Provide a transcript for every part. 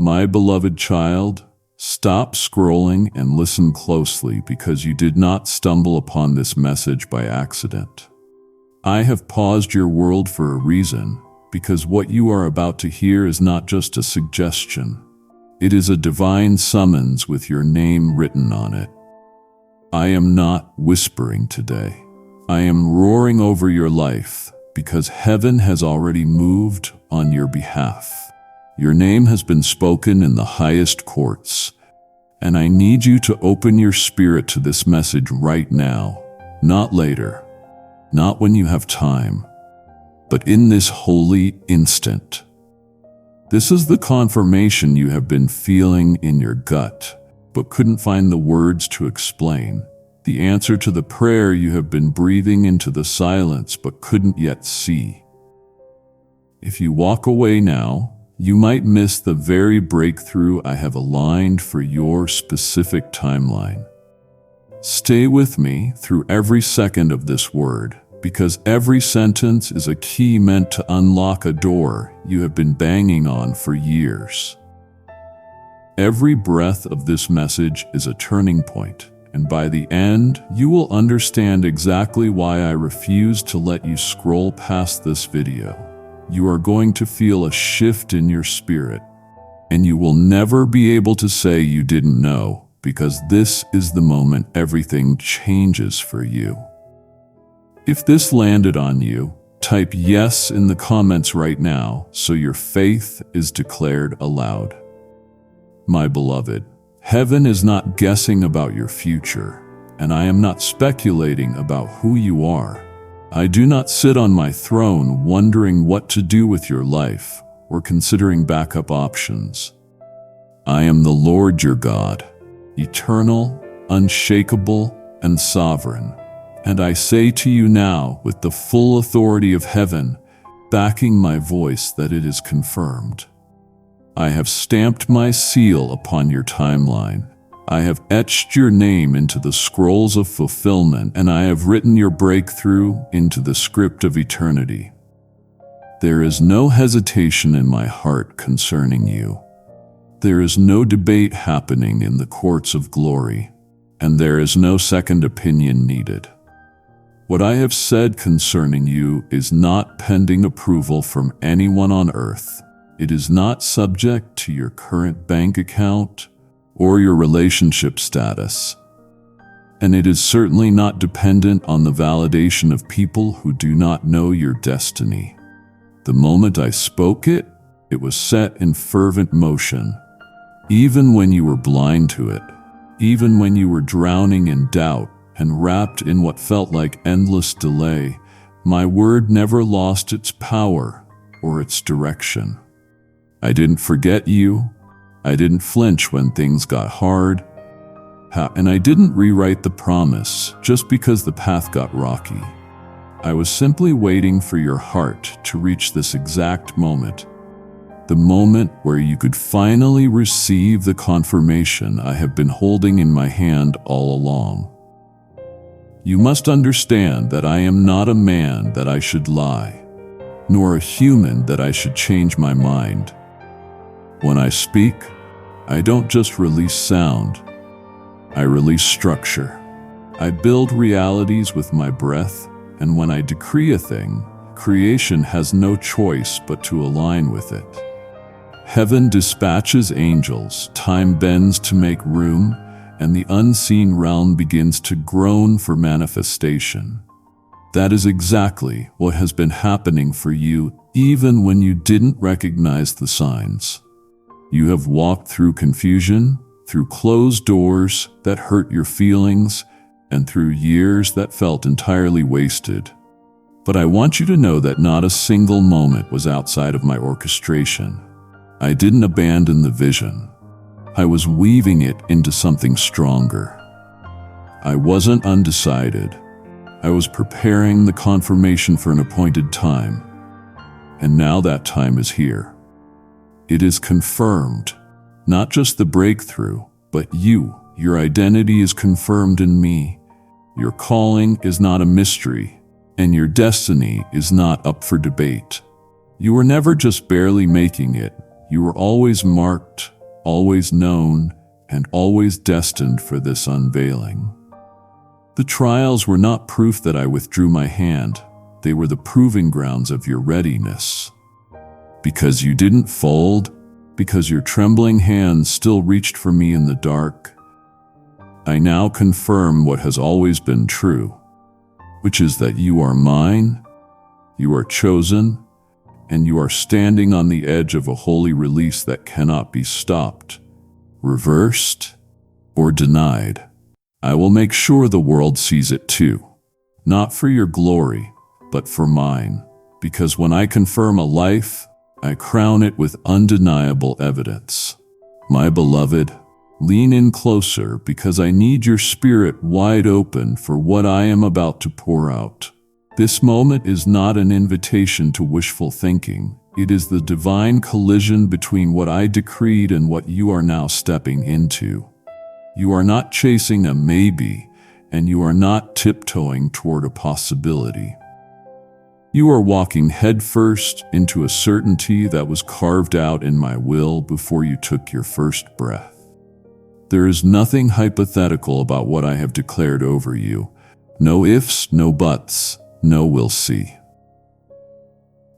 My beloved child, stop scrolling and listen closely because you did not stumble upon this message by accident. I have paused your world for a reason, because what you are about to hear is not just a suggestion. It is a divine summons with your name written on it. I am not whispering today. I am roaring over your life because heaven has already moved on your behalf. Your name has been spoken in the highest courts, and I need you to open your spirit to this message right now, not later, not when you have time, but in this holy instant. This is the confirmation you have been feeling in your gut, but couldn't find the words to explain. The answer to the prayer you have been breathing into the silence but couldn't yet see. If you walk away now, you might miss the very breakthrough I have aligned for your specific timeline. Stay with me through every second of this word, because every sentence is a key meant to unlock a door you have been banging on for years. Every breath of this message is a turning point, and by the end, you will understand exactly why I refuse to let you scroll past this video. You are going to feel a shift in your spirit, and you will never be able to say you didn't know, because this is the moment everything changes for you. If this landed on you, type yes in the comments right now so your faith is declared aloud. My beloved, heaven is not guessing about your future, and I am not speculating about who you are. I do not sit on my throne wondering what to do with your life or considering backup options. I am the Lord your God, eternal, unshakable, and sovereign. And I say to you now, with the full authority of heaven, backing my voice, that it is confirmed. I have stamped my seal upon your timeline. I have etched your name into the scrolls of fulfillment, and I have written your breakthrough into the script of eternity. There is no hesitation in my heart concerning you. There is no debate happening in the courts of glory, and there is no second opinion needed. What I have said concerning you is not pending approval from anyone on earth. It is not subject to your current bank account or your relationship status. And it is certainly not dependent on the validation of people who do not know your destiny. The moment I spoke it, it was set in fervent motion. Even when you were blind to it, even when you were drowning in doubt and wrapped in what felt like endless delay, my word never lost its power or its direction. I didn't forget you. I didn't flinch when things got hard. And I didn't rewrite the promise just because the path got rocky. I was simply waiting for your heart to reach this exact moment. The moment where you could finally receive the confirmation I have been holding in my hand all along. You must understand that I am not a man that I should lie, nor a human that I should change my mind. When I speak, I don't just release sound, I release structure. I build realities with my breath, and when I decree a thing, creation has no choice but to align with it. Heaven dispatches angels, time bends to make room, and the unseen realm begins to groan for manifestation. That is exactly what has been happening for you, even when you didn't recognize the signs. You have walked through confusion, through closed doors that hurt your feelings, and through years that felt entirely wasted. But I want you to know that not a single moment was outside of my orchestration. I didn't abandon the vision. I was weaving it into something stronger. I wasn't undecided. I was preparing the confirmation for an appointed time. And now that time is here. It is confirmed. Not just the breakthrough, but you. Your identity is confirmed in me. Your calling is not a mystery, and your destiny is not up for debate. You were never just barely making it. You were always marked, always known, and always destined for this unveiling. The trials were not proof that I withdrew my hand. They were the proving grounds of your readiness. Because you didn't fold, because your trembling hands still reached for me in the dark, I now confirm what has always been true, which is that you are mine, you are chosen, and you are standing on the edge of a holy release that cannot be stopped, reversed, or denied. I will make sure the world sees it too, not for your glory, but for mine, because when I confirm a life, I crown it with undeniable evidence. My beloved, lean in closer because I need your spirit wide open for what I am about to pour out. This moment is not an invitation to wishful thinking. It is the divine collision between what I decreed and what you are now stepping into. You are not chasing a maybe, and you are not tiptoeing toward a possibility. You are walking headfirst into a certainty that was carved out in my will before you took your first breath. There is nothing hypothetical about what I have declared over you. No ifs, no buts, no we'll see.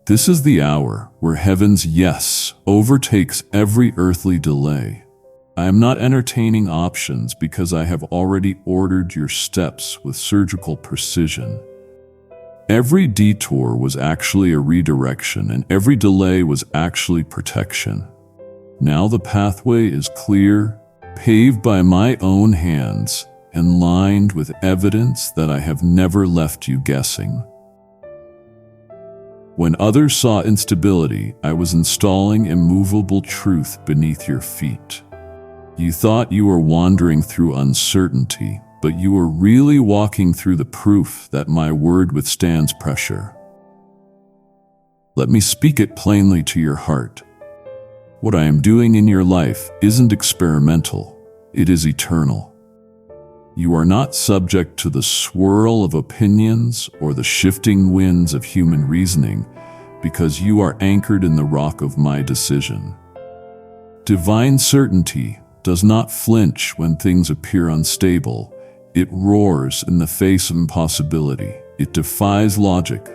This is the hour where heaven's yes overtakes every earthly delay. I am not entertaining options because I have already ordered your steps with surgical precision. Every detour was actually a redirection, and every delay was actually protection. Now the pathway is clear, paved by my own hands, and lined with evidence that I have never left you guessing. When others saw instability, I was installing immovable truth beneath your feet. You thought you were wandering through uncertainty, but you were really walking through the proof that my word withstands pressure. Let me speak it plainly to your heart. What I am doing in your life isn't experimental, it is eternal. You are not subject to the swirl of opinions or the shifting winds of human reasoning because you are anchored in the rock of my decision. Divine certainty does not flinch when things appear unstable. It roars in the face of impossibility. It defies logic,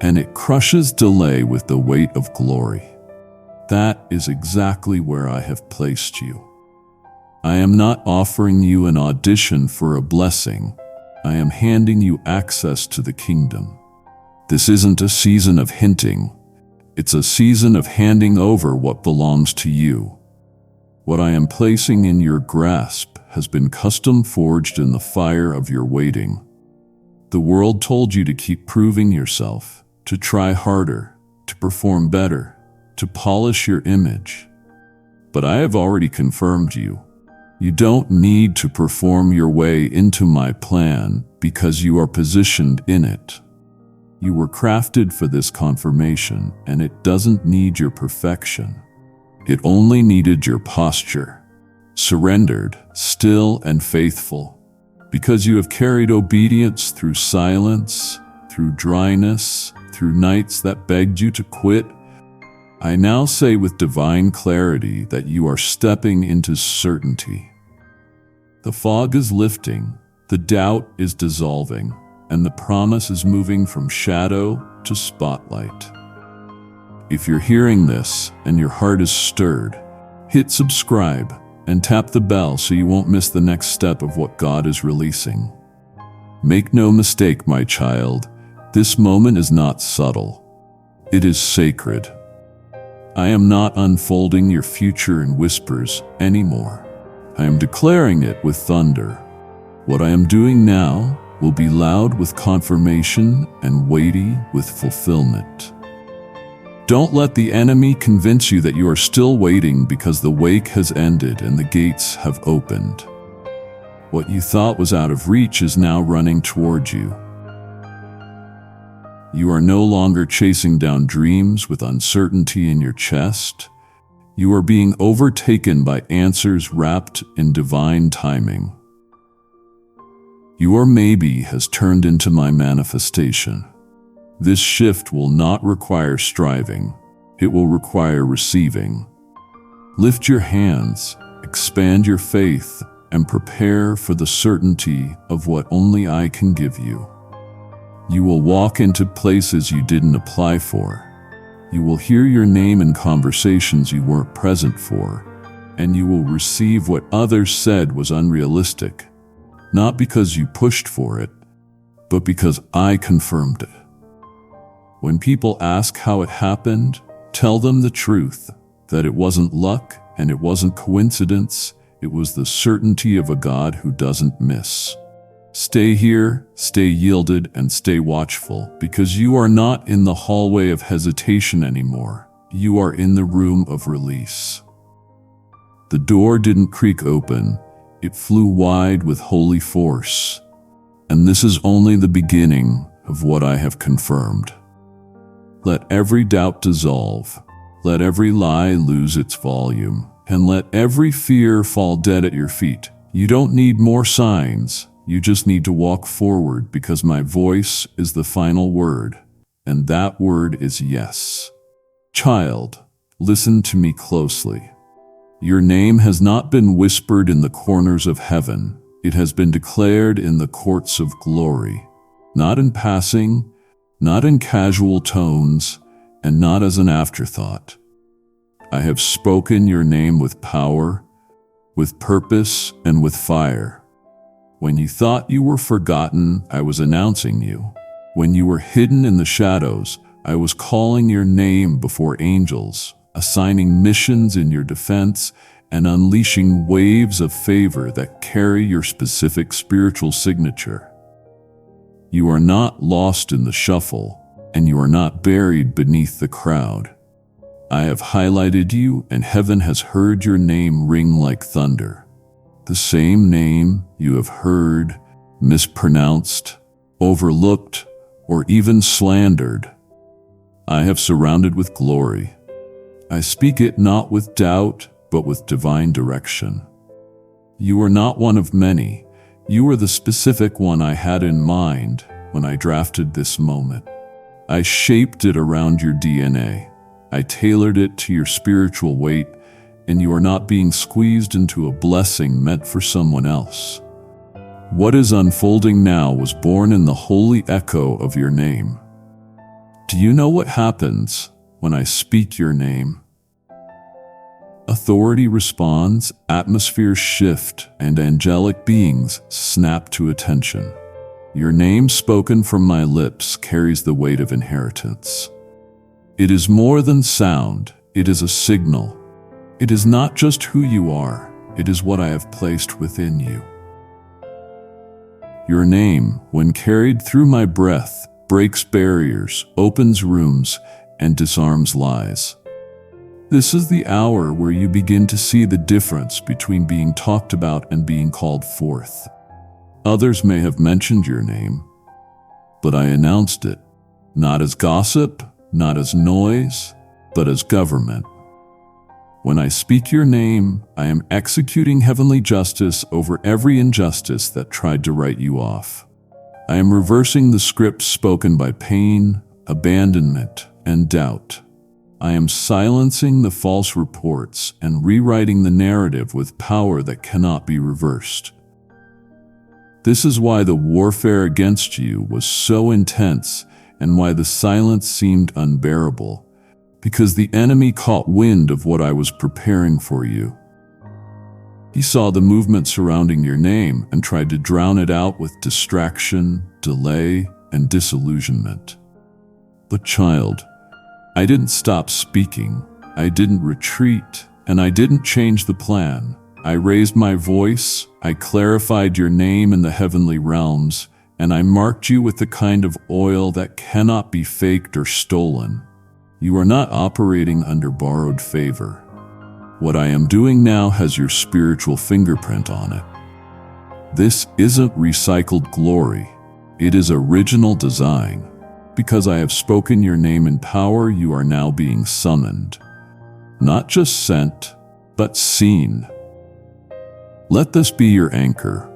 and it crushes delay with the weight of glory. That is exactly where I have placed you. I am not offering you an audition for a blessing. I am handing you access to the kingdom. This isn't a season of hinting. It's a season of handing over what belongs to you. What I am placing in your grasp has been custom forged in the fire of your waiting. The world told you to keep proving yourself, to try harder, to perform better, to polish your image. But I have already confirmed you. You don't need to perform your way into my plan because you are positioned in it. You were crafted for this confirmation, and it doesn't need your perfection. It only needed your posture, surrendered, still and faithful, because you have carried obedience through silence, through dryness, through nights that begged you to quit. I now say with divine clarity that you are stepping into certainty. The fog is lifting, the doubt is dissolving, and the promise is moving from shadow to spotlight. If you're hearing this and your heart is stirred, hit subscribe and tap the bell so you won't miss the next step of what God is releasing. Make no mistake, my child, this moment is not subtle. It is sacred. I am not unfolding your future in whispers anymore. I am declaring it with thunder. What I am doing now will be loud with confirmation and weighty with fulfillment. Don't let the enemy convince you that you are still waiting because the wake has ended and the gates have opened. What you thought was out of reach is now running toward you. You are no longer chasing down dreams with uncertainty in your chest. You are being overtaken by answers wrapped in divine timing. Your maybe has turned into my manifestation. This shift will not require striving. It will require receiving. Lift your hands, expand your faith, and prepare for the certainty of what only I can give you. You will walk into places you didn't apply for. You will hear your name in conversations you weren't present for, and you will receive what others said was unrealistic, not because you pushed for it, but because I confirmed it. When people ask how it happened, tell them the truth, that it wasn't luck and it wasn't coincidence. It was the certainty of a God who doesn't miss. Stay here, stay yielded, and stay watchful, because you are not in the hallway of hesitation anymore. You are in the room of release. The door didn't creak open, it flew wide with holy force. And this is only the beginning of what I have confirmed. Let every doubt dissolve, let every lie lose its volume, and let every fear fall dead at your feet. You don't need more signs. You just need to walk forward, because my voice is the final word, and that word is yes. Child, listen to me closely. Your name has not been whispered in the corners of heaven. It has been declared in the courts of glory, not in passing, not in casual tones, and not as an afterthought. I have spoken your name with power, with purpose, and with fire. When you thought you were forgotten, I was announcing you. When you were hidden in the shadows, I was calling your name before angels, assigning missions in your defense, and unleashing waves of favor that carry your specific spiritual signature. You are not lost in the shuffle, and you are not buried beneath the crowd. I have highlighted you, and heaven has heard your name ring like thunder. The same name you have heard, mispronounced, overlooked, or even slandered. I have surrounded with glory. I speak it not with doubt, but with divine direction. You are not one of many. You are the specific one I had in mind when I drafted this moment. I shaped it around your DNA. I tailored it to your spiritual weight, and you are not being squeezed into a blessing meant for someone else. What is unfolding now was born in the holy echo of your name. Do you know what happens when I speak your name? Authority responds, atmospheres shift, and angelic beings snap to attention. Your name spoken from my lips carries the weight of inheritance. It is more than sound, it is a signal. It is not just who you are, it is what I have placed within you. Your name, when carried through my breath, breaks barriers, opens rooms, and disarms lies. This is the hour where you begin to see the difference between being talked about and being called forth. Others may have mentioned your name, but I announced it, not as gossip, not as noise, but as government. When I speak your name, I am executing heavenly justice over every injustice that tried to write you off. I am reversing the script spoken by pain, abandonment, and doubt. I am silencing the false reports and rewriting the narrative with power that cannot be reversed. This is why the warfare against you was so intense and why the silence seemed unbearable, because the enemy caught wind of what I was preparing for you. He saw the movement surrounding your name and tried to drown it out with distraction, delay, and disillusionment. But child, I didn't stop speaking, I didn't retreat, and I didn't change the plan. I raised my voice, I clarified your name in the heavenly realms, and I marked you with the kind of oil that cannot be faked or stolen. You are not operating under borrowed favor. What I am doing now has your spiritual fingerprint on it. This isn't recycled glory. It is original design. Because I have spoken your name in power, you are now being summoned. Not just sent, but seen. Let this be your anchor.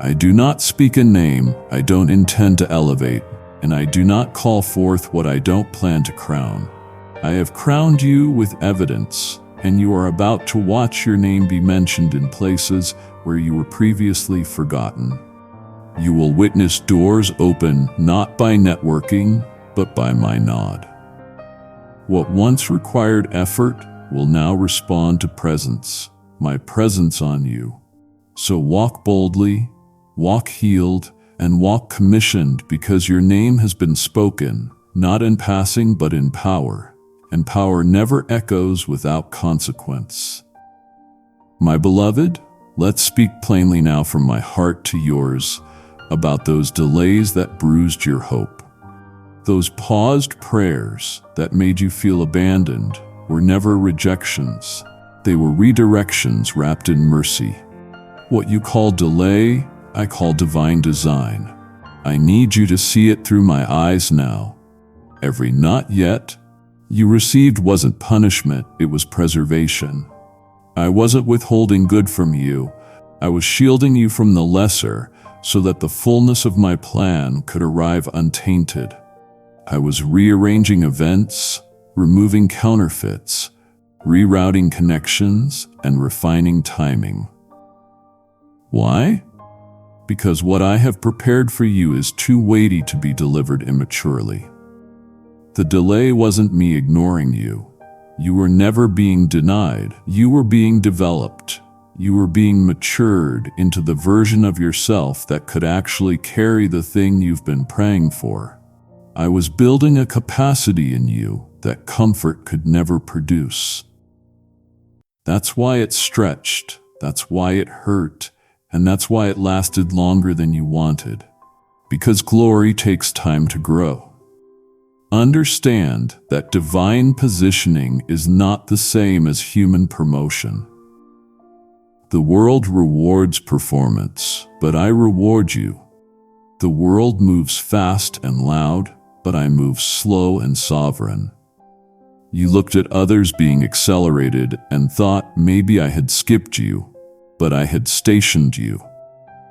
I do not speak a name I don't intend to elevate, and I do not call forth what I don't plan to crown. I have crowned you with evidence, and you are about to watch your name be mentioned in places where you were previously forgotten. You will witness doors open not by networking, but by my nod. What once required effort will now respond to presence, my presence on you. So walk boldly, walk healed, and walk commissioned, because your name has been spoken, not in passing but in power, and power never echoes without consequence. My beloved, let's speak plainly now from my heart to yours about those delays that bruised your hope. Those paused prayers that made you feel abandoned were never rejections. They were redirections wrapped in mercy. What you call delay, I call divine design. I need you to see it through my eyes now. Every not yet you received wasn't punishment, it was preservation. I wasn't withholding good from you. I was shielding you from the lesser so that the fullness of my plan could arrive untainted. I was rearranging events, removing counterfeits, rerouting connections, and refining timing. Why? Because what I have prepared for you is too weighty to be delivered immaturely. The delay wasn't me ignoring you. You were never being denied. You were being developed. You were being matured into the version of yourself that could actually carry the thing you've been praying for. I was building a capacity in you that comfort could never produce. That's why it stretched. That's why it hurt. And that's why it lasted longer than you wanted. Because glory takes time to grow. Understand that divine positioning is not the same as human promotion. The world rewards performance, but I reward you. The world moves fast and loud, but I move slow and sovereign. You looked at others being accelerated and thought maybe I had skipped you. But I had stationed you.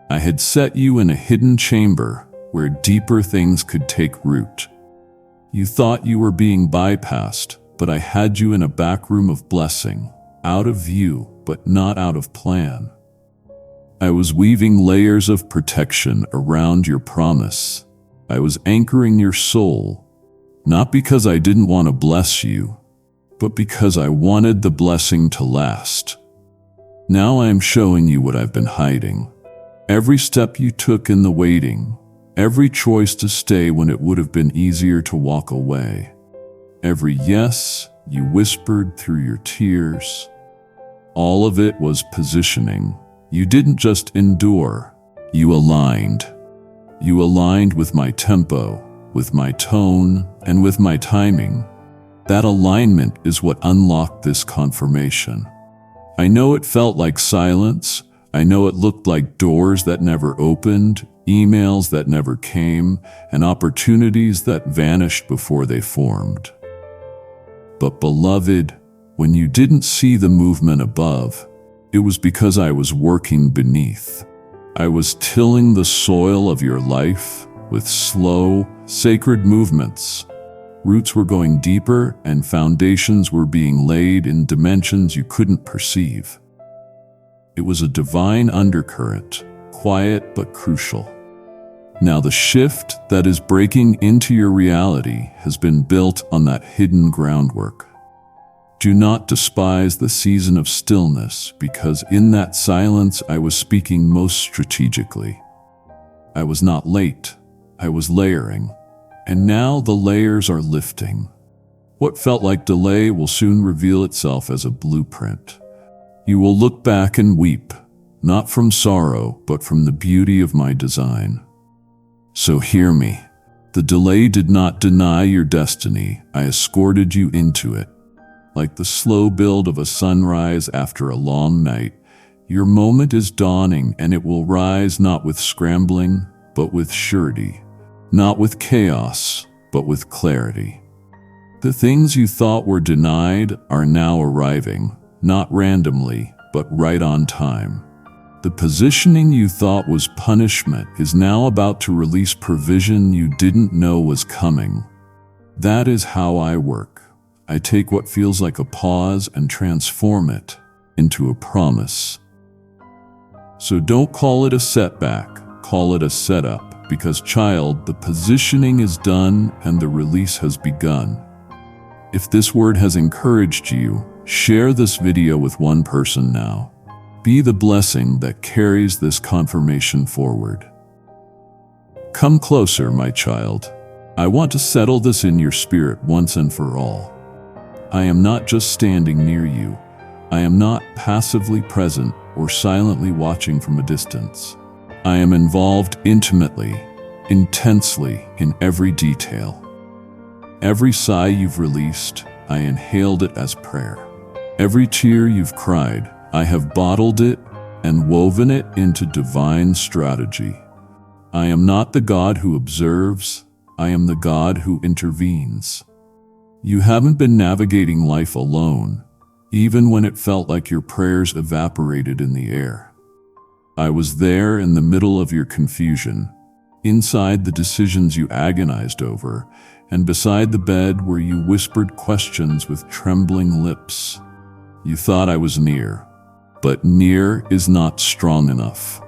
I had set you in a hidden chamber where deeper things could take root. You thought you were being bypassed, but I had you in a back room of blessing, out of view, but not out of plan. I was weaving layers of protection around your promise. I was anchoring your soul, not because I didn't want to bless you, but because I wanted the blessing to last. Now I am showing you what I've been hiding. Every step you took in the waiting, every choice to stay when it would have been easier to walk away, every yes you whispered through your tears, all of it was positioning. You didn't just endure, you aligned. You aligned with my tempo, with my tone, and with my timing. That alignment is what unlocked this confirmation. I know it felt like silence. I know it looked like doors that never opened, emails that never came, and opportunities that vanished before they formed. But beloved, when you didn't see the movement above, it was because I was working beneath. I was tilling the soil of your life with slow, sacred movements. Roots were going deeper and foundations were being laid in dimensions you couldn't perceive. It was a divine undercurrent, quiet but crucial. Now the shift that is breaking into your reality has been built on that hidden groundwork. Do not despise the season of stillness, because in that silence I was speaking most strategically. I was not late, I was layering. And now the layers are lifting. What felt like delay will soon reveal itself as a blueprint. You will look back and weep, not from sorrow, but from the beauty of my design. So hear me. The delay did not deny your destiny. I escorted you into it. Like the slow build of a sunrise after a long night, your moment is dawning, and it will rise not with scrambling, but with surety. Not with chaos, but with clarity. The things you thought were denied are now arriving, not randomly, but right on time. The positioning you thought was punishment is now about to release provision you didn't know was coming. That is how I work. I take what feels like a pause and transform it into a promise. So don't call it a setback, call it a setup, because child, the positioning is done and the release has begun. If this word has encouraged you, share this video with one person now. Be the blessing that carries this confirmation forward. Come closer, my child. I want to settle this in your spirit once and for all. I am not just standing near you. I am not passively present or silently watching from a distance. I am involved intimately, intensely in every detail. Every sigh you've released, I inhaled it as prayer. Every tear you've cried, I have bottled it and woven it into divine strategy. I am not the God who observes, I am the God who intervenes. You haven't been navigating life alone, even when it felt like your prayers evaporated in the air. I was there in the middle of your confusion, inside the decisions you agonized over, and beside the bed where you whispered questions with trembling lips. You thought I was near, but near is not strong enough.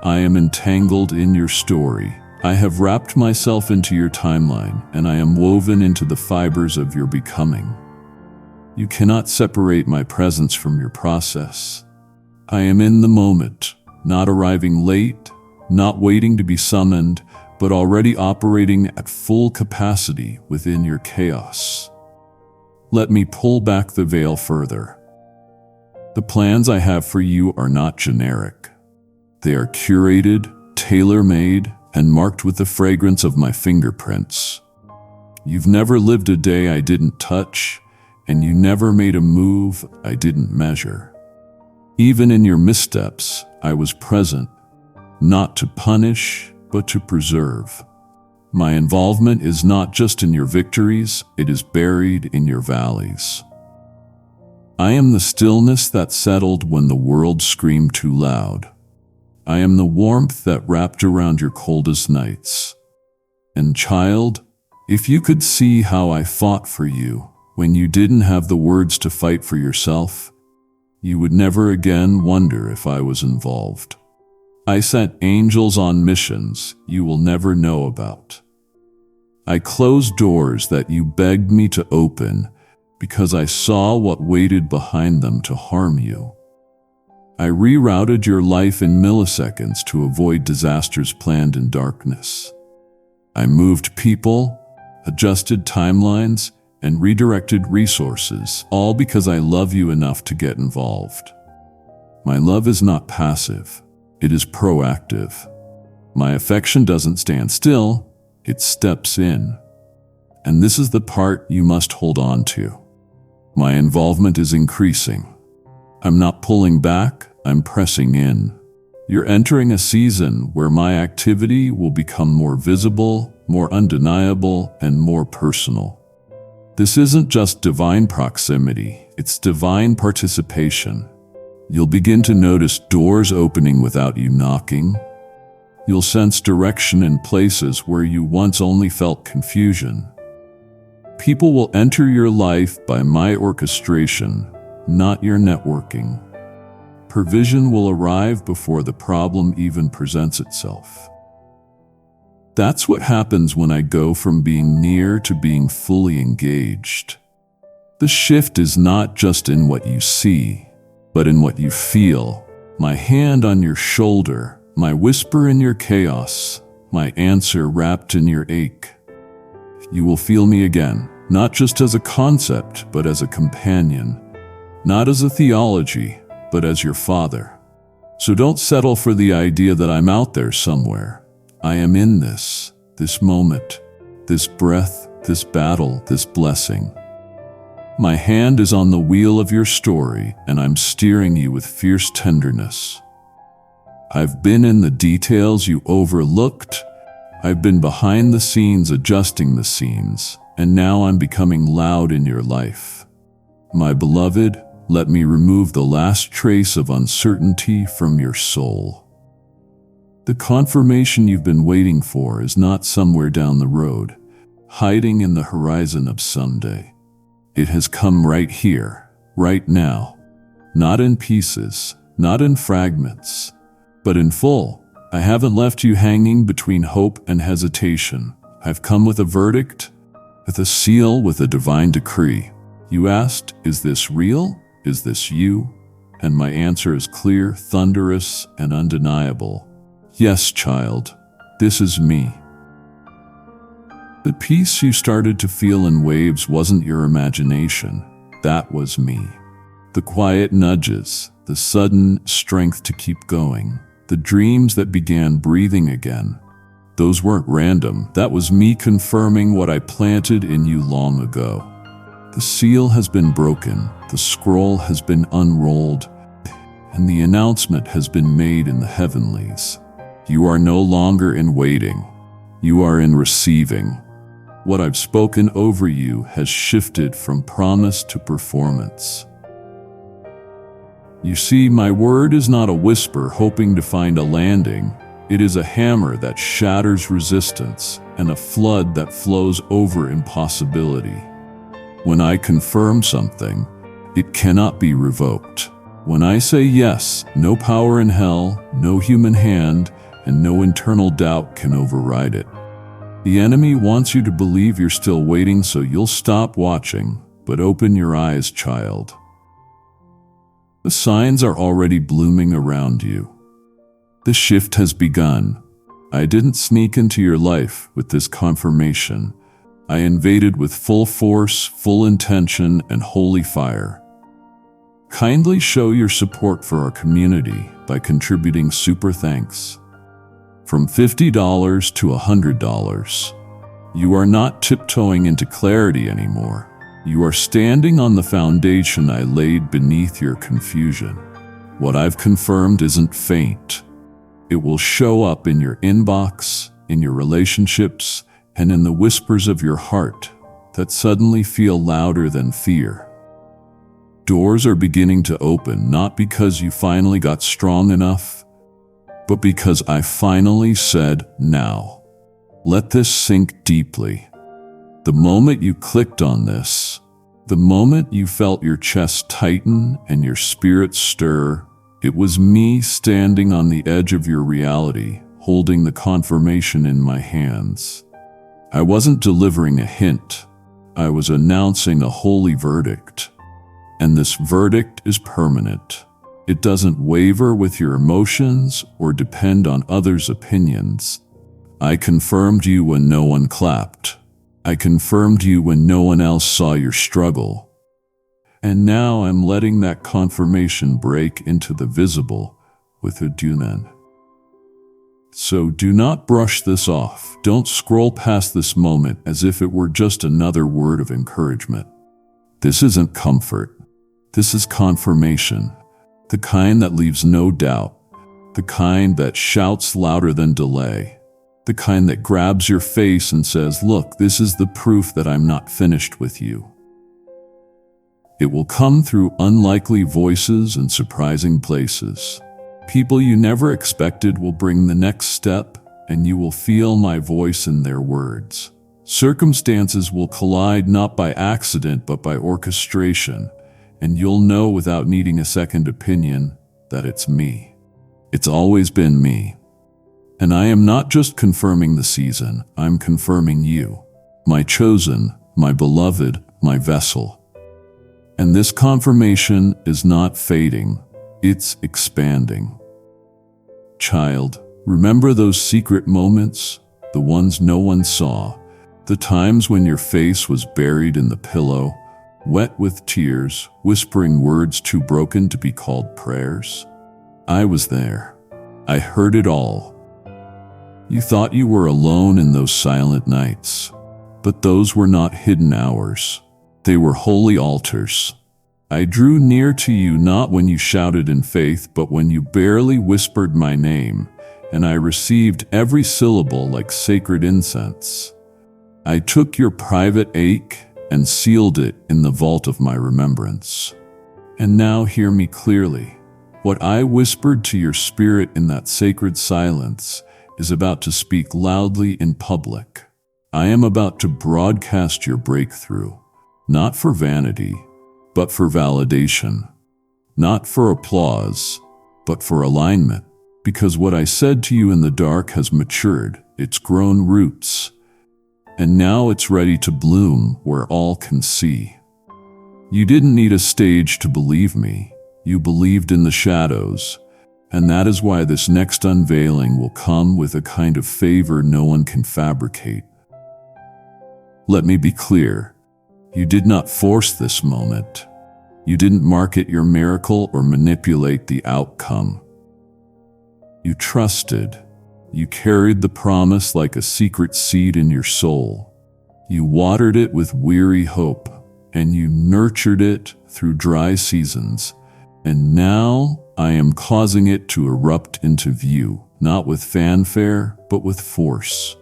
I am entangled in your story. I have wrapped myself into your timeline, and I am woven into the fibers of your becoming. You cannot separate my presence from your process. I am in the moment, not arriving late, not waiting to be summoned, but already operating at full capacity within your chaos. Let me pull back the veil further. The plans I have for you are not generic. They are curated, tailor-made, and marked with the fragrance of my fingerprints. You've never lived a day I didn't touch, and you never made a move I didn't measure. Even in your missteps, I was present, not to punish, but to preserve. My involvement is not just in your victories, it is buried in your valleys. I am the stillness that settled when the world screamed too loud. I am the warmth that wrapped around your coldest nights. And child, if you could see how I fought for you when you didn't have the words to fight for yourself, you would never again wonder if I was involved. I sent angels on missions you will never know about. I closed doors that you begged me to open because I saw what waited behind them to harm you. I rerouted your life in milliseconds to avoid disasters planned in darkness. I moved people, adjusted timelines, and redirected resources, all because I love you enough to get involved. My love is not passive, it is proactive. My affection doesn't stand still, it steps in. And this is the part you must hold on to. My involvement is increasing. I'm not pulling back, I'm pressing in. You're entering a season where my activity will become more visible, more undeniable, and more personal. This isn't just divine proximity, it's divine participation. You'll begin to notice doors opening without you knocking. You'll sense direction in places where you once only felt confusion. People will enter your life by my orchestration, not your networking. Provision will arrive before the problem even presents itself. That's what happens when I go from being near to being fully engaged. The shift is not just in what you see, but in what you feel. My hand on your shoulder, my whisper in your chaos, my answer wrapped in your ache. You will feel me again, not just as a concept, but as a companion. Not as a theology, but as your father. So don't settle for the idea that I'm out there somewhere. I am in this moment, this breath, this battle, this blessing. My hand is on the wheel of your story, and I'm steering you with fierce tenderness. I've been in the details you overlooked. I've been behind the scenes adjusting the scenes, and now I'm becoming loud in your life. My beloved, let me remove the last trace of uncertainty from your soul. The confirmation you've been waiting for is not somewhere down the road, hiding in the horizon of someday. It has come right here, right now. Not in pieces, not in fragments, but in full. I haven't left you hanging between hope and hesitation. I've come with a verdict, with a seal, with a divine decree. You asked, is this real? Is this you? And my answer is clear, thunderous, and undeniable. Yes, child, this is me. The peace you started to feel in waves wasn't your imagination. That was me. The quiet nudges, the sudden strength to keep going, the dreams that began breathing again. Those weren't random. That was me confirming what I planted in you long ago. The seal has been broken, the scroll has been unrolled, and the announcement has been made in the heavenlies. You are no longer in waiting. You are in receiving. What I've spoken over you has shifted from promise to performance. You see, my word is not a whisper hoping to find a landing. It is a hammer that shatters resistance and a flood that flows over impossibility. When I confirm something, it cannot be revoked. When I say yes, no power in hell, no human hand, and no internal doubt can override it. The enemy wants you to believe you're still waiting, so you'll stop watching, but open your eyes, child. The signs are already blooming around you. The shift has begun. I didn't sneak into your life with this confirmation. I invaded with full force, full intention, and holy fire. Kindly show your support for our community by contributing super thanks. From $50 to $100. You are not tiptoeing into clarity anymore. You are standing on the foundation I laid beneath your confusion. What I've confirmed isn't faint. It will show up in your inbox, in your relationships, and in the whispers of your heart that suddenly feel louder than fear. Doors are beginning to open, not because you finally got strong enough, but because I finally said now. Let this sink deeply. The moment you clicked on this, the moment you felt your chest tighten and your spirit stir, it was me standing on the edge of your reality, holding the confirmation in my hands. I wasn't delivering a hint. I was announcing a holy verdict. And this verdict is permanent. It doesn't waver with your emotions or depend on others' opinions. I confirmed you when no one clapped. I confirmed you when no one else saw your struggle. And now I'm letting that confirmation break into the visible with a dunen. So do not brush this off. Don't scroll past this moment as if it were just another word of encouragement. This isn't comfort. This is confirmation. The kind that leaves no doubt. The kind that shouts louder than delay. The kind that grabs your face and says, look, this is the proof that I'm not finished with you. It will come through unlikely voices and surprising places. People you never expected will bring the next step, and you will feel my voice in their words. Circumstances will collide not by accident but by orchestration, and you'll know without needing a second opinion that it's me. It's always been me. And I am not just confirming the season, I'm confirming you, my chosen, my beloved, my vessel. And this confirmation is not fading, it's expanding. Child, remember those secret moments, the ones no one saw, the times when your face was buried in the pillow, wet with tears, whispering words too broken to be called prayers? I was there. I heard it all. You thought you were alone in those silent nights, but those were not hidden hours. They were holy altars. I drew near to you not when you shouted in faith, but when you barely whispered my name, and I received every syllable like sacred incense. I took your private ache and sealed it in the vault of my remembrance. And now hear me clearly. What I whispered to your spirit in that sacred silence is about to speak loudly in public. I am about to broadcast your breakthrough, not for vanity, but for validation, not for applause, but for alignment. Because what I said to you in the dark has matured, it's grown roots, and now it's ready to bloom where all can see. You didn't need a stage to believe me. You believed in the shadows, and that is why this next unveiling will come with a kind of favor no one can fabricate. Let me be clear. You did not force this moment. You didn't market your miracle or manipulate the outcome. You trusted. You carried the promise like a secret seed in your soul. You watered it with weary hope, and you nurtured it through dry seasons. And now I am causing it to erupt into view, not with fanfare, but with force.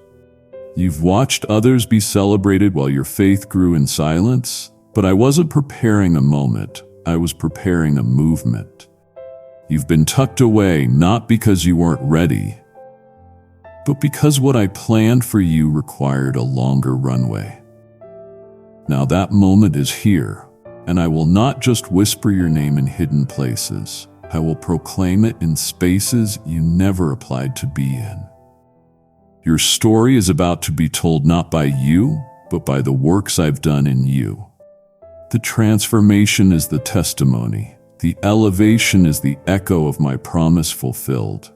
You've watched others be celebrated while your faith grew in silence, but I wasn't preparing a moment, I was preparing a movement. You've been tucked away not because you weren't ready, but because what I planned for you required a longer runway. Now that moment is here, and I will not just whisper your name in hidden places. I will proclaim it in spaces you never applied to be in. Your story is about to be told not by you, but by the works I've done in you. The transformation is the testimony. The elevation is the echo of my promise fulfilled.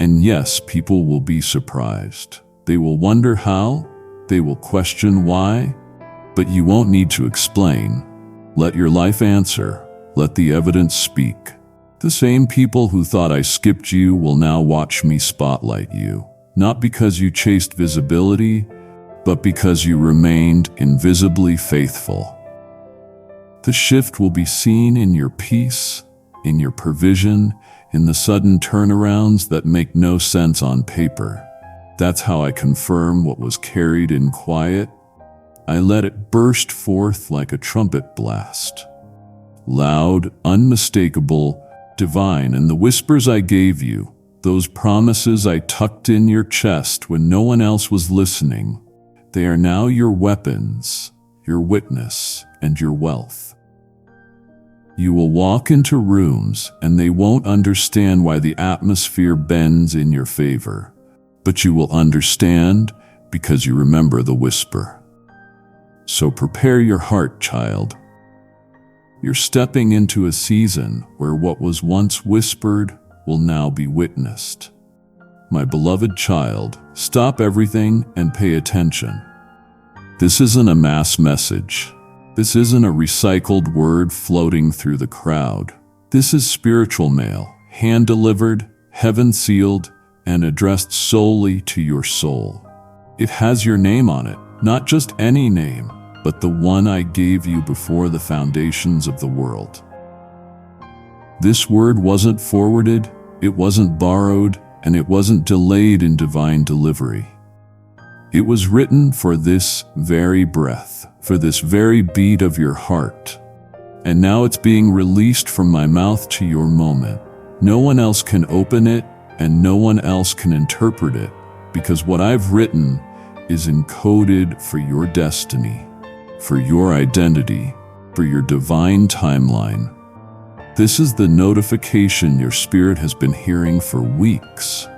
And yes, people will be surprised. They will wonder how, they will question why, but you won't need to explain. Let your life answer. Let the evidence speak. The same people who thought I skipped you will now watch me spotlight you, not because you chased visibility, but because you remained invisibly faithful. The shift will be seen in your peace, in your provision, in the sudden turnarounds that make no sense on paper. That's how I confirm what was carried in quiet. I let it burst forth like a trumpet blast. Loud, unmistakable, divine, and the whispers I gave you, those promises I tucked in your chest when no one else was listening, they are now your weapons, your witness, and your wealth. You will walk into rooms and they won't understand why the atmosphere bends in your favor, but you will understand because you remember the whisper. So prepare your heart, child. You're stepping into a season where what was once whispered will now be witnessed. My beloved child, stop everything and pay attention. This isn't a mass message. This isn't a recycled word floating through the crowd. This is spiritual mail, hand-delivered, heaven-sealed, and addressed solely to your soul. It has your name on it, not just any name, but the one I gave you before the foundations of the world. This word wasn't forwarded, it wasn't borrowed, and it wasn't delayed in divine delivery. It was written for this very breath, for this very beat of your heart. And now it's being released from my mouth to your moment. No one else can open it, and no one else can interpret it, because what I've written is encoded for your destiny, for your identity, for your divine timeline. This is the notification your spirit has been hearing for weeks.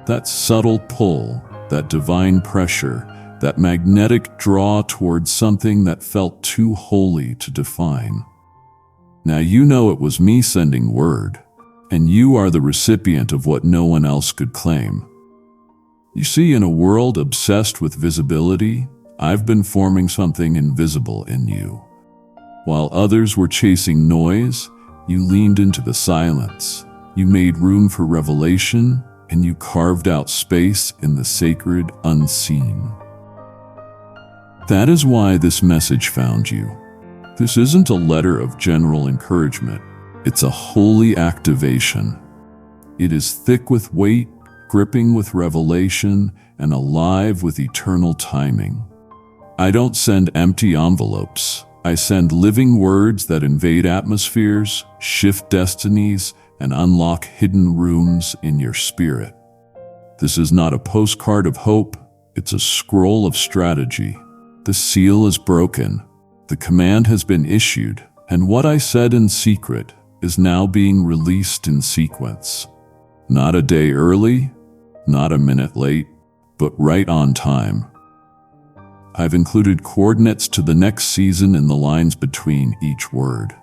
That subtle pull, that divine pressure, that magnetic draw towards something that felt too holy to define. Now you know it was me sending word, and you are the recipient of what no one else could claim. You see, in a world obsessed with visibility, I've been forming something invisible in you. While others were chasing noise, you leaned into the silence. You made room for revelation, and you carved out space in the sacred unseen. That is why this message found you. This isn't a letter of general encouragement. It's a holy activation. It is thick with weight, gripping with revelation, and alive with eternal timing. I don't send empty envelopes. I send living words that invade atmospheres, shift destinies, and unlock hidden rooms in your spirit. This is not a postcard of hope, it's a scroll of strategy. The seal is broken, The command has been issued, and what I said in secret is now being released in sequence. Not a day early, not a minute late, but right on time. I've included coordinates to the next season in the lines between each word.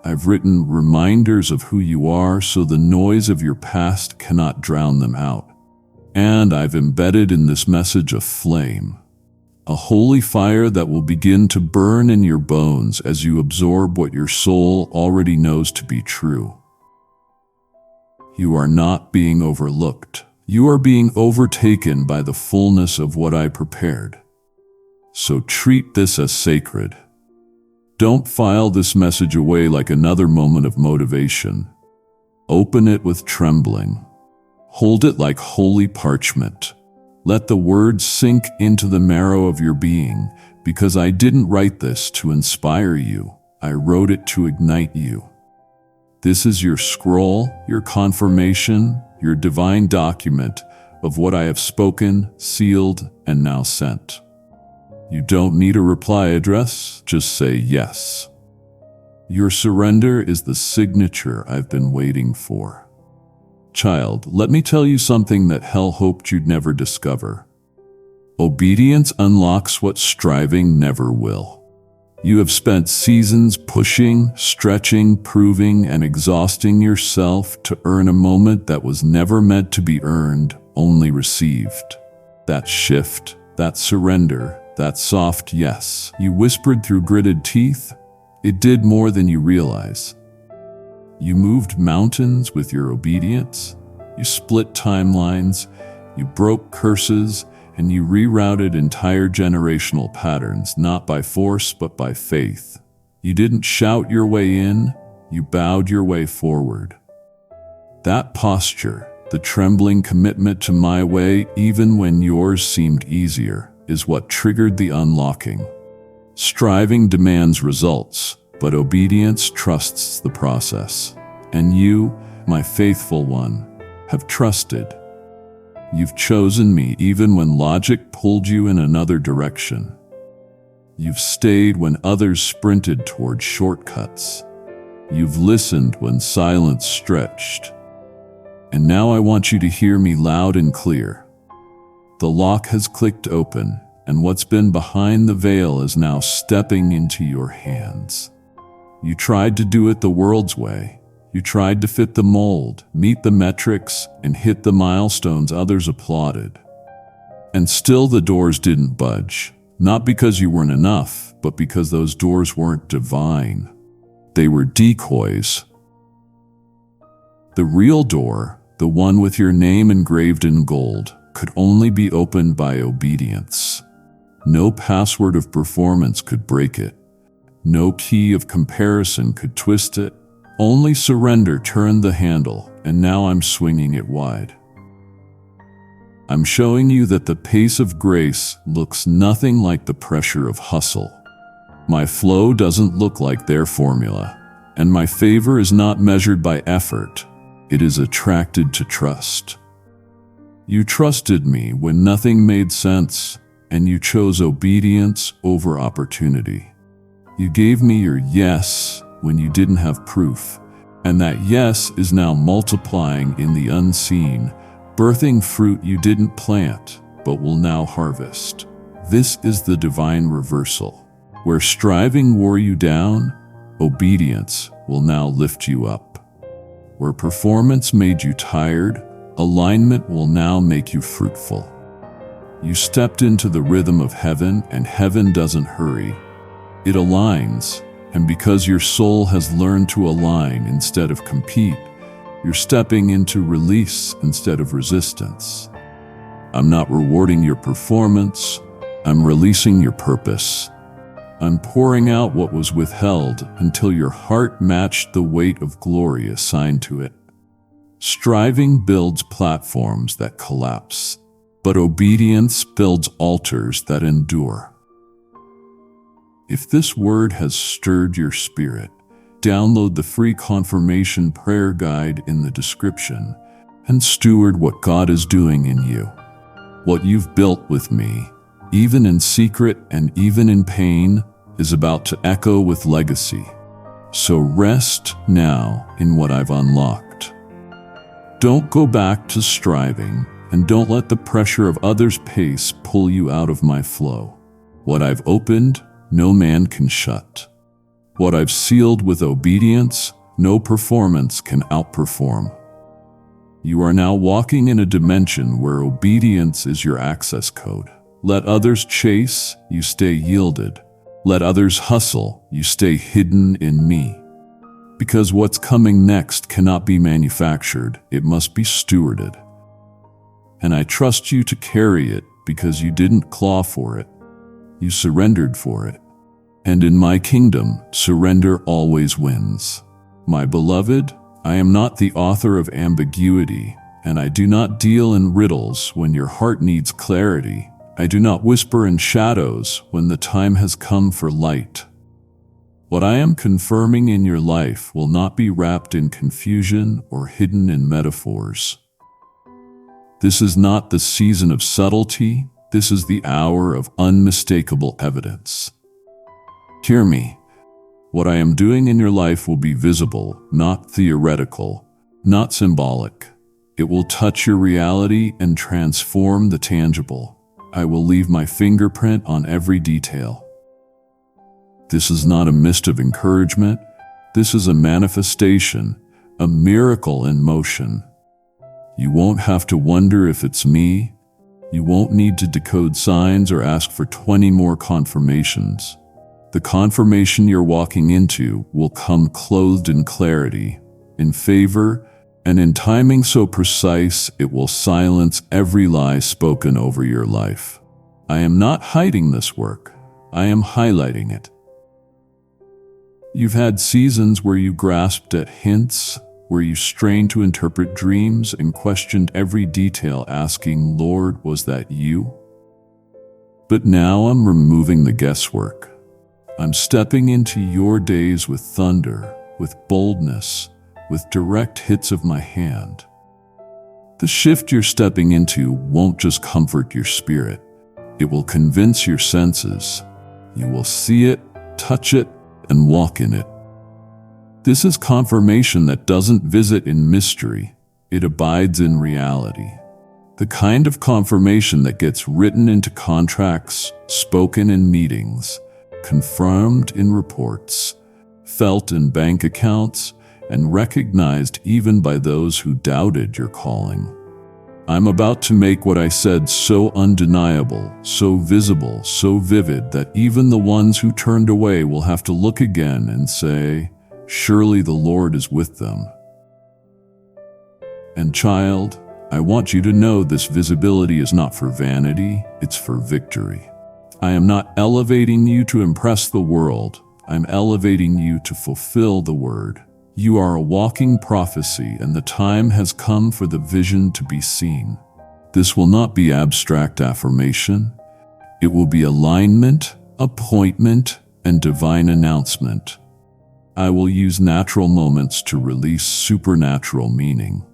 I've written reminders of who you are so the noise of your past cannot drown them out. And I've embedded in this message a flame, a holy fire that will begin to burn in your bones as you absorb what your soul already knows to be true. You are not being overlooked. You are being overtaken by the fullness of what I prepared. So treat this as sacred. Don't file this message away like another moment of motivation. Open it with trembling. Hold it like holy parchment. Let the words sink into the marrow of your being, because I didn't write this to inspire you. I wrote it to ignite you. This is your scroll, your confirmation, your divine document of what I have spoken, sealed, and now sent. You don't need a reply address, just say yes. Your surrender is the signature I've been waiting for. Child, let me tell you something that hell hoped you'd never discover. Obedience unlocks what striving never will. You have spent seasons pushing, stretching, proving, and exhausting yourself to earn a moment that was never meant to be earned, only received. That shift, that surrender, that soft yes you whispered through gritted teeth, it did more than you realize. You moved mountains with your obedience, you split timelines, you broke curses, and you rerouted entire generational patterns, not by force but by faith. You didn't shout your way in, you bowed your way forward. That posture, the trembling commitment to my way even when yours seemed easier, is what triggered the unlocking. Striving demands results, but obedience trusts the process. And you, my faithful one, have trusted. You've chosen me even when logic pulled you in another direction. You've stayed when others sprinted toward shortcuts. You've listened when silence stretched. And now I want you to hear me loud and clear. The lock has clicked open, and what's been behind the veil is now stepping into your hands. You tried to do it the world's way. You tried to fit the mold, meet the metrics, and hit the milestones others applauded. And still the doors didn't budge, not because you weren't enough, but because those doors weren't divine. They were decoys. The real door, the one with your name engraved in gold, could only be opened by obedience. No password of performance could break it. No key of comparison could twist it. Only surrender turned the handle, and now I'm swinging it wide. I'm showing you that the pace of grace looks nothing like the pressure of hustle. My flow doesn't look like their formula, and my favor is not measured by effort. It is attracted to trust. You trusted me when nothing made sense, and you chose obedience over opportunity. You gave me your yes when you didn't have proof, and that yes is now multiplying in the unseen, birthing fruit you didn't plant, but will now harvest. This is the divine reversal. Where striving wore you down, obedience will now lift you up. Where performance made you tired, alignment will now make you fruitful. You stepped into the rhythm of heaven, and heaven doesn't hurry. It aligns, and because your soul has learned to align instead of compete, you're stepping into release instead of resistance. I'm not rewarding your performance, I'm releasing your purpose. I'm pouring out what was withheld until your heart matched the weight of glory assigned to it. Striving builds platforms that collapse, but obedience builds altars that endure. If this word has stirred your spirit, download the free confirmation prayer guide in the description and steward what God is doing in you. What you've built with me, even in secret and even in pain, is about to echo with legacy. So rest now in what I've unlocked. Don't go back to striving, and don't let the pressure of others' pace pull you out of my flow. What I've opened, no man can shut. What I've sealed with obedience, no performance can outperform. You are now walking in a dimension where obedience is your access code. Let others chase, you stay yielded. Let others hustle, you stay hidden in me. Because what's coming next cannot be manufactured, it must be stewarded. And I trust you to carry it because you didn't claw for it. You surrendered for it. And in my kingdom, surrender always wins. My beloved, I am not the author of ambiguity, and I do not deal in riddles when your heart needs clarity. I do not whisper in shadows when the time has come for light. What I am confirming in your life will not be wrapped in confusion or hidden in metaphors. This is not the season of subtlety. This is the hour of unmistakable evidence. Hear me. What I am doing in your life will be visible, not theoretical, not symbolic. It will touch your reality and transform the tangible. I will leave my fingerprint on every detail. This is not a mist of encouragement. This is a manifestation, a miracle in motion. You won't have to wonder if it's me. You won't need to decode signs or ask for 20 more confirmations. The confirmation you're walking into will come clothed in clarity, in favor, and in timing so precise it will silence every lie spoken over your life. I am not hiding this work. I am highlighting it. You've had seasons where you grasped at hints, where you strained to interpret dreams and questioned every detail, asking, Lord, was that you? But now I'm removing the guesswork. I'm stepping into your days with thunder, with boldness, with direct hits of my hand. The shift you're stepping into won't just comfort your spirit. It will convince your senses. You will see it, touch it, and walk in it. This is confirmation that doesn't visit in mystery. It abides in reality. The kind of confirmation that gets written into contracts, spoken in meetings, confirmed in reports, felt in bank accounts, and recognized even by those who doubted your calling. I'm about to make what I said so undeniable, so visible, so vivid that even the ones who turned away will have to look again and say, surely the Lord is with them. And child, I want you to know this visibility is not for vanity, it's for victory. I am not elevating you to impress the world. I'm elevating you to fulfill the word. You are a walking prophecy, and the time has come for the vision to be seen. This will not be abstract affirmation. It will be alignment, appointment, and divine announcement. I will use natural moments to release supernatural meaning.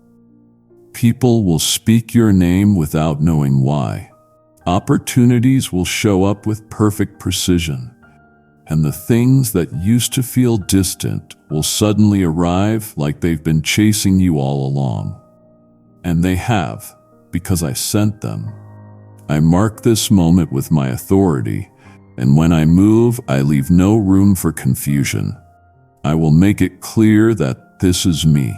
People will speak your name without knowing why. Opportunities will show up with perfect precision, and the things that used to feel distant will suddenly arrive like they've been chasing you all along. And they have, because I sent them. I mark this moment with my authority, and when I move, I leave no room for confusion. I will make it clear that this is me.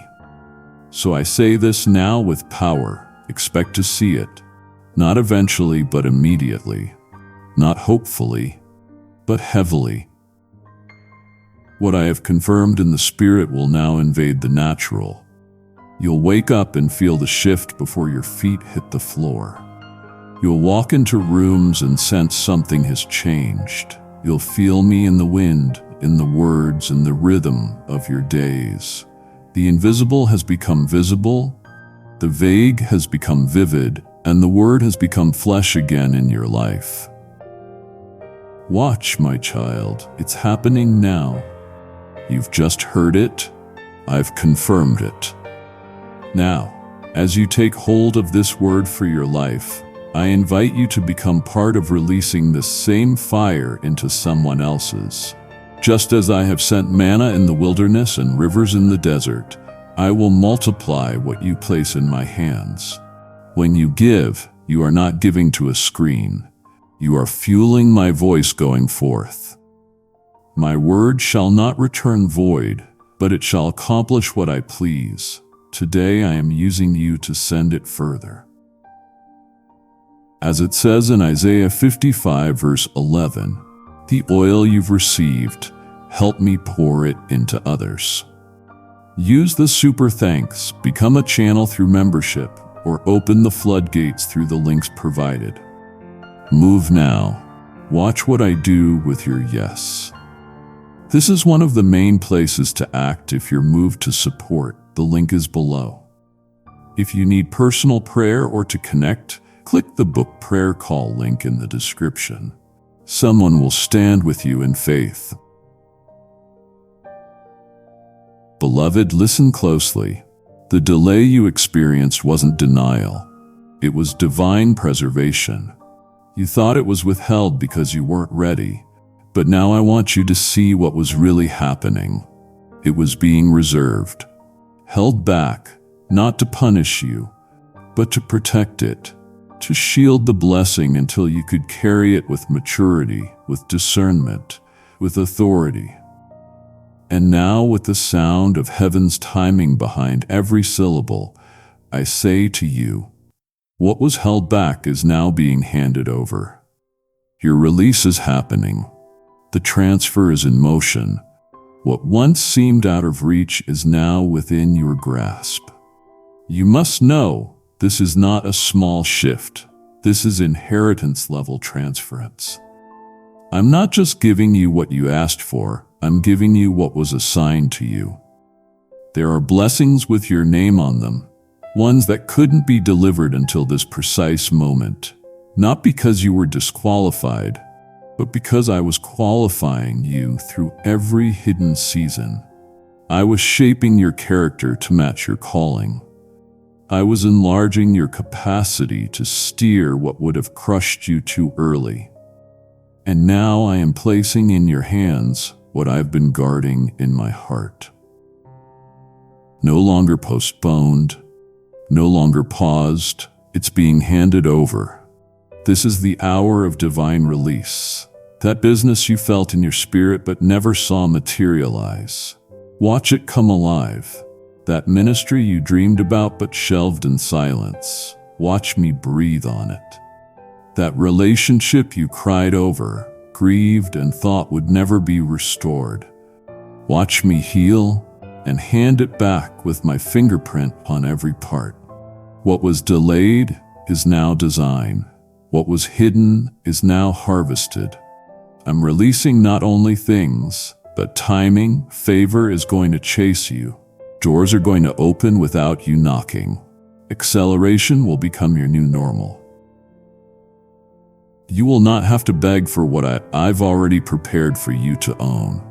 So I say this now with power. Expect to see it. Not eventually, but immediately. Not hopefully, but heavily. What I have confirmed in the spirit will now invade the natural. You'll wake up and feel the shift before your feet hit the floor. You'll walk into rooms and sense something has changed. You'll feel me in the wind, in the words, in the rhythm of your days. The invisible has become visible, the vague has become vivid, and the word has become flesh again in your life. Watch, my child, it's happening now. You've just heard it, I've confirmed it. Now, as you take hold of this word for your life, I invite you to become part of releasing this same fire into someone else's. Just as I have sent manna in the wilderness and rivers in the desert, I will multiply what you place in my hands. When you give, you are not giving to a screen. You are fueling my voice going forth. My word shall not return void, but it shall accomplish what I please. Today I am using you to send it further. As it says in Isaiah 55 verse 11, the oil you've received, help me pour it into others. Use the super thanks, become a channel through membership, or open the floodgates through the links provided. Move now. Watch what I do with your yes. This is one of the main places to act if you're moved to support. The link is below. If you need personal prayer or to connect, click the book prayer call link in the description. Someone will stand with you in faith. Beloved, listen closely. The delay you experienced wasn't denial. It was divine preservation. You thought it was withheld because you weren't ready, but now I want you to see what was really happening. It was being reserved, held back, not to punish you, but to protect it, to shield the blessing until you could carry it with maturity, with discernment, with authority. And now, with the sound of heaven's timing behind every syllable, I say to you, what was held back is now being handed over. Your release is happening. The transfer is in motion. What once seemed out of reach is now within your grasp. You must know this is not a small shift. This is inheritance-level transference. I'm not just giving you what you asked for, I'm giving you what was assigned to you. There are blessings with your name on them, ones that couldn't be delivered until this precise moment, not because you were disqualified, but because I was qualifying you through every hidden season. I was shaping your character to match your calling. I was enlarging your capacity to steer what would have crushed you too early. And now I am placing in your hands what I've been guarding in my heart. No longer postponed, no longer paused, it's being handed over. This is the hour of divine release. That business you felt in your spirit but never saw materialize. Watch it come alive. That ministry you dreamed about but shelved in silence. Watch me breathe on it. That relationship you cried over, grieved, and thought would never be restored. Watch me heal and hand it back with my fingerprint on every part. What was delayed is now design. What was hidden is now harvested. I'm releasing not only things, but timing. Favor is going to chase you. Doors are going to open without you knocking. Acceleration will become your new normal. You will not have to beg for what I've already prepared for you to own.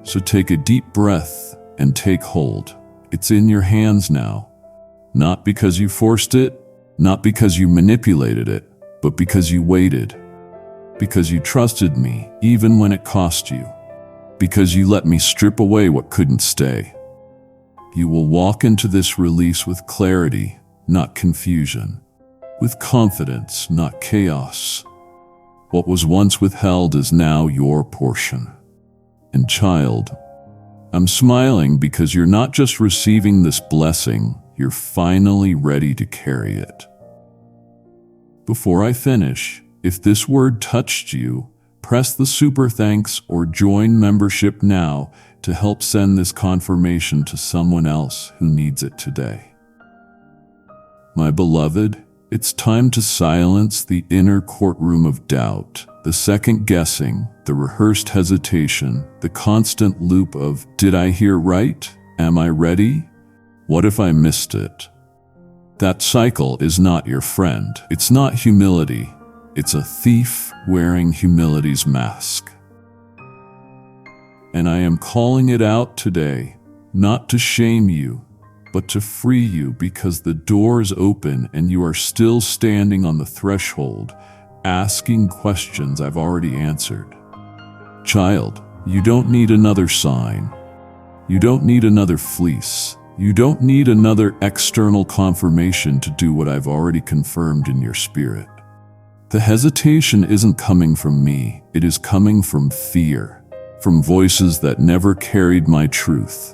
So take a deep breath and take hold. It's in your hands now. Not because you forced it, not because you manipulated it, but because you waited. Because you trusted me even when it cost you. Because you let me strip away what couldn't stay. You will walk into this release with clarity, not confusion. With confidence, not chaos. What was once withheld is now your portion. And child, I'm smiling because you're not just receiving this blessing, you're finally ready to carry it. Before I finish, if this word touched you, press the super thanks or join membership now to help send this confirmation to someone else who needs it today. My beloved, it's time to silence the inner courtroom of doubt, the second guessing, the rehearsed hesitation, the constant loop of, did I hear right? Am I ready? What if I missed it? That cycle is not your friend. It's not humility. It's a thief wearing humility's mask. And I am calling it out today, not to shame you, but to free you because the door is open and you are still standing on the threshold, asking questions I've already answered. Child, you don't need another sign. You don't need another fleece. You don't need another external confirmation to do what I've already confirmed in your spirit. The hesitation isn't coming from me. It is coming from fear, from voices that never carried my truth.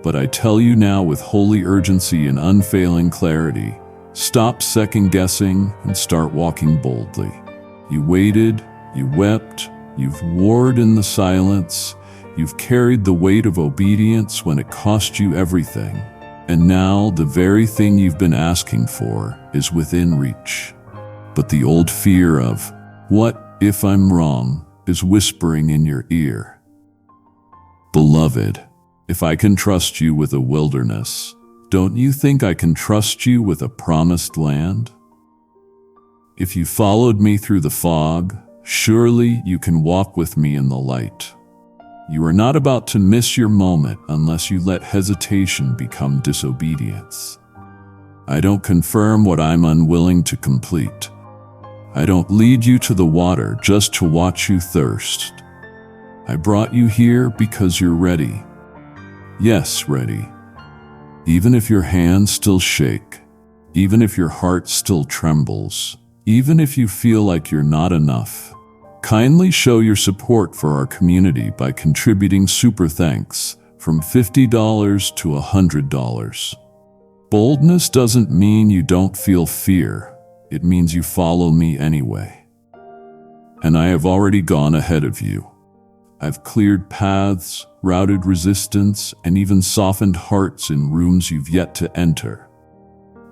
But I tell you now with holy urgency and unfailing clarity, stop second-guessing and start walking boldly. You waited, you wept, you've warred in the silence, you've carried the weight of obedience when it cost you everything. And now the very thing you've been asking for is within reach. But the old fear of, what if I'm wrong, is whispering in your ear. Beloved, if I can trust you with a wilderness, don't you think I can trust you with a promised land? If you followed me through the fog, surely you can walk with me in the light. You are not about to miss your moment unless you let hesitation become disobedience. I don't confirm what I'm unwilling to complete. I don't lead you to the water just to watch you thirst. I brought you here because you're ready. Yes, ready. Even if your hands still shake, even if your heart still trembles, even if you feel like you're not enough, kindly show your support for our community by contributing super thanks from $50 to $100. Boldness doesn't mean you don't feel fear. It means you follow me anyway. And I have already gone ahead of you. I've cleared paths, routed resistance, and even softened hearts in rooms you've yet to enter.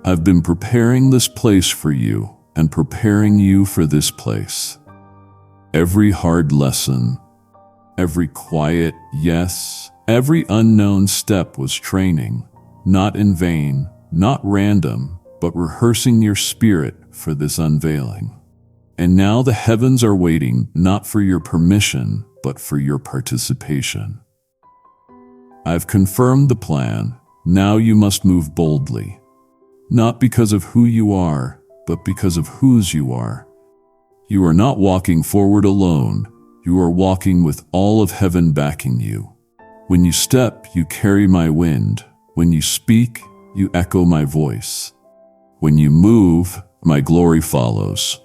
I've been preparing this place for you and preparing you for this place. Every hard lesson, every quiet yes, every unknown step was training, not in vain, not random, but rehearsing your spirit for this unveiling. And now the heavens are waiting not for your permission, but for your participation. I've confirmed the plan. Now you must move boldly. Not because of who you are, but because of whose you are. You are not walking forward alone. You are walking with all of heaven backing you. When you step, you carry my wind. When you speak, you echo my voice. When you move, my glory follows.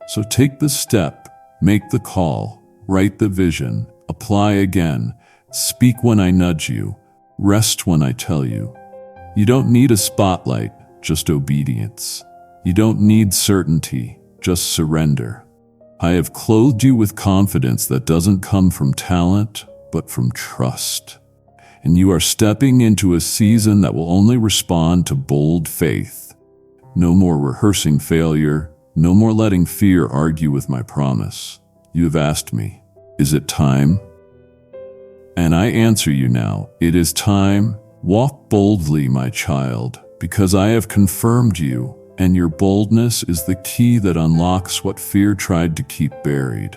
So take the step, make the call, write the vision, apply again, speak when I nudge you, rest when I tell you. You don't need a spotlight, just obedience. You don't need certainty, just surrender. I have clothed you with confidence that doesn't come from talent, but from trust. And you are stepping into a season that will only respond to bold faith. No more rehearsing failure, no more letting fear argue with my promise. You have asked me, is it time? And I answer you now, it is time. Walk boldly, my child, because I have confirmed you, and your boldness is the key that unlocks what fear tried to keep buried.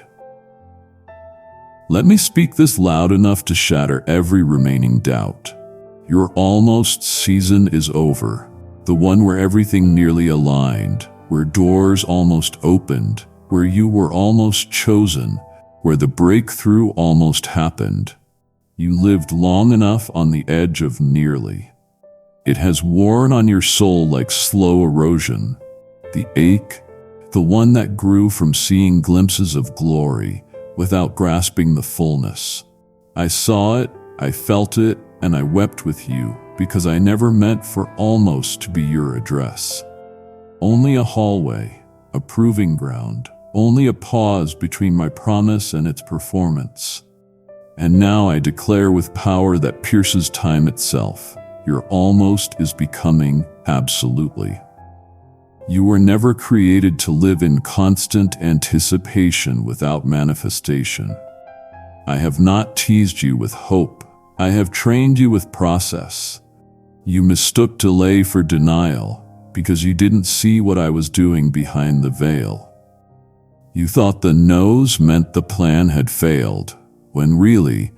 Let me speak this loud enough to shatter every remaining doubt. Your almost season is over, the one where everything nearly aligned, where doors almost opened, where you were almost chosen, where the breakthrough almost happened. You lived long enough on the edge of nearly. It has worn on your soul like slow erosion. The ache, the one that grew from seeing glimpses of glory without grasping the fullness. I saw it, I felt it, and I wept with you because I never meant for almost to be your address. Only a hallway, a proving ground, only a pause between my promise and its performance. And now I declare with power that pierces time itself, your almost is becoming absolutely. You were never created to live in constant anticipation without manifestation. I have not teased you with hope. I have trained you with process. You mistook delay for denial because you didn't see what I was doing behind the veil. You thought the no's meant the plan had failed, when really,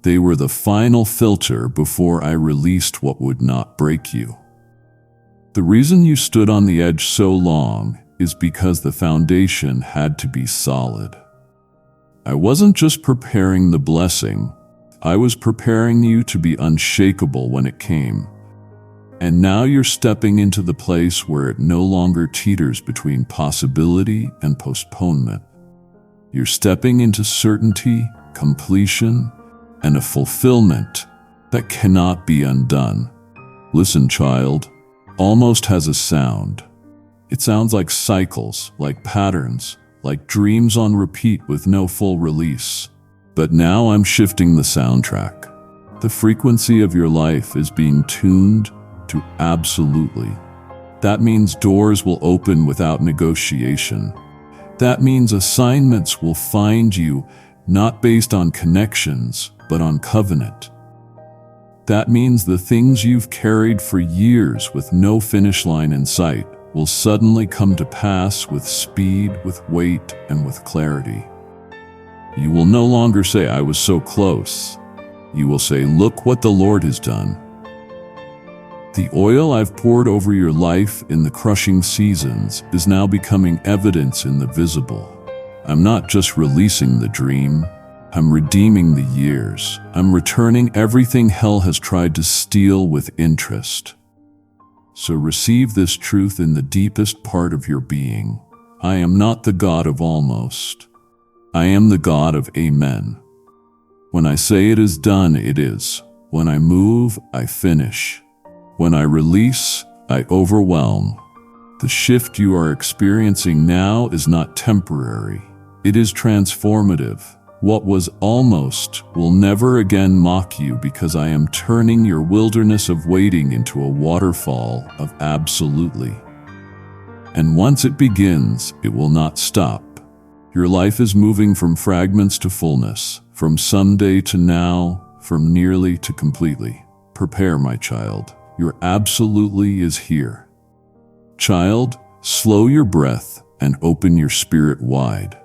They were the final filter before I released what would not break you. The reason you stood on the edge so long is because the foundation had to be solid. I wasn't just preparing the blessing, I was preparing you to be unshakable when it came. And now you're stepping into the place where it no longer teeters between possibility and postponement. You're stepping into certainty, completion, and a fulfillment that cannot be undone. Listen, child, almost has a sound. It sounds like cycles, like patterns, like dreams on repeat with no full release. But now I'm shifting the soundtrack. The frequency of your life is being tuned to absolutely. That means doors will open without negotiation. That means assignments will find you not based on connections, but on covenant. That means the things you've carried for years with no finish line in sight will suddenly come to pass with speed, with weight, and with clarity. You will no longer say, "I was so close." You will say, "Look what the Lord has done." The oil I've poured over your life in the crushing seasons is now becoming evidence in the visible. I'm not just releasing the dream, I'm redeeming the years. I'm returning everything hell has tried to steal with interest. So receive this truth in the deepest part of your being. I am not the God of almost. I am the God of amen. When I say it is done, it is. When I move, I finish. When I release, I overwhelm. The shift you are experiencing now is not temporary. It is transformative. What was almost will never again mock you because I am turning your wilderness of waiting into a waterfall of absolutely. And once it begins, it will not stop. Your life is moving from fragments to fullness, from someday to now, from nearly to completely. Prepare, my child. Your absolutely is here. Child, slow your breath and open your spirit wide.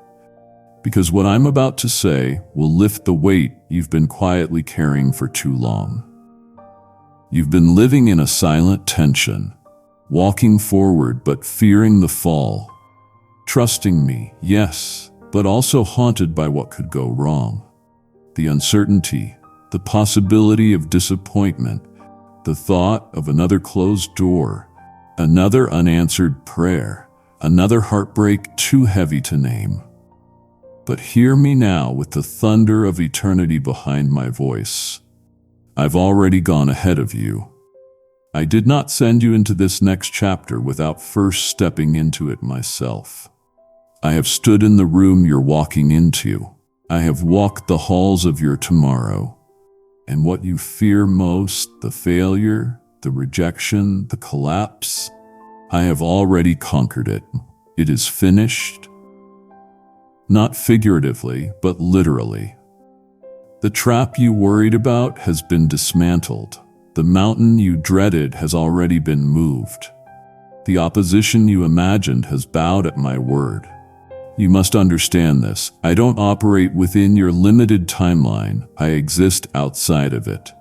Because what I'm about to say will lift the weight you've been quietly carrying for too long. You've been living in a silent tension, walking forward but fearing the fall, trusting me, yes, but also haunted by what could go wrong. The uncertainty, the possibility of disappointment, the thought of another closed door, another unanswered prayer, another heartbreak too heavy to name. But hear me now with the thunder of eternity behind my voice. I've already gone ahead of you. I did not send you into this next chapter without first stepping into it myself. I have stood in the room you're walking into. I have walked the halls of your tomorrow. And what you fear most, the failure, the rejection, the collapse, I have already conquered it. It is finished. Not figuratively, but literally. The trap you worried about has been dismantled. The mountain you dreaded has already been moved. The opposition you imagined has bowed at my word. You must understand this. I don't operate within your limited timeline. I exist outside of it.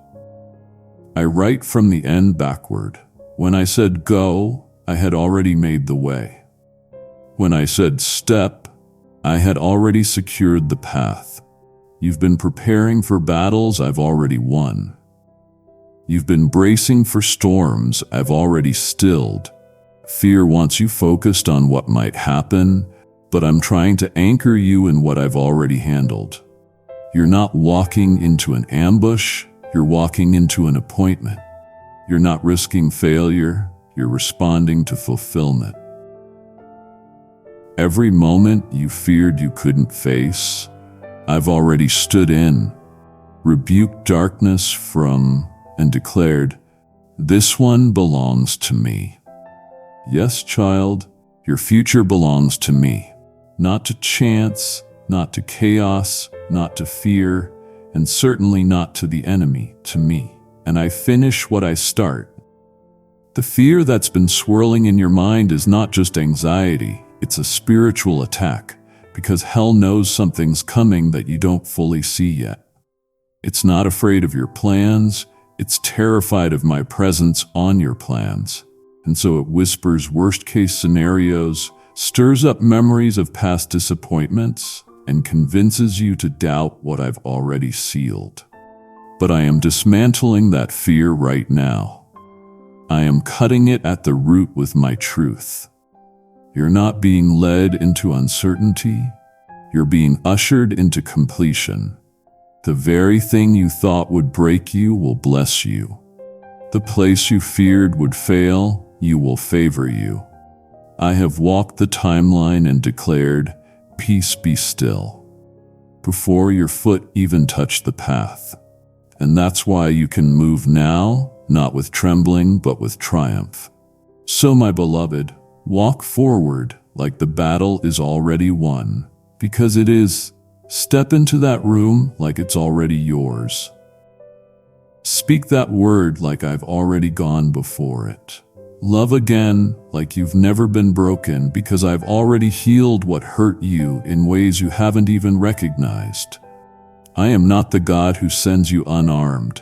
I write from the end backward. When I said go, I had already made the way. When I said step, I had already secured the path. You've been preparing for battles I've already won. You've been bracing for storms I've already stilled. Fear wants you focused on what might happen, but I'm trying to anchor you in what I've already handled. You're not walking into an ambush, you're walking into an appointment. You're not risking failure, you're responding to fulfillment. Every moment you feared you couldn't face, I've already stood in, rebuked darkness from, and declared, "This one belongs to me." Yes, child, your future belongs to me. Not to chance, not to chaos, not to fear, and certainly not to the enemy, to me. And I finish what I start. The fear that's been swirling in your mind is not just anxiety, it's a spiritual attack, because hell knows something's coming that you don't fully see yet. It's not afraid of your plans, it's terrified of my presence on your plans. And so it whispers worst-case scenarios, stirs up memories of past disappointments, and convinces you to doubt what I've already sealed. But I am dismantling that fear right now. I am cutting it at the root with my truth. You're not being led into uncertainty. You're being ushered into completion. The very thing you thought would break you will bless you. The place you feared would fail, you will favor you. I have walked the timeline and declared, "Peace be still," before your foot even touched the path. And that's why you can move now, not with trembling, but with triumph. So, my beloved, walk forward like the battle is already won, because it is. Step into that room like it's already yours. Speak that word like I've already gone before it. Love again like you've never been broken, because I've already healed what hurt you in ways you haven't even recognized. I am not the God who sends you unarmed.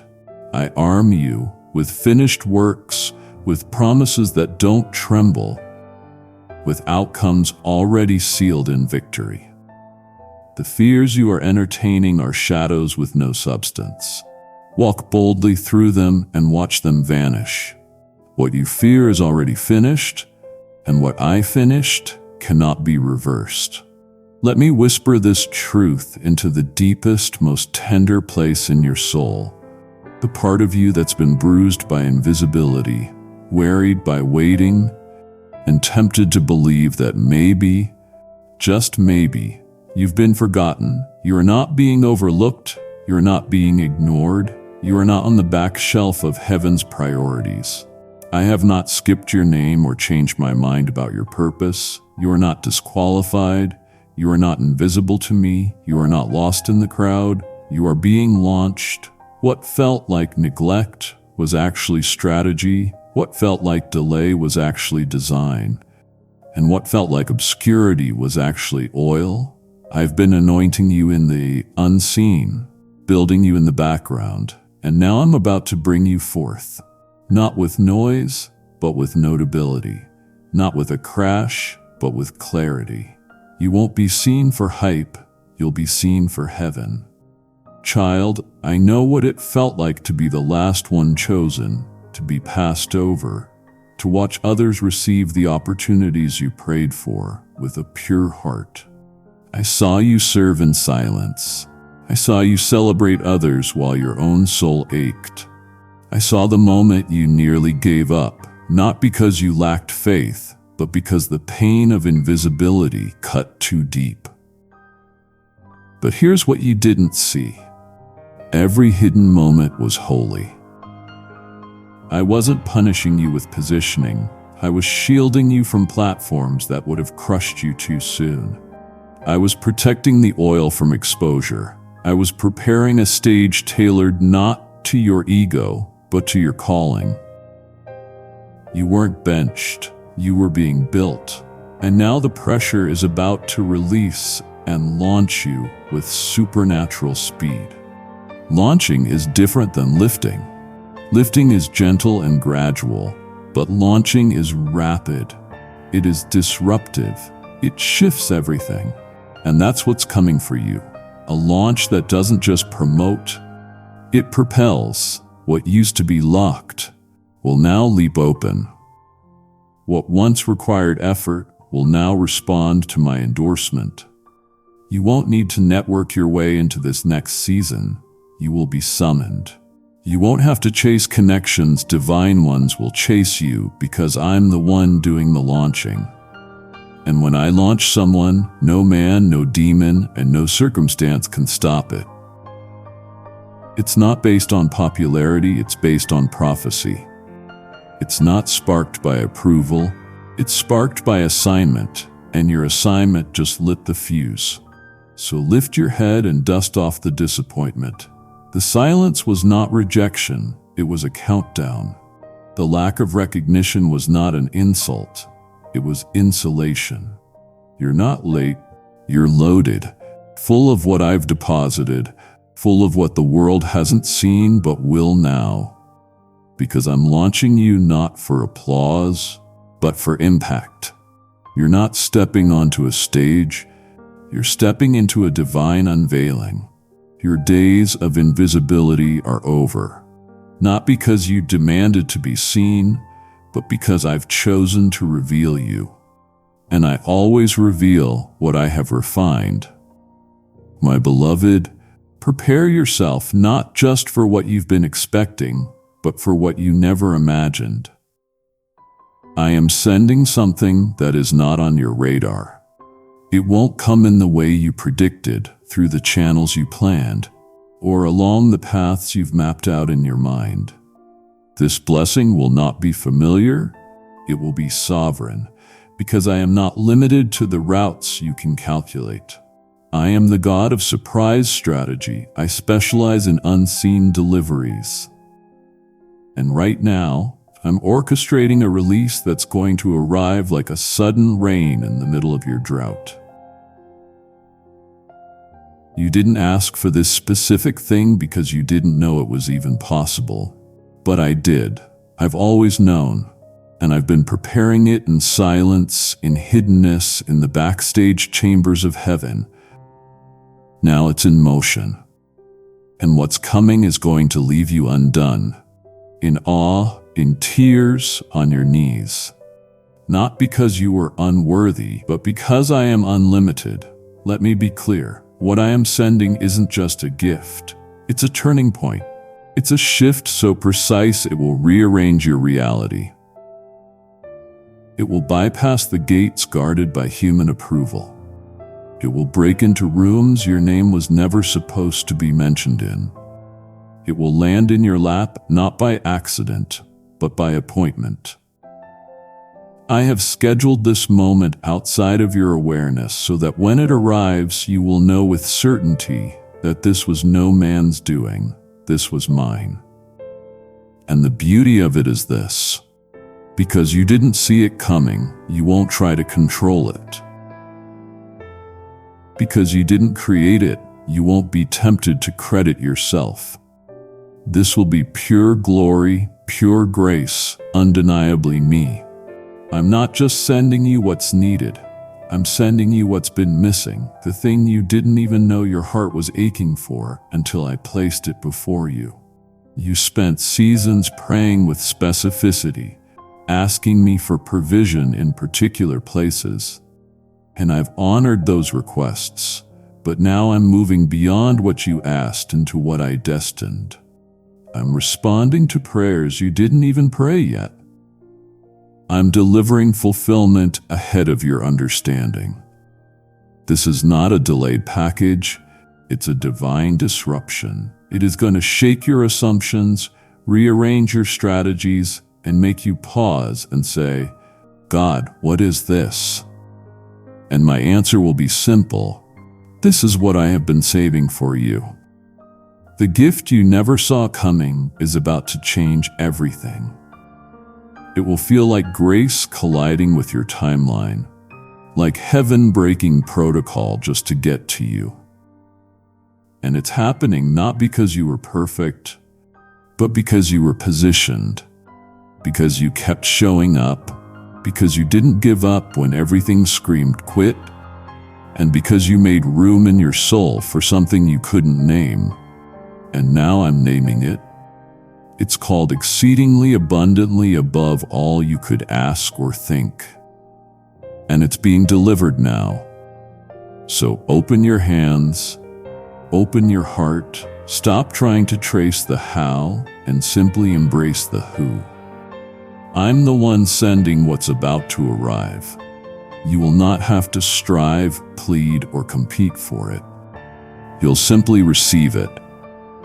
I arm you with finished works, with promises that don't tremble, with outcomes already sealed in victory. The fears you are entertaining are shadows with no substance. Walk boldly through them and watch them vanish. What you fear is already finished, and what I finished cannot be reversed. Let me whisper this truth into the deepest, most tender place in your soul, the part of you that's been bruised by invisibility, wearied by waiting, and tempted to believe that maybe, just maybe, you've been forgotten. You are not being overlooked, you are not being ignored, you are not on the back shelf of heaven's priorities. I have not skipped your name or changed my mind about your purpose. You are not disqualified. You are not invisible to me. You are not lost in the crowd. You are being launched. What felt like neglect was actually strategy. What felt like delay was actually design. And what felt like obscurity was actually oil. I've been anointing you in the unseen, building you in the background, and now I'm about to bring you forth. Not with noise, but with notability. Not with a crash, but with clarity. You won't be seen for hype, you'll be seen for heaven. Child, I know what it felt like to be the last one chosen, to be passed over, to watch others receive the opportunities you prayed for with a pure heart. I saw you serve in silence. I saw you celebrate others while your own soul ached. I saw the moment you nearly gave up, not because you lacked faith, but because the pain of invisibility cut too deep. But here's what you didn't see. Every hidden moment was holy. I wasn't punishing you with positioning. I was shielding you from platforms that would have crushed you too soon. I was protecting the oil from exposure. I was preparing a stage tailored not to your ego, but to your calling. You weren't benched. You were being built, and now the pressure is about to release and launch you with supernatural speed. Launching is different than lifting. Lifting is gentle and gradual, but launching is rapid. It is disruptive. It shifts everything. And that's what's coming for you. A launch that doesn't just promote, it propels. What used to be locked will now leap open. What once required effort will now respond to my endorsement. You won't need to network your way into this next season. You will be summoned. You won't have to chase connections. Divine ones will chase you because I'm the one doing the launching. And when I launch someone, no man, no demon, and no circumstance can stop it. It's not based on popularity, it's based on prophecy. It's not sparked by approval, it's sparked by assignment, and your assignment just lit the fuse. So lift your head and dust off the disappointment. The silence was not rejection, it was a countdown. The lack of recognition was not an insult, it was insulation. You're not late, you're loaded, full of what I've deposited, full of what the world hasn't seen but will now. Because I'm launching you not for applause, but for impact. You're not stepping onto a stage, you're stepping into a divine unveiling. Your days of invisibility are over. Not because you demanded to be seen, but because I've chosen to reveal you. And I always reveal what I have refined. My beloved, prepare yourself not just for what you've been expecting, but for what you never imagined. I am sending something that is not on your radar. It won't come in the way you predicted, through the channels you planned, or along the paths you've mapped out in your mind. This blessing will not be familiar, it will be sovereign, because I am not limited to the routes you can calculate. I am the God of surprise strategy. I specialize in unseen deliveries. And right now, I'm orchestrating a release that's going to arrive like a sudden rain in the middle of your drought. You didn't ask for this specific thing because you didn't know it was even possible. But I did. I've always known. And I've been preparing it in silence, in hiddenness, in the backstage chambers of heaven. Now it's in motion. And what's coming is going to leave you undone. In awe, in tears, on your knees. Not because you were unworthy, but because I am unlimited. Let me be clear. What I am sending isn't just a gift. It's a turning point. It's a shift so precise it will rearrange your reality. It will bypass the gates guarded by human approval. It will break into rooms your name was never supposed to be mentioned in. It will land in your lap not by accident, but by appointment. I have scheduled this moment outside of your awareness so that when it arrives, you will know with certainty that this was no man's doing, this was mine. And the beauty of it is this: because you didn't see it coming, you won't try to control it. Because you didn't create it, you won't be tempted to credit yourself. This will be pure glory, pure grace, undeniably me. I'm not just sending you what's needed. I'm sending you what's been missing, the thing you didn't even know your heart was aching for until I placed it before you. You spent seasons praying with specificity, asking me for provision in particular places. And I've honored those requests, but now I'm moving beyond what you asked into what I destined. I'm responding to prayers you didn't even pray yet. I'm delivering fulfillment ahead of your understanding. This is not a delayed package, it's a divine disruption. It is going to shake your assumptions, rearrange your strategies, and make you pause and say, God, what is this? And my answer will be simple. This is what I have been saving for you. The gift you never saw coming is about to change everything. It will feel like grace colliding with your timeline, like heaven breaking protocol just to get to you. And it's happening not because you were perfect, but because you were positioned, because you kept showing up, because you didn't give up when everything screamed quit, and because you made room in your soul for something you couldn't name. And now I'm naming it. It's called exceedingly abundantly above all you could ask or think. And it's being delivered now. So open your hands, open your heart, stop trying to trace the how, and simply embrace the who. I'm the one sending what's about to arrive. You will not have to strive, plead, or compete for it. You'll simply receive it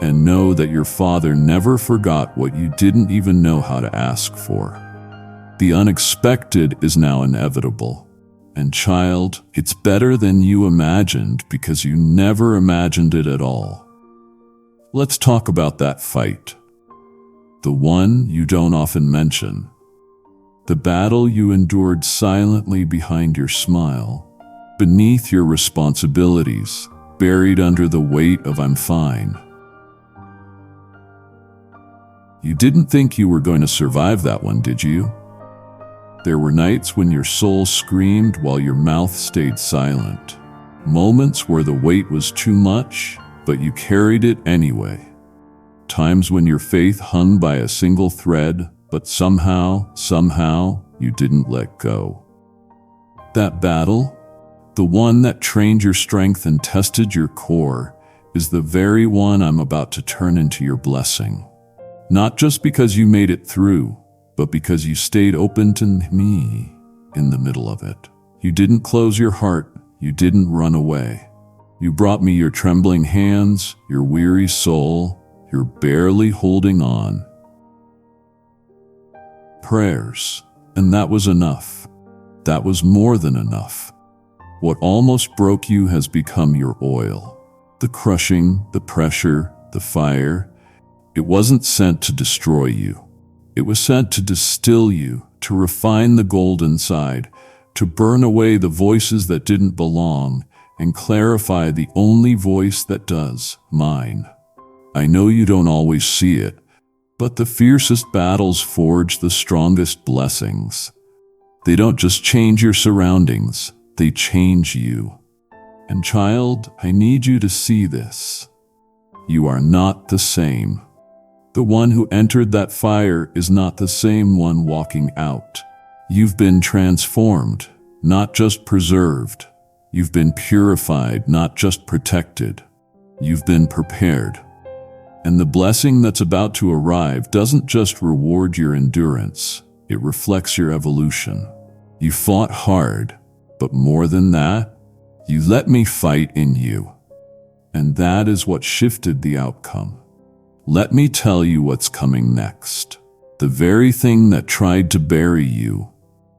and know that your Father never forgot what you didn't even know how to ask for. The unexpected is now inevitable. And child, it's better than you imagined because you never imagined it at all. Let's talk about that fight. The one you don't often mention. The battle you endured silently behind your smile, beneath your responsibilities, buried under the weight of I'm fine. You didn't think you were going to survive that one, did you? There were nights when your soul screamed while your mouth stayed silent. Moments where the weight was too much, but you carried it anyway. Times when your faith hung by a single thread, but somehow, you didn't let go. That battle, the one that trained your strength and tested your core, is the very one I'm about to turn into your blessing. Not just because you made it through, but because you stayed open to me in the middle of it. You didn't close your heart, you didn't run away. You brought me your trembling hands, your weary soul, you're barely holding on. Prayers, and that was enough. That was more than enough. What almost broke you has become your oil. The crushing, the pressure, the fire, it wasn't sent to destroy you. It was sent to distill you, to refine the gold inside, to burn away the voices that didn't belong, and clarify the only voice that does, mine. I know you don't always see it, but the fiercest battles forge the strongest blessings. They don't just change your surroundings, they change you. And child, I need you to see this. You are not the same. The one who entered that fire is not the same one walking out. You've been transformed, not just preserved. You've been purified, not just protected. You've been prepared. And the blessing that's about to arrive doesn't just reward your endurance, it reflects your evolution. You fought hard, but more than that, you let me fight in you. And that is what shifted the outcome. Let me tell you what's coming next. The very thing that tried to bury you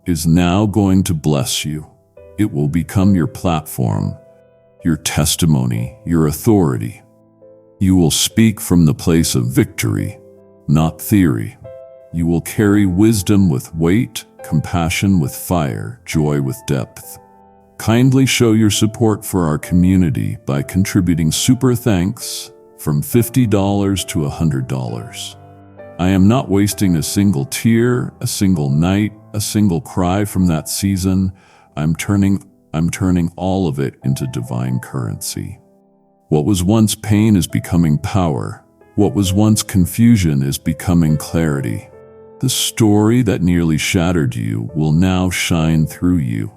is now going to bless you. It will become your platform, your testimony, your authority. You will speak from the place of victory, not theory. You will carry wisdom with weight, compassion with fire, joy with depth. Kindly show your support for our community by contributing super thanks from $50 to $100. I am not wasting a single tear, a single night, a single cry from that season. I'm turning all of it into divine currency. What was once pain is becoming power. What was once confusion is becoming clarity. The story that nearly shattered you will now shine through you.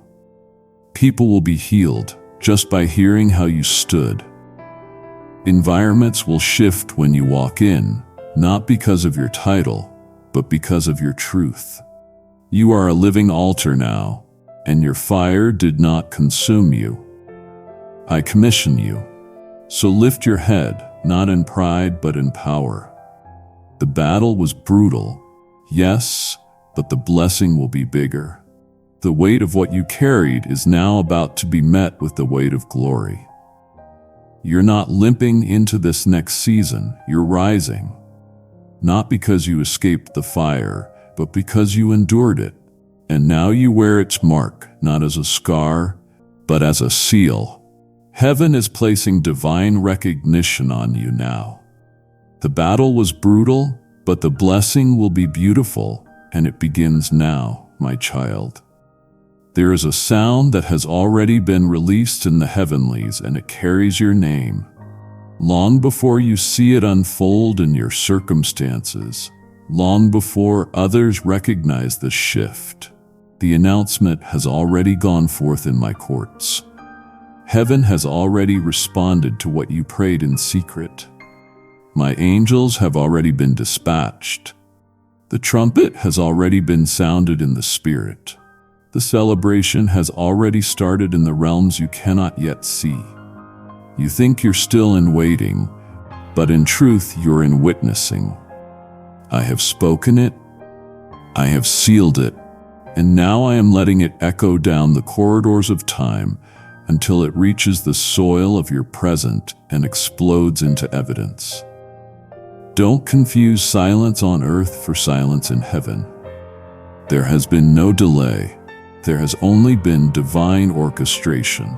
People will be healed just by hearing how you stood. Environments will shift when you walk in, not because of your title, but because of your truth. You are a living altar now, and your fire did not consume you. I commission you. So lift your head, not in pride, but in power. The battle was brutal, yes, but the blessing will be bigger. The weight of what you carried is now about to be met with the weight of glory. You're not limping into this next season, you're rising. Not because you escaped the fire, but because you endured it. And now you wear its mark, not as a scar, but as a seal. Heaven is placing divine recognition on you now. The battle was brutal, but the blessing will be beautiful, and it begins now, my child. There is a sound that has already been released in the heavenlies, and it carries your name. Long before you see it unfold in your circumstances, long before others recognize the shift, the announcement has already gone forth in my courts. Heaven has already responded to what you prayed in secret. My angels have already been dispatched. The trumpet has already been sounded in the spirit. The celebration has already started in the realms you cannot yet see. You think you're still in waiting, but in truth you're in witnessing. I have spoken it, I have sealed it, and now I am letting it echo down the corridors of time until it reaches the soil of your present and explodes into evidence. Don't confuse silence on earth for silence in heaven. There has been no delay. There has only been divine orchestration.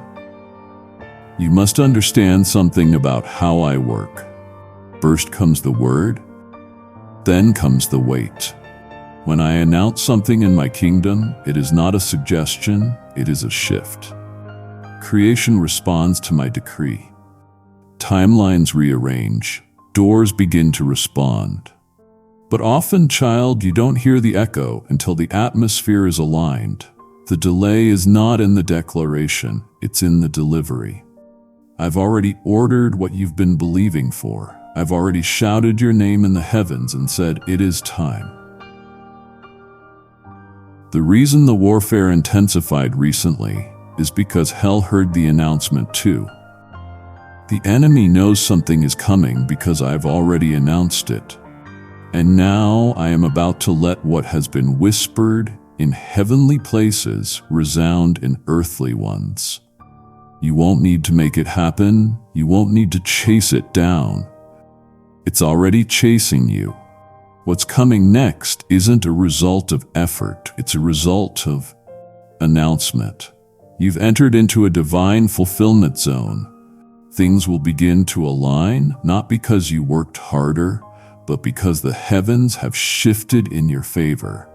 You must understand something about how I work. First comes the word, Then comes the wait. When I announce something in my kingdom, it is not a suggestion, it is a shift. Creation responds to my decree. Timelines rearrange, doors begin to respond. But often, child, you don't hear the echo until the atmosphere is aligned. The delay is not in the declaration, it's in the delivery. I've already ordered what you've been believing for. I've already shouted your name in the heavens and said, it is time. The reason the warfare intensified recently is because hell heard the announcement too. The enemy knows something is coming because I've already announced it. And now I am about to let what has been whispered in heavenly places resound in earthly ones. You won't need to make it happen. You won't need to chase it down. It's already chasing you. What's coming next isn't a result of effort. It's a result of announcement. You've entered into a divine fulfillment zone. Things will begin to align, not because you worked harder, but because the heavens have shifted in your favor.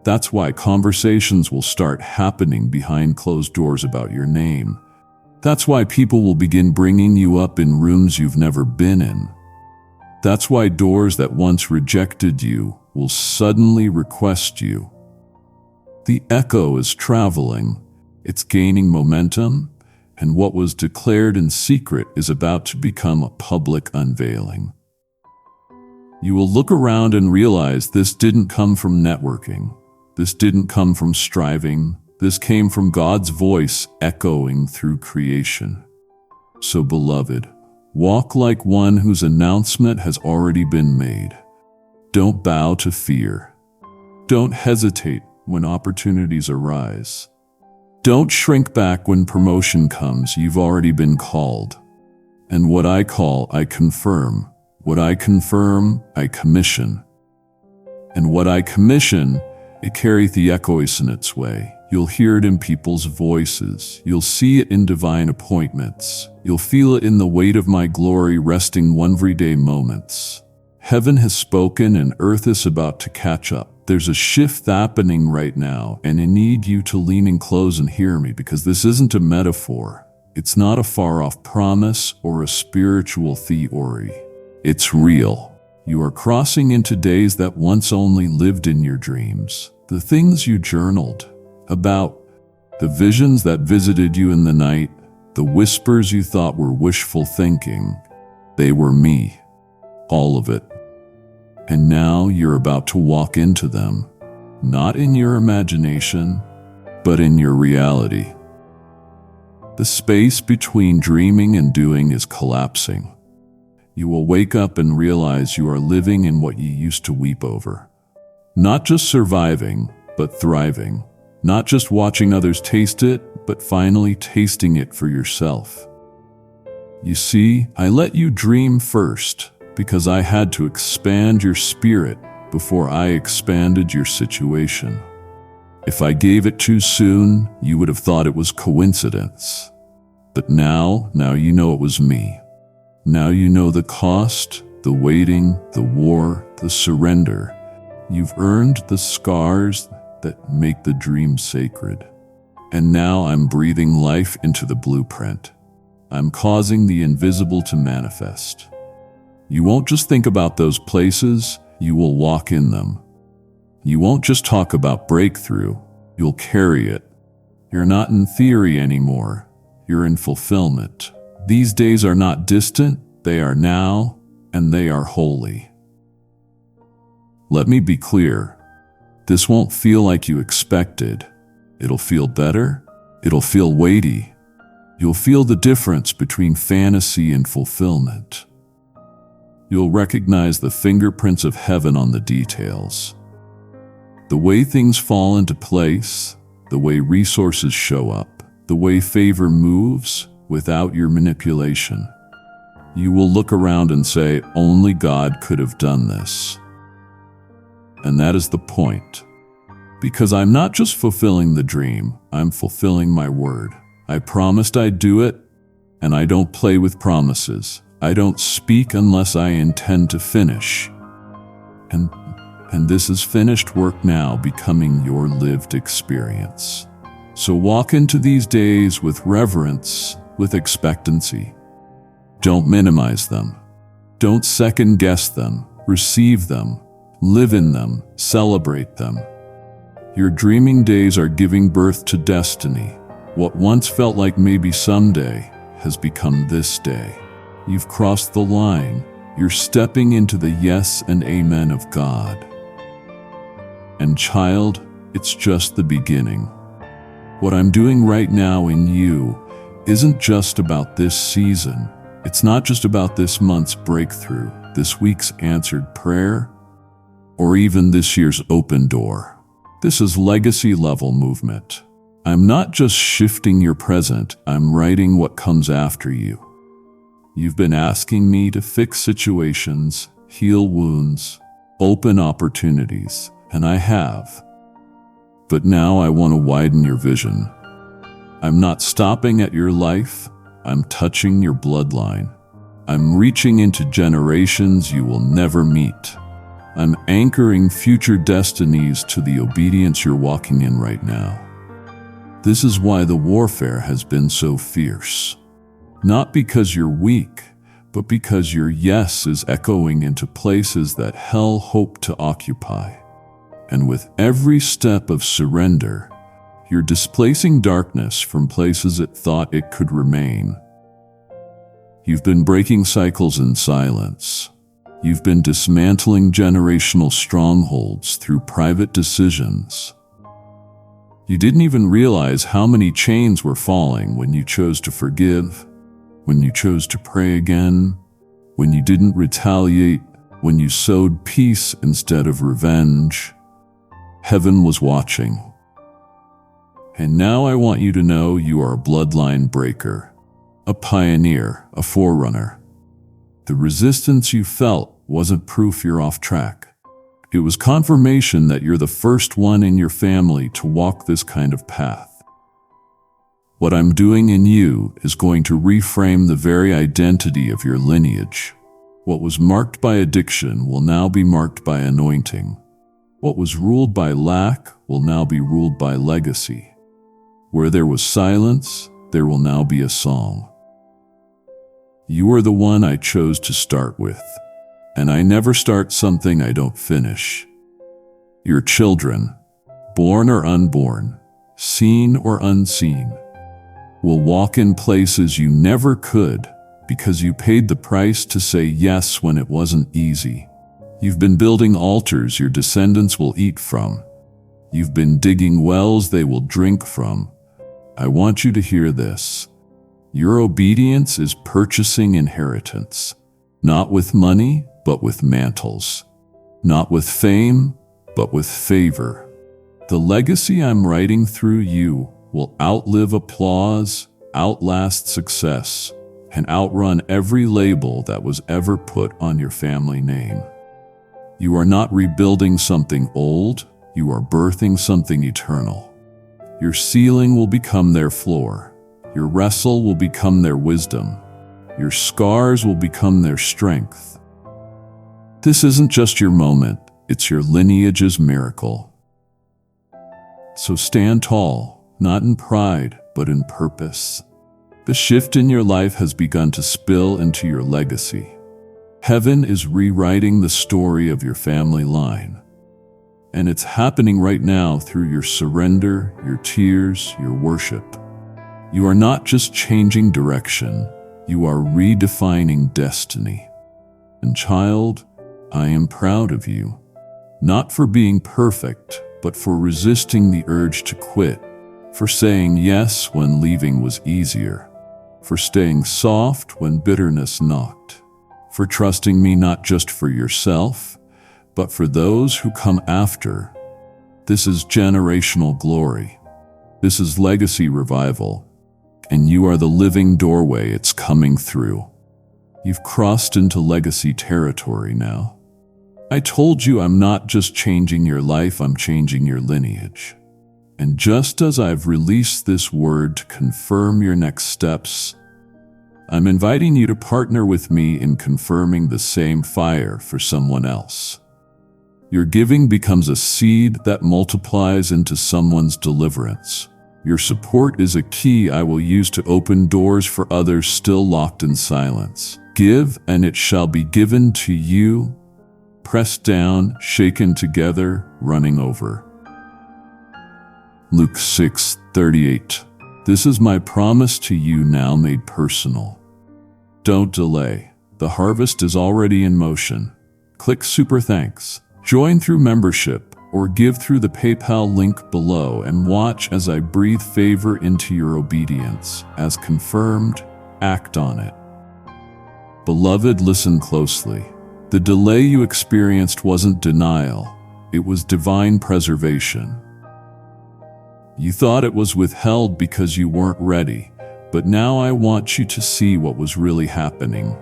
That's why conversations will start happening behind closed doors about your name. That's why people will begin bringing you up in rooms you've never been in. That's why doors that once rejected you will suddenly request you. The echo is traveling, it's gaining momentum, and what was declared in secret is about to become a public unveiling. You will look around and realize this didn't come from networking. This didn't come from striving. This came from God's voice echoing through creation. So, beloved, walk like one whose announcement has already been made. Don't bow to fear. Don't hesitate when opportunities arise. Don't shrink back when promotion comes. You've already been called. And what I call, I confirm. What I confirm, I commission. And what I commission, it carries the echoes in its way. You'll hear it in people's voices. You'll see it in divine appointments. You'll feel it in the weight of my glory resting one everyday moments. Heaven has spoken and earth is about to catch up. There's a shift happening right now, and I need you to lean in close and hear me, because this isn't a metaphor. It's not a far-off promise or a spiritual theory. It's real. You are crossing into days that once only lived in your dreams. The things you journaled about, the visions that visited you in the night, the whispers you thought were wishful thinking, they were me. All of it. And now you're about to walk into them, not in your imagination, but in your reality. The space between dreaming and doing is collapsing. You will wake up and realize you are living in what you used to weep over. Not just surviving, but thriving. Not just watching others taste it, but finally tasting it for yourself. You see, I let you dream first, because I had to expand your spirit before I expanded your situation. If I gave it too soon, you would have thought it was coincidence. But now you know it was me. Now you know the cost, the waiting, the war, the surrender. You've earned the scars that make the dream sacred. And now I'm breathing life into the blueprint. I'm causing the invisible to manifest. You won't just think about those places, you will walk in them. You won't just talk about breakthrough, you'll carry it. You're not in theory anymore, you're in fulfillment. These days are not distant, they are now, and they are holy. Let me be clear, this won't feel like you expected. It'll feel better, it'll feel weighty. You'll feel the difference between fantasy and fulfillment. You'll recognize the fingerprints of heaven on the details. The way things fall into place, the way resources show up, the way favor moves without your manipulation. You will look around and say, only God could have done this. And that is the point. Because I'm not just fulfilling the dream, I'm fulfilling my word. I promised I'd do it, and I don't play with promises. I don't speak unless I intend to finish. And this is finished work now becoming your lived experience. So walk into these days with reverence, with expectancy. Don't minimize them. Don't second guess them. Receive them. Live in them. Celebrate them. Your dreaming days are giving birth to destiny. What once felt like maybe someday has become this day. You've crossed the line. You're stepping into the yes and amen of God. And child, it's just the beginning. What I'm doing right now in you isn't just about this season. It's not just about this month's breakthrough, this week's answered prayer, or even this year's open door. This is legacy-level movement. I'm not just shifting your present, I'm writing what comes after you. You've been asking me to fix situations, heal wounds, open opportunities, and I have. But now I want to widen your vision. I'm not stopping at your life, I'm touching your bloodline. I'm reaching into generations you will never meet. I'm anchoring future destinies to the obedience you're walking in right now. This is why the warfare has been so fierce. Not because you're weak, but because your yes is echoing into places that hell hoped to occupy. And with every step of surrender, you're displacing darkness from places it thought it could remain. You've been breaking cycles in silence. You've been dismantling generational strongholds through private decisions. You didn't even realize how many chains were falling when you chose to forgive, when you chose to pray again, when you didn't retaliate, when you sowed peace instead of revenge. Heaven was watching. And now I want you to know you are a bloodline breaker, a pioneer, a forerunner. The resistance you felt wasn't proof you're off track. It was confirmation that you're the first one in your family to walk this kind of path. What I'm doing in you is going to reframe the very identity of your lineage. What was marked by addiction will now be marked by anointing. What was ruled by lack will now be ruled by legacy. Where there was silence, there will now be a song. You are the one I chose to start with, and I never start something I don't finish. Your children, born or unborn, seen or unseen, will walk in places you never could because you paid the price to say yes when it wasn't easy. You've been building altars your descendants will eat from. You've been digging wells they will drink from. I want you to hear this. Your obedience is purchasing inheritance, not with money, but with mantles, not with fame, but with favor. The legacy I'm writing through you will outlive applause, outlast success, and outrun every label that was ever put on your family name. You are not rebuilding something old, you are birthing something eternal. Your ceiling will become their floor. Your wrestle will become their wisdom. Your scars will become their strength. This isn't just your moment, it's your lineage's miracle. So stand tall, not in pride, but in purpose. The shift in your life has begun to spill into your legacy. Heaven is rewriting the story of your family line. And it's happening right now through your surrender, your tears, your worship. You are not just changing direction, you are redefining destiny. And child, I am proud of you, not for being perfect, but for resisting the urge to quit, for saying yes when leaving was easier, for staying soft when bitterness knocked, for trusting me not just for yourself, but for those who come after. This is generational glory. This is legacy revival. And you are the living doorway it's coming through. You've crossed into legacy territory now. I told you I'm not just changing your life, I'm changing your lineage. And just as I've released this word to confirm your next steps, I'm inviting you to partner with me in confirming the same fire for someone else. Your giving becomes a seed that multiplies into someone's deliverance. Your support is a key I will use to open doors for others still locked in silence. Give, and it shall be given to you, pressed down, shaken together, running over. Luke 6:38. This is my promise to you now made personal. Don't delay. The harvest is already in motion. Click Super Thanks, join through membership, or give through the PayPal link below and watch as I breathe favor into your obedience. As confirmed, act on it. Beloved, listen closely. The delay you experienced wasn't denial, it was divine preservation. You thought it was withheld because you weren't ready, but now I want you to see what was really happening.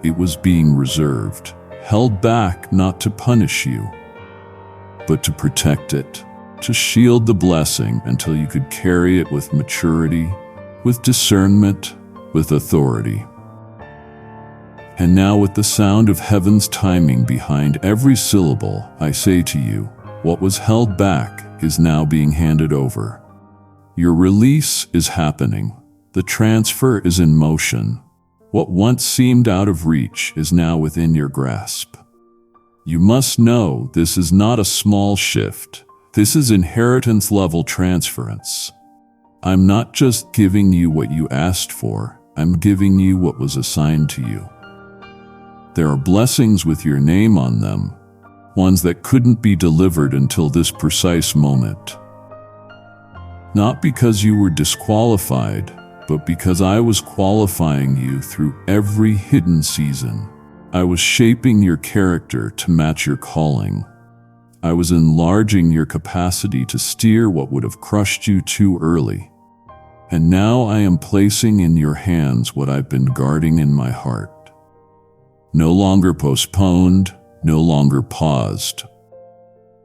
It was being reserved, held back not to punish you, but to protect it, to shield the blessing until you could carry it with maturity, with discernment, with authority. And now, with the sound of heaven's timing behind every syllable, I say to you, what was held back is now being handed over. Your release is happening. The transfer is in motion. What once seemed out of reach is now within your grasp. You must know this is not a small shift. This is inheritance-level transference. I'm not just giving you what you asked for, I'm giving you what was assigned to you. There are blessings with your name on them, ones that couldn't be delivered until this precise moment. Not because you were disqualified, but because I was qualifying you through every hidden season. I was shaping your character to match your calling. I was enlarging your capacity to steer what would have crushed you too early. And now I am placing in your hands what I've been guarding in my heart. No longer postponed, no longer paused.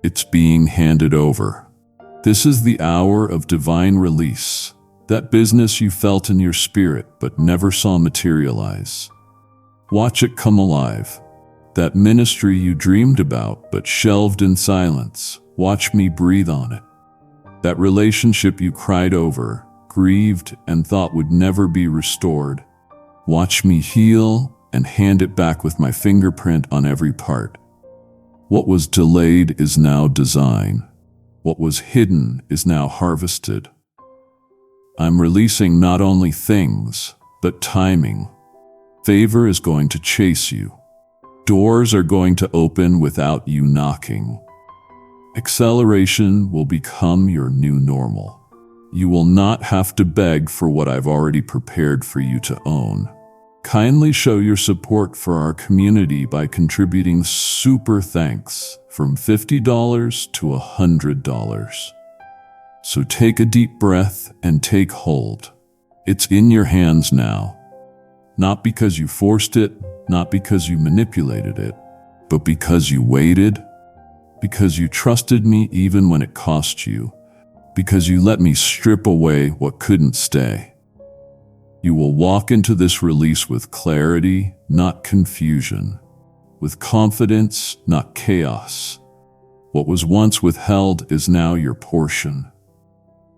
It's being handed over. This is the hour of divine release, that business you felt in your spirit but never saw materialize. Watch it come alive. That ministry you dreamed about but shelved in silence, watch me breathe on it. That relationship you cried over, grieved, and thought would never be restored, watch me heal and hand it back with my fingerprint on every part. What was delayed is now design. What was hidden is now harvested. I'm releasing not only things, but timing. Favor is going to chase you. Doors are going to open without you knocking. Acceleration will become your new normal. You will not have to beg for what I've already prepared for you to own. Kindly show your support for our community by contributing Super Thanks from $50 to $100. So take a deep breath and take hold. It's in your hands now. Not because you forced it, not because you manipulated it, but because you waited, because you trusted me even when it cost you, because you let me strip away what couldn't stay. You will walk into this release with clarity, not confusion, with confidence, not chaos. What was once withheld is now your portion.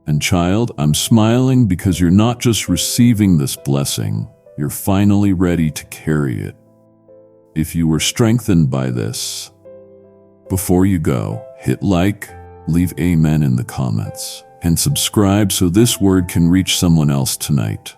And child, I'm smiling because you're not just receiving this blessing, you're finally ready to carry it. If you were strengthened by this, before you go, hit like, leave amen in the comments, and subscribe so this word can reach someone else tonight.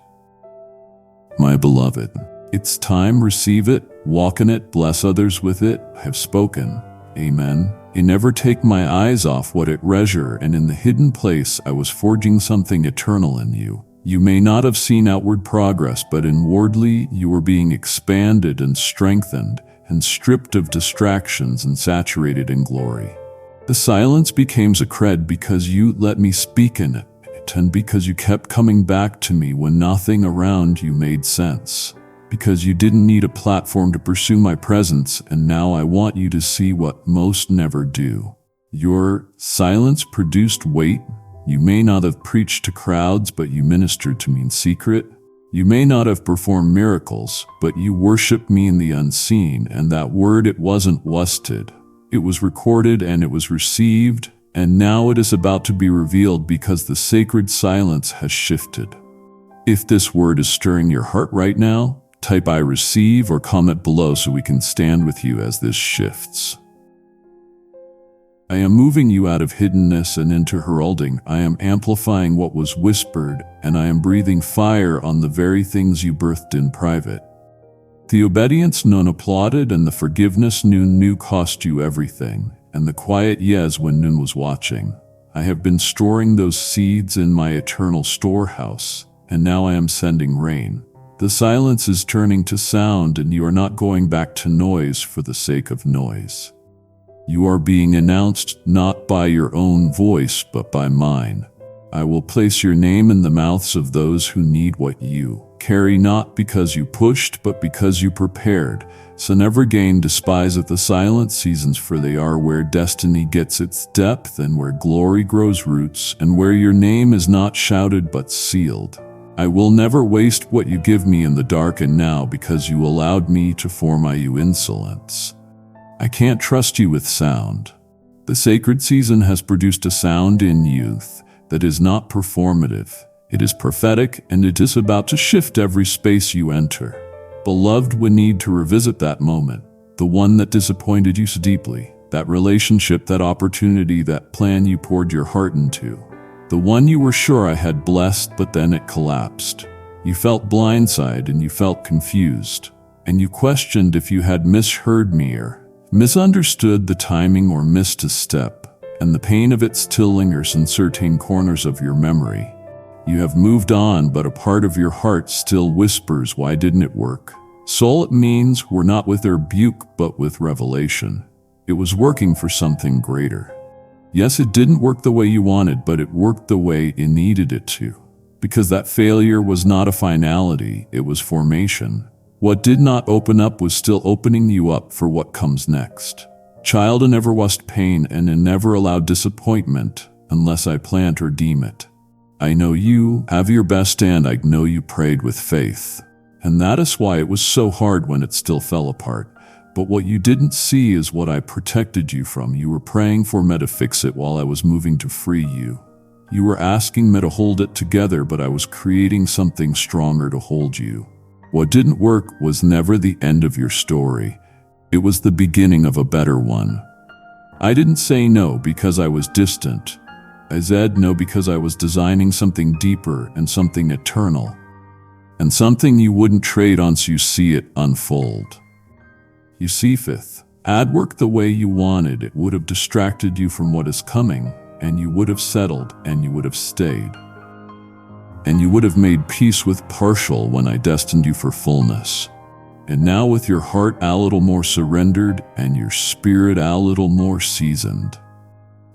My beloved, it's time, receive it, walk in it, bless others with it. I have spoken. Amen. I never take my eyes off what it treasure, and in the hidden place I was forging something eternal in you. You may not have seen outward progress, but inwardly you were being expanded and strengthened and stripped of distractions and saturated in glory. The silence became a cred because you let me speak in it, and because you kept coming back to me when nothing around you made sense. Because you didn't need a platform to pursue my presence, and now I want you to see what most never do. Your silence produced weight. You may not have preached to crowds, but you ministered to me in secret. You may not have performed miracles, but you worshiped me in the unseen, and that word, it wasn't wasted. It was recorded and it was received, and now it is about to be revealed because the sacred silence has shifted. If this word is stirring your heart right now, type I receive or comment below so we can stand with you as this shifts. I am moving you out of hiddenness and into heralding. I am amplifying what was whispered, and I am breathing fire on the very things you birthed in private. The obedience none applauded and the forgiveness Nun knew cost you everything, and the quiet yes when Nun was watching. I have been storing those seeds in my eternal storehouse, and now I am sending rain. The silence is turning to sound, and you are not going back to noise for the sake of noise. You are being announced not by your own voice, but by mine. I will place your name in the mouths of those who need what you carry, not because you pushed, but because you prepared. So never gain despise at the silent seasons, for they are where destiny gets its depth and where glory grows roots and where your name is not shouted but sealed. I will never waste what you give me in the dark and now because you allowed me to form you insolence. I can't trust you with sound. The sacred season has produced a sound in youth that is not performative. It is prophetic, and it is about to shift every space you enter. Beloved, we need to revisit that moment, the one that disappointed you so deeply, that relationship, that opportunity, that plan you poured your heart into, the one you were sure I had blessed, but then it collapsed. You felt blindsided and you felt confused, and you questioned if you had misheard me or misunderstood the timing or missed a step, and the pain of it still lingers in certain corners of your memory. You have moved on, but a part of your heart still whispers, why didn't it work? Soul, it means we're not with rebuke, but with revelation. It was working for something greater. Yes, it didn't work the way you wanted, but it worked the way it needed it to. Because that failure was not a finality, it was formation. What did not open up was still opening you up for what comes next. Child, I never washed pain and I never allowed disappointment unless I plant or deem it. I know you have your best and I know you prayed with faith. And that is why it was so hard when it still fell apart. But what you didn't see is what I protected you from. You were praying for me to fix it while I was moving to free you. You were asking me to hold it together, but I was creating something stronger to hold you. What didn't work was never the end of your story. It was the beginning of a better one. I didn't say no because I was distant. I said no because I was designing something deeper and something eternal. And something you wouldn't trade once you see it unfold. You see, fifth, had worked the way you wanted, it would have distracted you from what is coming, and you would have settled and you would have stayed. And you would have made peace with partial when I destined you for fullness. And now with your heart a little more surrendered and your spirit a little more seasoned,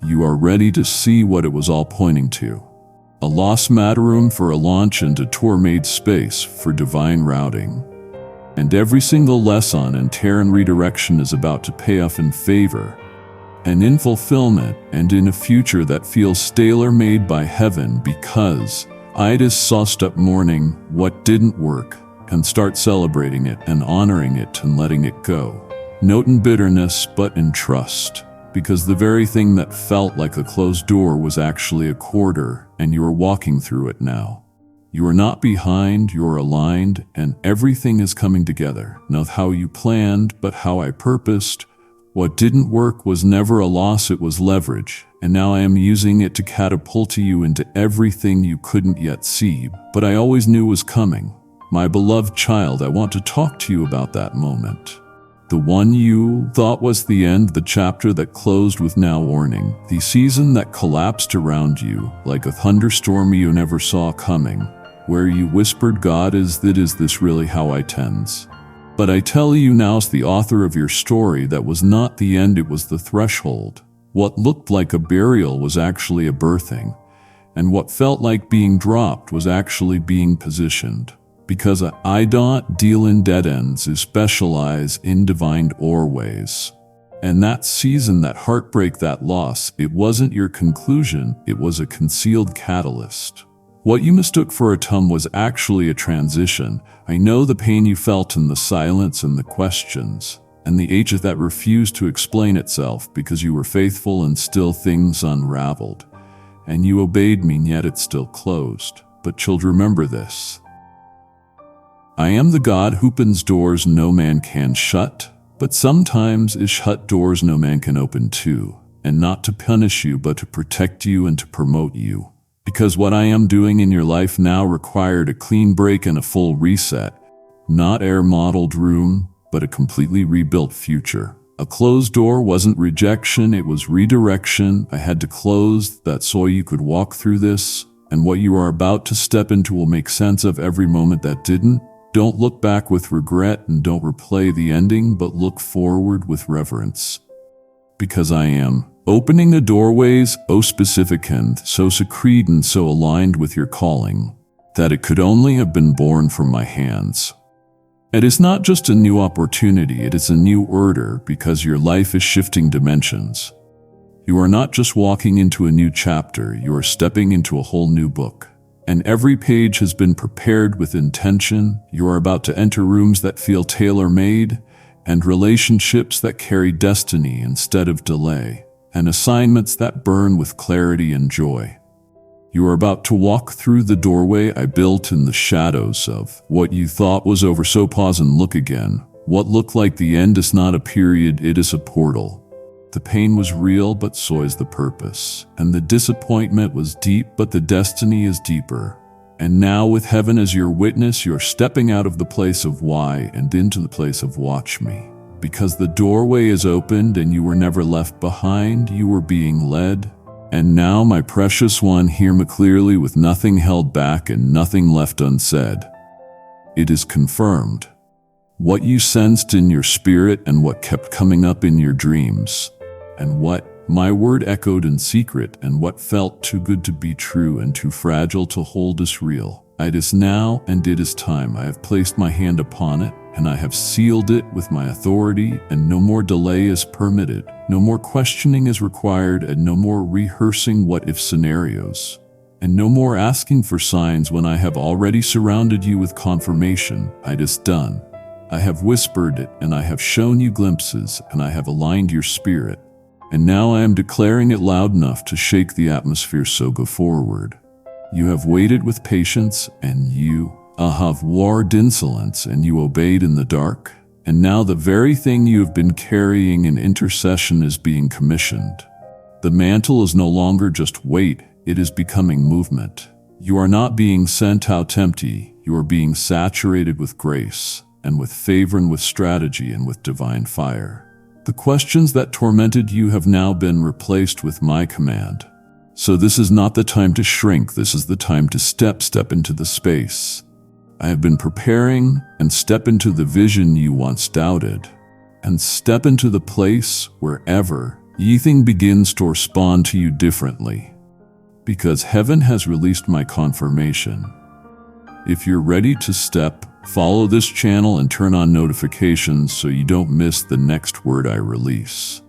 you are ready to see what it was all pointing to. A lost matter room for a launch and a tour made space for divine routing. And every single lesson and tear and redirection is about to pay off in favor and in fulfillment and in a future that feels tailor-made by heaven, because I just sauced up mourning what didn't work and start celebrating it and honoring it and letting it go. Not in bitterness, but in trust. Because the very thing that felt like a closed door was actually a corridor, and you are walking through it now. You are not behind, you are aligned, and everything is coming together. Not how you planned, but how I purposed. What didn't work was never a loss, it was leverage. And now I am using it to catapult you into everything you couldn't yet see, but I always knew was coming. My beloved child, I want to talk to you about that moment. The one you thought was the end, the chapter that closed with now warning, the season that collapsed around you like a thunderstorm you never saw coming, where you whispered, God, is this really how I tends? But I tell you now's the author of your story that was not the end, it was the threshold. What looked like a burial was actually a birthing, and what felt like being dropped was actually being positioned. Because I don't deal in dead ends, is specialize in divine doorways. And that season, that heartbreak, that loss, it wasn't your conclusion, it was a concealed catalyst. What you mistook for a tomb was actually a transition. I know the pain you felt in the silence and the questions. and the H that refused to explain itself because you were faithful and still things unraveled. And you obeyed me, and yet it's still closed. But children, remember this. I am the God who opens doors no man can shut, but sometimes is shut doors no man can open too, and not to punish you, but to protect you and to promote you. Because what I am doing in your life now required a clean break and a full reset, not a remodeled room, but a completely rebuilt future. A closed door wasn't rejection, it was redirection. I had to close that so you could walk through this, and what you are about to step into will make sense of every moment that didn't. Don't look back with regret and don't replay the ending, but look forward with reverence. Because I am opening the doorways, oh specific and so secret and so aligned with your calling, that it could only have been born from my hands. It is not just a new opportunity, it is a new order, because your life is shifting dimensions. You are not just walking into a new chapter, you are stepping into a whole new book. And every page has been prepared with intention. You are about to enter rooms that feel tailor-made, and relationships that carry destiny instead of delay, and assignments that burn with clarity and joy. You are about to walk through the doorway I built in the shadows of what you thought was over, so pause and look again. What looked like the end is not a period, it is a portal. The pain was real, but so is the purpose. And the disappointment was deep, but the destiny is deeper. And now with heaven as your witness, you're stepping out of the place of why and into the place of watch me. Because the doorway is opened and you were never left behind, you were being led. And now, my precious one, hear me clearly with nothing held back and nothing left unsaid. It is confirmed. What you sensed in your spirit and what kept coming up in your dreams, and what my word echoed in secret, and what felt too good to be true and too fragile to hold is real. It is now and it is time. I have placed my hand upon it, and I have sealed it with my authority, and no more delay is permitted. No more questioning is required, and no more rehearsing what-if scenarios. And no more asking for signs when I have already surrounded you with confirmation. It is done. I have whispered it, and I have shown you glimpses, and I have aligned your spirit. And now I am declaring it loud enough to shake the atmosphere, so go forward. You have waited with patience, and you have warred insolence, and you obeyed in the dark. And now the very thing you have been carrying in intercession is being commissioned. The mantle is no longer just weight, it is becoming movement. You are not being sent out empty, you are being saturated with grace, and with favor, and with strategy, and with divine fire. The questions that tormented you have now been replaced with my command. So this is not the time to shrink, this is the time to step into the space. I have been preparing, and step into the vision you once doubted, and step into the place wherever everything begins to respond to you differently. Because heaven has released my confirmation. If you're ready to step, follow this channel and turn on notifications so you don't miss the next word I release.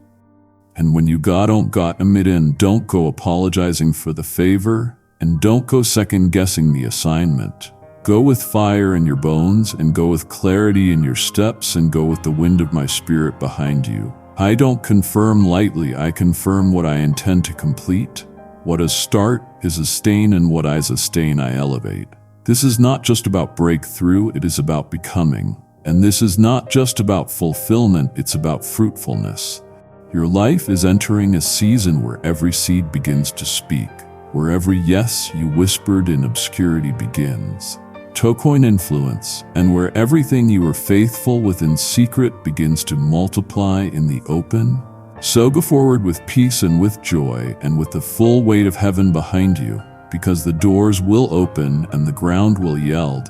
And when you don't admit in, don't go apologizing for the favor, and don't go second guessing the assignment. Go with fire in your bones, and go with clarity in your steps, and go with the wind of my spirit behind you. I don't confirm lightly, I confirm what I intend to complete. What a start is a stain, and what I sustain I elevate. This is not just about breakthrough, it is about becoming. And this is not just about fulfillment, it's about fruitfulness. Your life is entering a season where every seed begins to speak, where every yes you whispered in obscurity begins. Tocoin influence, and where everything you were faithful with in secret begins to multiply in the open. So go forward with peace and with joy and with the full weight of heaven behind you, because the doors will open and the ground will yield,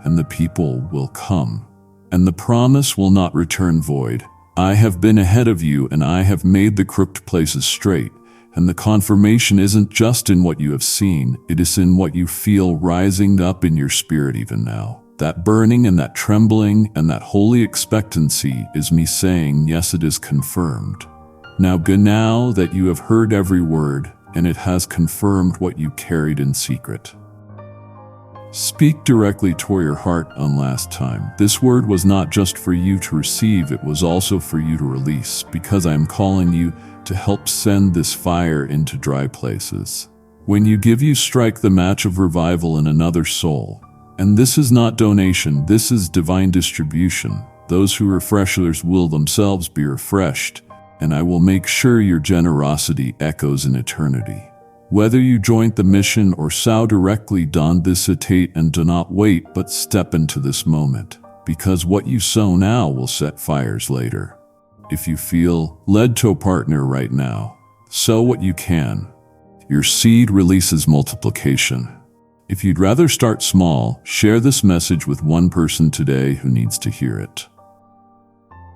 and the people will come, and the promise will not return void. I have been ahead of you, and I have made the crooked places straight. And the confirmation isn't just in what you have seen, it is in what you feel rising up in your spirit even now. That burning and that trembling and that holy expectancy is me saying, yes, it is confirmed. Now that you have heard every word, and it has confirmed what you carried in secret. Speak directly to your heart on last time. This word was not just for you to receive, it was also for you to release, because I am calling you to help send this fire into dry places. When you give, you strike the match of revival in another soul. And this is not donation, this is divine distribution. Those who refresh others will themselves be refreshed, and I will make sure your generosity echoes in eternity. Whether you join the mission or sow directly, don't hesitate and do not wait, but step into this moment, because what you sow now will set fires later. If you feel led to a partner right now, sow what you can. Your seed releases multiplication. If you'd rather start small, share this message with one person today who needs to hear it.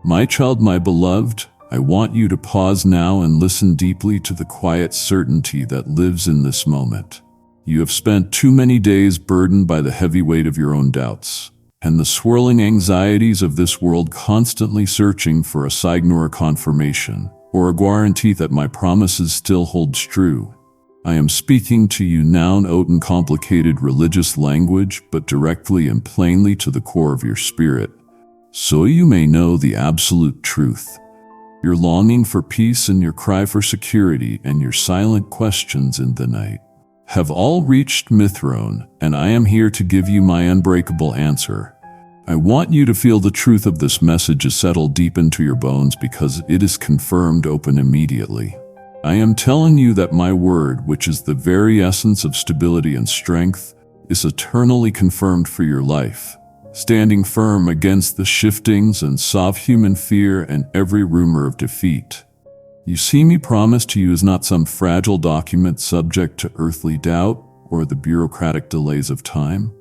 My child, my beloved, I want you to pause now and listen deeply to the quiet certainty that lives in this moment. You have spent too many days burdened by the heavy weight of your own doubts, and the swirling anxieties of this world, constantly searching for a sign or a confirmation, or a guarantee that my promises still holds true. I am speaking to you now not in complicated religious language, but directly and plainly to the core of your spirit, so you may know the absolute truth. Your longing for peace and your cry for security and your silent questions in the night have all reached Mithrone, and I am here to give you my unbreakable answer. I want you to feel the truth of this message is settled deep into your bones, because it is confirmed open immediately. I am telling you that my word, which is the very essence of stability and strength, is eternally confirmed for your life, standing firm against the shiftings and soft human fear and every rumor of defeat. You see, me promise to you is not some fragile document subject to earthly doubt or the bureaucratic delays of time.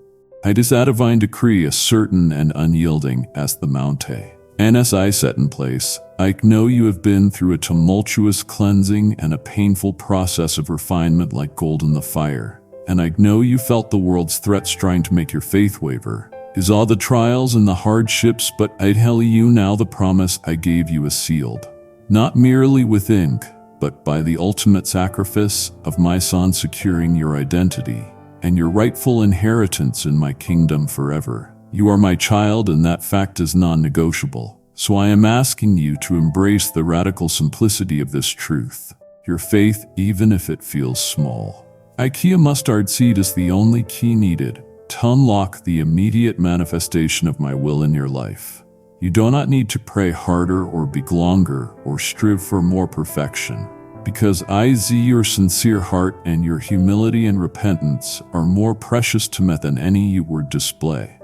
It is a divine decree, as certain and unyielding as the mountain. And as I set in place, I know you have been through a tumultuous cleansing and a painful process of refinement like gold in the fire. And I know you felt the world's threats trying to make your faith waver. Is all the trials and the hardships, but I tell you now the promise I gave you is sealed, not merely with ink, but by the ultimate sacrifice of my Son, securing your identity and your rightful inheritance in my kingdom forever. You are my child, and that fact is non-negotiable. So I am asking you to embrace the radical simplicity of this truth. Your faith, even if it feels small. IKEA mustard seed is the only key needed to unlock the immediate manifestation of my will in your life. You do not need to pray harder or beg longer or strive for more perfection, because I see your sincere heart, and your humility and repentance are more precious to me than any you would display.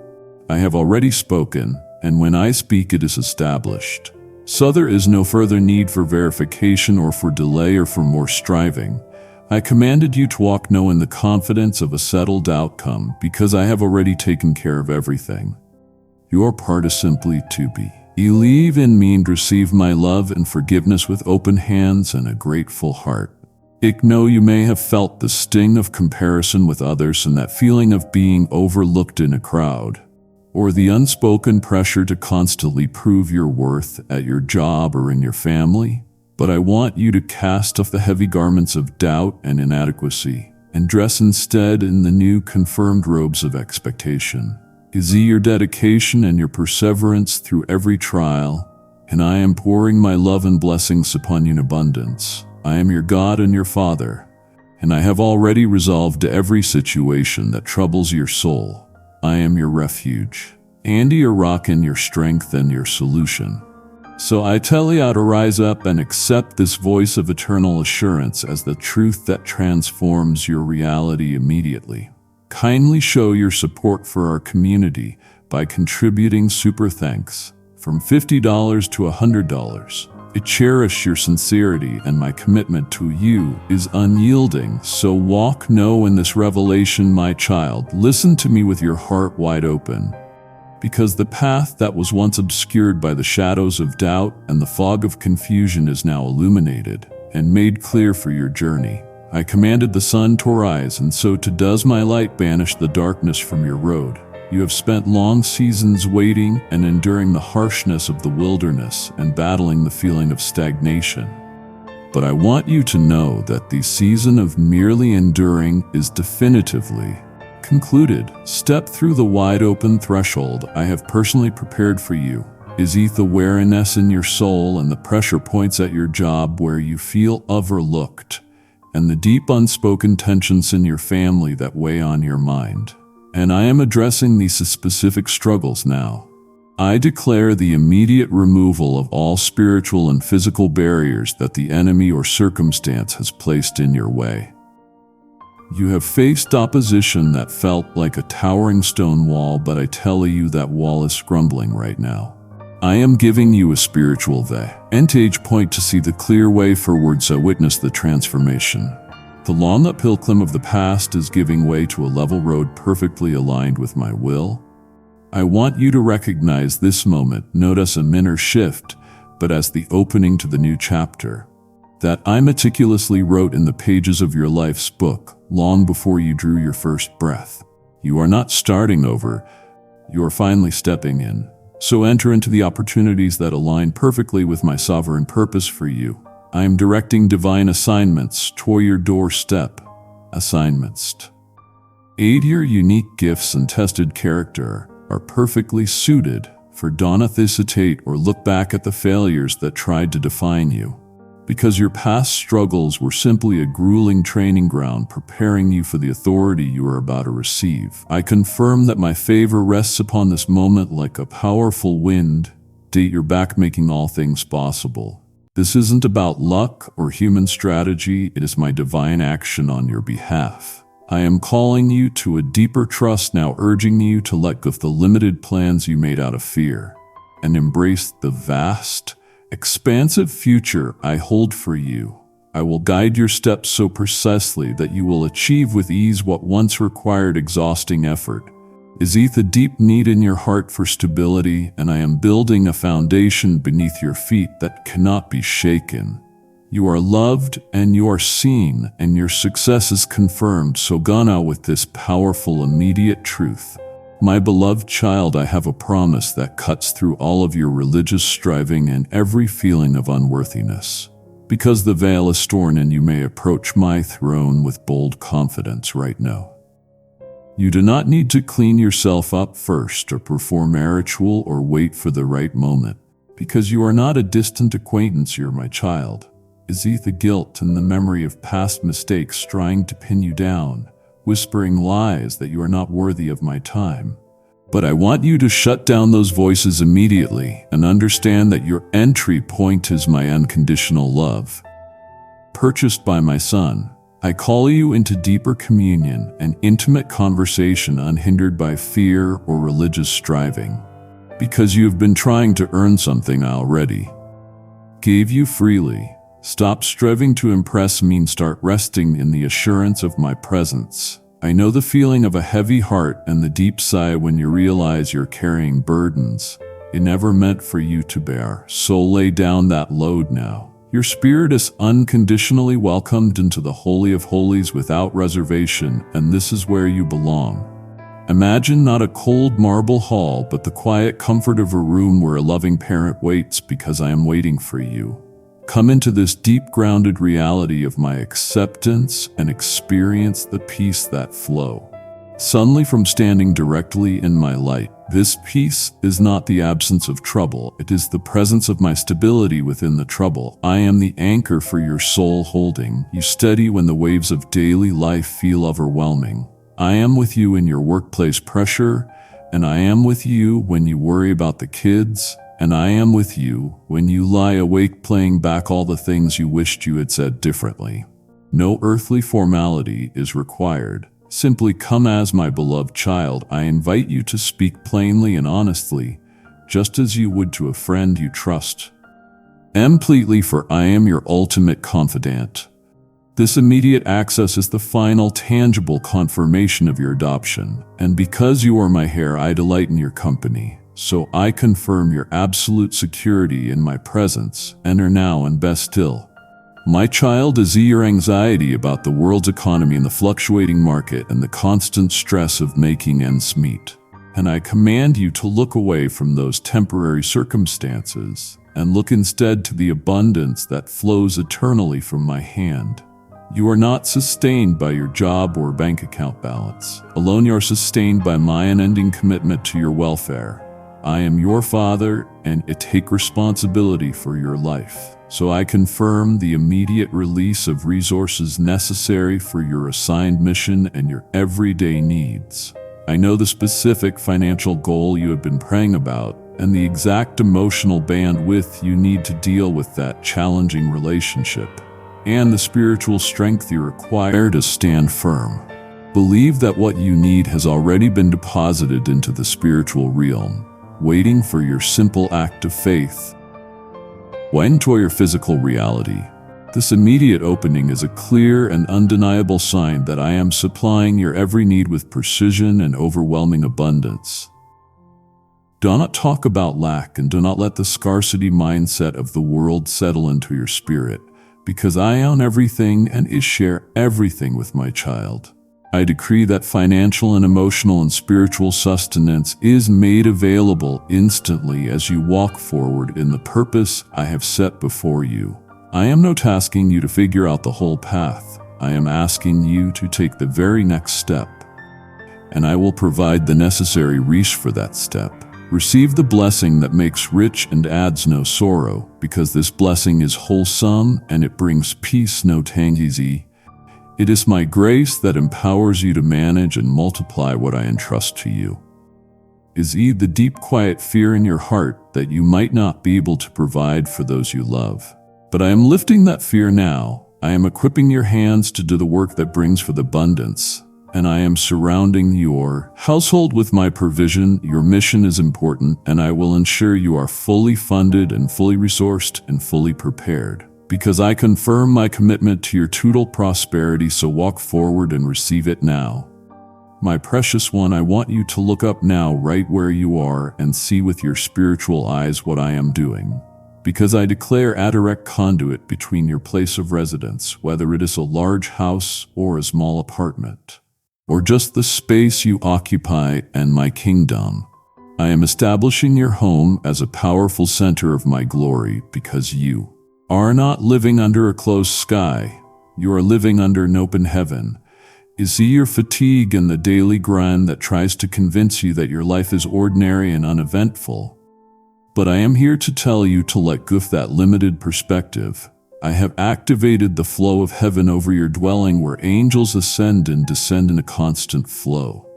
I have already spoken, and when I speak it is established. So there is no further need for verification or for delay or for more striving. I commanded you to walk now in the confidence of a settled outcome, because I have already taken care of everything. Your part is simply to believe in me and receive my love and forgiveness with open hands and a grateful heart. I know you may have felt the sting of comparison with others and that feeling of being overlooked in a crowd, or the unspoken pressure to constantly prove your worth at your job or in your family. But I want you to cast off the heavy garments of doubt and inadequacy and dress instead in the new confirmed robes of expectation. Is your dedication and your perseverance through every trial, and I am pouring my love and blessings upon you in abundance. I am your God and your Father, and I have already resolved every situation that troubles your soul. I am your refuge, and your rock, and your strength, and your solution. So I tell you to rise up and accept this voice of eternal assurance as the truth that transforms your reality immediately. Kindly show your support for our community by contributing super thanks from $50 to $100. I cherish your sincerity, and my commitment to you is unyielding. So walk now in this revelation, my child. Listen to me with your heart wide open, because the path that was once obscured by the shadows of doubt and the fog of confusion is now illuminated and made clear for your journey. I commanded the sun to rise, and so too does my light banish the darkness from your road. You have spent long seasons waiting and enduring the harshness of the wilderness and battling the feeling of stagnation. But I want you to know that the season of merely enduring is definitively concluded. Step through the wide-open threshold I have personally prepared for you. Is the awareness in your soul and the pressure points at your job where you feel overlooked, and the deep unspoken tensions in your family that weigh on your mind. And I am addressing these specific struggles now. I declare the immediate removal of all spiritual and physical barriers that the enemy or circumstance has placed in your way. You have faced opposition that felt like a towering stone wall, but I tell you that wall is crumbling right now. I am giving you a spiritual vantage point to see the clear way forward, so witness the transformation. The long uphill climb of the past is giving way to a level road perfectly aligned with my will. I want you to recognize this moment not as a minor shift, but as the opening to the new chapter that I meticulously wrote in the pages of your life's book long before you drew your first breath. You are not starting over, you are finally stepping in. So enter into the opportunities that align perfectly with my sovereign purpose for you. I am directing divine assignments toward your doorstep. Assignments to aid your unique gifts and tested character are perfectly suited for don't hesitate or look back at the failures that tried to define you. Because your past struggles were simply a grueling training ground preparing you for the authority you are about to receive. I confirm that my favor rests upon this moment like a powerful wind. Date your back, making all things possible. This isn't about luck or human strategy, it is my divine action on your behalf. I am calling you to a deeper trust now, urging you to let go of the limited plans you made out of fear and embrace the vast, expansive future I hold for you. I will guide your steps so precisely that you will achieve with ease what once required exhausting effort. Is a deep need in your heart for stability, and I am building a foundation beneath your feet that cannot be shaken. You are loved and you are seen, and your success is confirmed, so go now with this powerful immediate truth. My beloved child, I have a promise that cuts through all of your religious striving and every feeling of unworthiness. Because the veil is torn and you may approach my throne with bold confidence right now. You do not need to clean yourself up first or perform a ritual or wait for the right moment. Because you are not a distant acquaintance, you're my child. Is the guilt and the memory of past mistakes trying to pin you down, whispering lies that you are not worthy of my time. But I want you to shut down those voices immediately and understand that your entry point is my unconditional love. Purchased by my Son, I call you into deeper communion and intimate conversation unhindered by fear or religious striving. Because you have been trying to earn something I already gave you freely. Stop striving to impress me and start resting in the assurance of my presence. I know the feeling of a heavy heart and the deep sigh when you realize you're carrying burdens it never meant for you to bear. So lay down that load now. Your spirit is unconditionally welcomed into the Holy of Holies without reservation, and this is where you belong. Imagine not a cold marble hall, but the quiet comfort of a room where a loving parent waits because I am waiting for you. Come into this deep grounded reality of my acceptance and experience the peace that flow suddenly from standing directly in my light. This peace is not the absence of trouble, it is the presence of my stability within the trouble. I am the anchor for your soul, holding you steady when the waves of daily life feel overwhelming. I am with you in your workplace pressure, and I am with you when you worry about the kids, and I am with you when you lie awake playing back all the things you wished you had said differently. No earthly formality is required. Simply come as my beloved child. I invite you to speak plainly and honestly, just as you would to a friend you trust. Completely, for I am your ultimate confidant. This immediate access is the final tangible confirmation of your adoption, and because you are my heir, I delight in your company. So I confirm your absolute security in my presence. Enter now and best still. My child, is your anxiety about the world's economy and the fluctuating market and the constant stress of making ends meet. And I command you to look away from those temporary circumstances and look instead to the abundance that flows eternally from my hand. You are not sustained by your job or bank account balance. Alone you are sustained by my unending commitment to your welfare. I am your father, and I take responsibility for your life. So I confirm the immediate release of resources necessary for your assigned mission and your everyday needs. I know the specific financial goal you have been praying about, and the exact emotional bandwidth you need to deal with that challenging relationship, and the spiritual strength you require to stand firm. Believe that what you need has already been deposited into the spiritual realm, waiting for your simple act of faith. Why enjoy your physical reality? This immediate opening is a clear and undeniable sign that I am supplying your every need with precision and overwhelming abundance. Do not talk about lack, and do not let the scarcity mindset of the world settle into your spirit, because I own everything and I share everything with my child. I decree that financial and emotional and spiritual sustenance is made available instantly as you walk forward in the purpose I have set before you. I am not asking you to figure out the whole path. I am asking you to take the very next step, and I will provide the necessary reach for that step. Receive the blessing that makes rich and adds no sorrow, because this blessing is wholesome and it brings peace no tangizy. It is my grace that empowers you to manage and multiply what I entrust to you. Is the deep quiet fear in your heart that you might not be able to provide for those you love. But I am lifting that fear now. I am equipping your hands to do the work that brings forth abundance, and I am surrounding your household with my provision. Your mission is important, and I will ensure you are fully funded and fully resourced and fully prepared, because I confirm my commitment to your total prosperity. So walk forward and receive it now. My precious one, I want you to look up now right where you are and see with your spiritual eyes what I am doing. Because I declare a direct conduit between your place of residence, whether it is a large house or a small apartment, or just the space you occupy, and my kingdom. I am establishing your home as a powerful center of my glory, because you are not living under a closed sky. You are living under an open heaven. Is your fatigue and the daily grind that tries to convince you that your life is ordinary and uneventful? But I am here to tell you to let go of that limited perspective. I have activated the flow of heaven over your dwelling, where angels ascend and descend in a constant flow,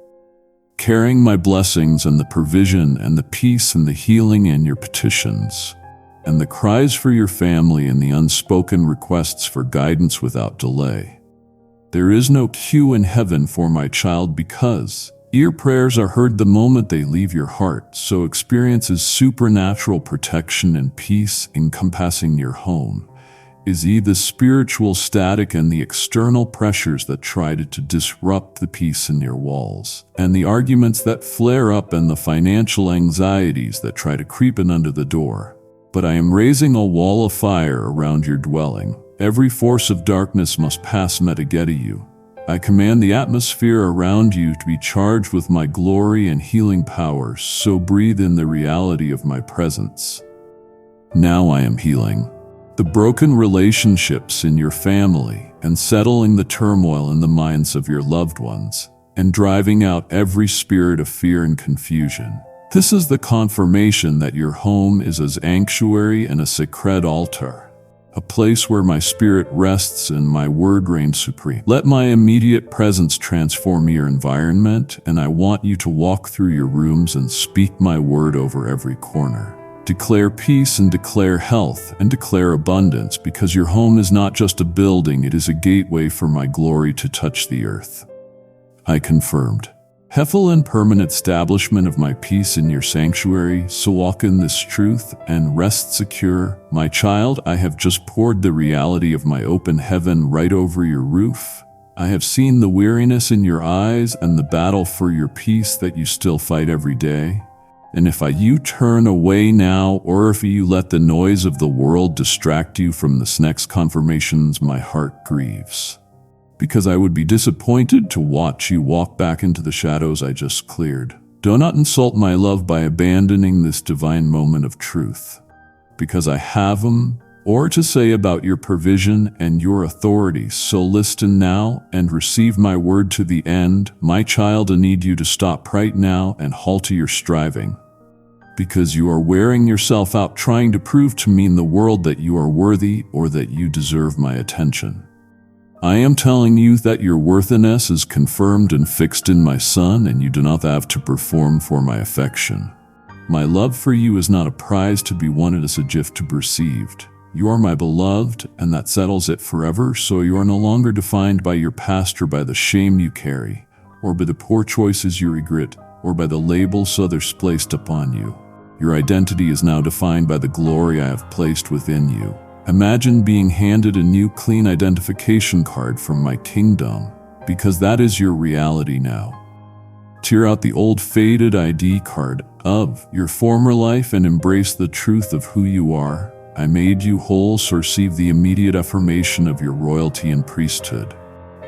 carrying my blessings and the provision and the peace and the healing and your petitions, and the cries for your family and the unspoken requests for guidance without delay. There is no queue in heaven for my child, because your prayers are heard the moment they leave your heart. So experiences supernatural protection and peace encompassing your home. Is the spiritual static and the external pressures that try to disrupt the peace in your walls, and the arguments that flare up, and the financial anxieties that try to creep in under the door. But I am raising a wall of fire around your dwelling. Every force of darkness must pass metageta you. I command the atmosphere around you to be charged with my glory and healing powers, so breathe in the reality of my presence. Now I am healing the broken relationships in your family and settling the turmoil in the minds of your loved ones, and driving out every spirit of fear and confusion. This is the confirmation that your home is a sanctuary and a sacred altar, a place where my spirit rests and my word reigns supreme. Let my immediate presence transform your environment, and I want you to walk through your rooms and speak my word over every corner. Declare peace and declare health and declare abundance, because your home is not just a building, it is a gateway for my glory to touch the earth. I confirmed Hefel and permanent establishment of my peace in your sanctuary, so walk in this truth and rest secure. My child, I have just poured the reality of my open heaven right over your roof. I have seen the weariness in your eyes and the battle for your peace that you still fight every day. And if you turn away now, or if you let the noise of the world distract you from this next confirmations, my heart grieves, because I would be disappointed to watch you walk back into the shadows I just cleared. Do not insult my love by abandoning this divine moment of truth, because I have them, or to say about your provision and your authority. So listen now and receive my word to the end. My child, I need you to stop right now and halt your striving, because you are wearing yourself out trying to prove to me in the world that you are worthy or that you deserve my attention. I am telling you that your worthiness is confirmed and fixed in my Son, and you do not have to perform for my affection. My love for you is not a prize to be won, it is a gift to be received. You are my beloved, and that settles it forever, so you are no longer defined by your past or by the shame you carry, or by the poor choices you regret, or by the labels others placed upon you. Your identity is now defined by the glory I have placed within you. Imagine being handed a new clean identification card from my kingdom, because that is your reality now. Tear out the old faded ID card of your former life and embrace the truth of who you are. I made you whole, so receive the immediate affirmation of your royalty and priesthood.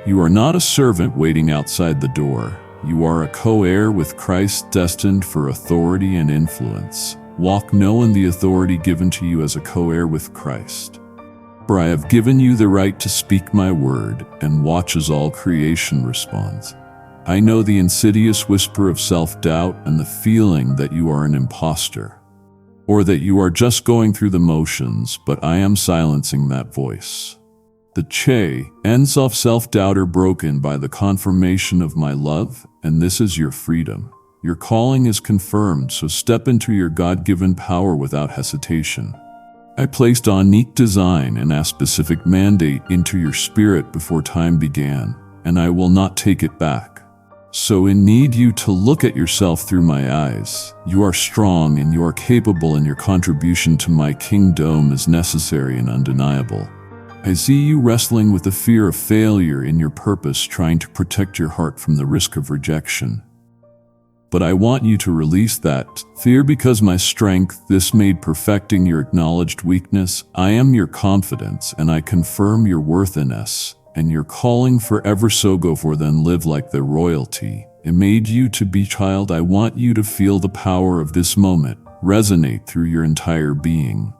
You are not a servant waiting outside the door. You are a co-heir with Christ, destined for authority and influence. Walk knowing the authority given to you as a co-heir with Christ. For I have given you the right to speak my word, and watch as all creation responds. I know the insidious whisper of self-doubt and the feeling that you are an imposter, or that you are just going through the motions, but I am silencing that voice. The che and self-doubt are broken by the confirmation of my love, and this is your freedom. Your calling is confirmed, so step into your God-given power without hesitation. I placed a unique design and a specific mandate into your spirit before time began, and I will not take it back. So I need you to look at yourself through my eyes. You are strong and you are capable, and your contribution to my kingdom is necessary and undeniable. I see you wrestling with the fear of failure in your purpose, trying to protect your heart from the risk of rejection. But I want you to release that fear, because my strength, this made perfecting your acknowledged weakness. I am your confidence, and I confirm your worthiness and your calling forever. So go forth and live like the royalty it made you to be. Child, I want you to feel the power of this moment resonate through your entire being,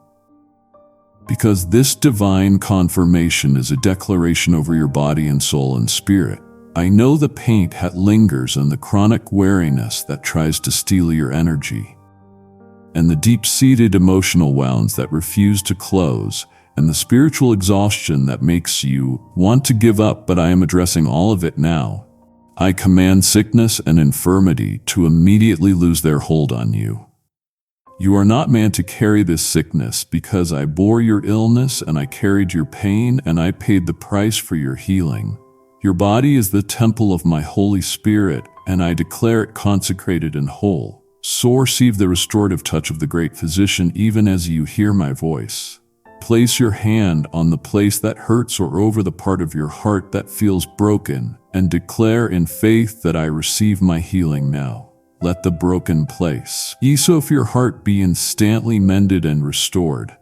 because this divine confirmation is a declaration over your body and soul and spirit. I know the pain that lingers and the chronic weariness that tries to steal your energy, and the deep-seated emotional wounds that refuse to close, and the spiritual exhaustion that makes you want to give up, but I am addressing all of it now. I command sickness and infirmity to immediately lose their hold on you. You are not meant to carry this sickness, because I bore your illness and I carried your pain and I paid the price for your healing. Your body is the temple of my Holy Spirit, and I declare it consecrated and whole. So receive the restorative touch of the great physician even as you hear my voice. Place your hand on the place that hurts or over the part of your heart that feels broken, and declare in faith that I receive my healing now. Let the broken place, so if your heart be instantly mended and restored,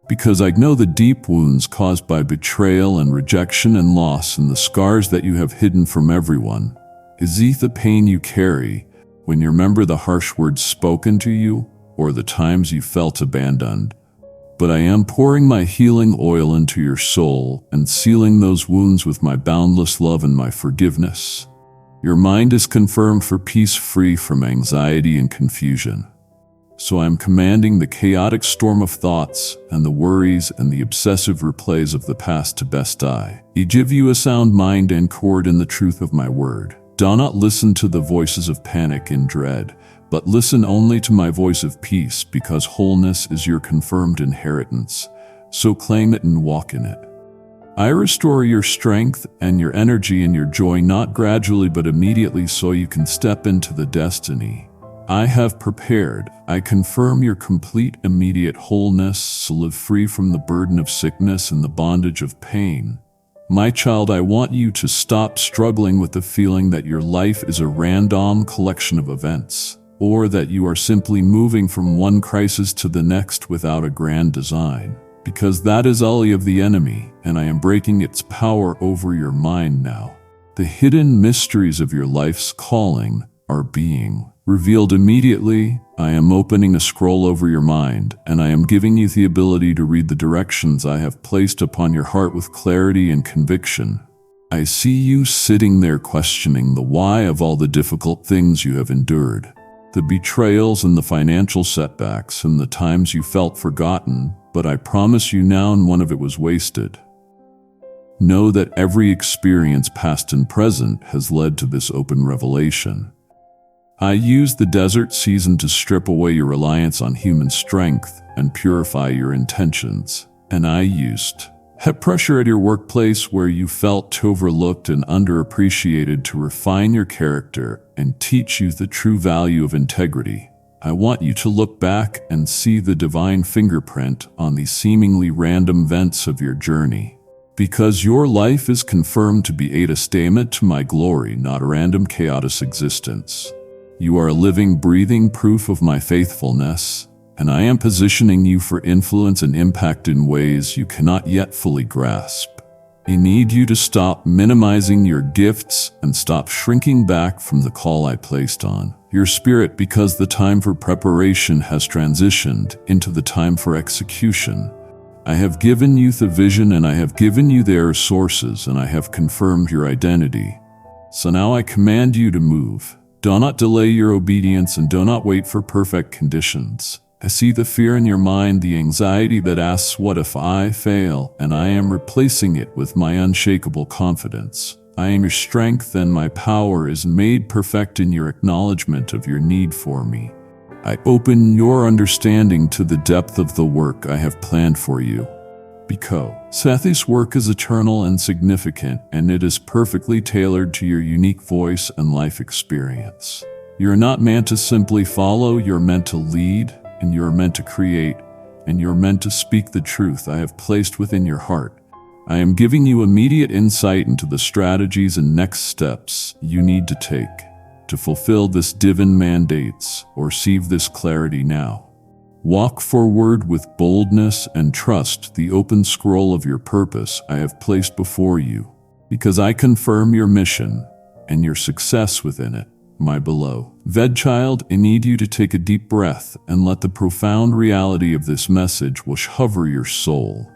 because I know the deep wounds caused by betrayal and rejection and loss, and the scars that you have hidden from everyone. Is the pain you carry when you remember the harsh words spoken to you, or the times you felt abandoned? But I am pouring my healing oil into your soul and sealing those wounds with my boundless love and my forgiveness. Your mind is confirmed for peace, free from anxiety and confusion. So I am commanding the chaotic storm of thoughts and the worries and the obsessive replays of the past to best I give you a sound mind anchored in the truth of my word. Do not listen to the voices of panic and dread, but listen only to my voice of peace, because wholeness is your confirmed inheritance. So claim it and walk in it. I restore your strength and your energy and your joy, not gradually but immediately, so you can step into the destiny I have prepared. I confirm your complete immediate wholeness, to live free from the burden of sickness and the bondage of pain. My child, I want you to stop struggling with the feeling that your life is a random collection of events, or that you are simply moving from one crisis to the next without a grand design, because that is only of the enemy, and I am breaking its power over your mind now. The hidden mysteries of your life's calling are being Revealed immediately, I am opening a scroll over your mind, and I am giving you the ability to read the directions I have placed upon your heart with clarity and conviction. I see you sitting there questioning the why of all the difficult things you have endured, the betrayals and the financial setbacks and the times you felt forgotten, but I promise you now none of it was wasted. Know that every experience, past and present, has led to this open revelation. I used the desert season to strip away your reliance on human strength and purify your intentions. And I used pressure at your workplace where you felt overlooked and underappreciated to refine your character and teach you the true value of integrity. I want you to look back and see the divine fingerprint on the seemingly random events of your journey. Because your life is confirmed to be a testament to my glory, not a random chaotic existence. You are a living, breathing proof of my faithfulness, and I am positioning you for influence and impact in ways you cannot yet fully grasp. I need you to stop minimizing your gifts and stop shrinking back from the call I placed on your spirit, because the time for preparation has transitioned into the time for execution. I have given you the vision and I have given you their resources and I have confirmed your identity. So now I command you to move. Do not delay your obedience and do not wait for perfect conditions. I see the fear in your mind, the anxiety that asks, what if I fail? And I am replacing it with my unshakable confidence. I am your strength and my power is made perfect in your acknowledgement of your need for me. I open your understanding to the depth of the work I have planned for you. Because this work is eternal and significant, and it is perfectly tailored to your unique voice and life experience. You're not meant to simply follow, you're meant to lead, and you're meant to create, and you're meant to speak the truth I have placed within your heart. I am giving you immediate insight into the strategies and next steps you need to take to fulfill this divine mandates or receive this clarity now. Walk forward with boldness and trust the open scroll of your purpose I have placed before you, because I confirm your mission and your success within it, my beloved child. I need you to take a deep breath and let the profound reality of this message hover your soul.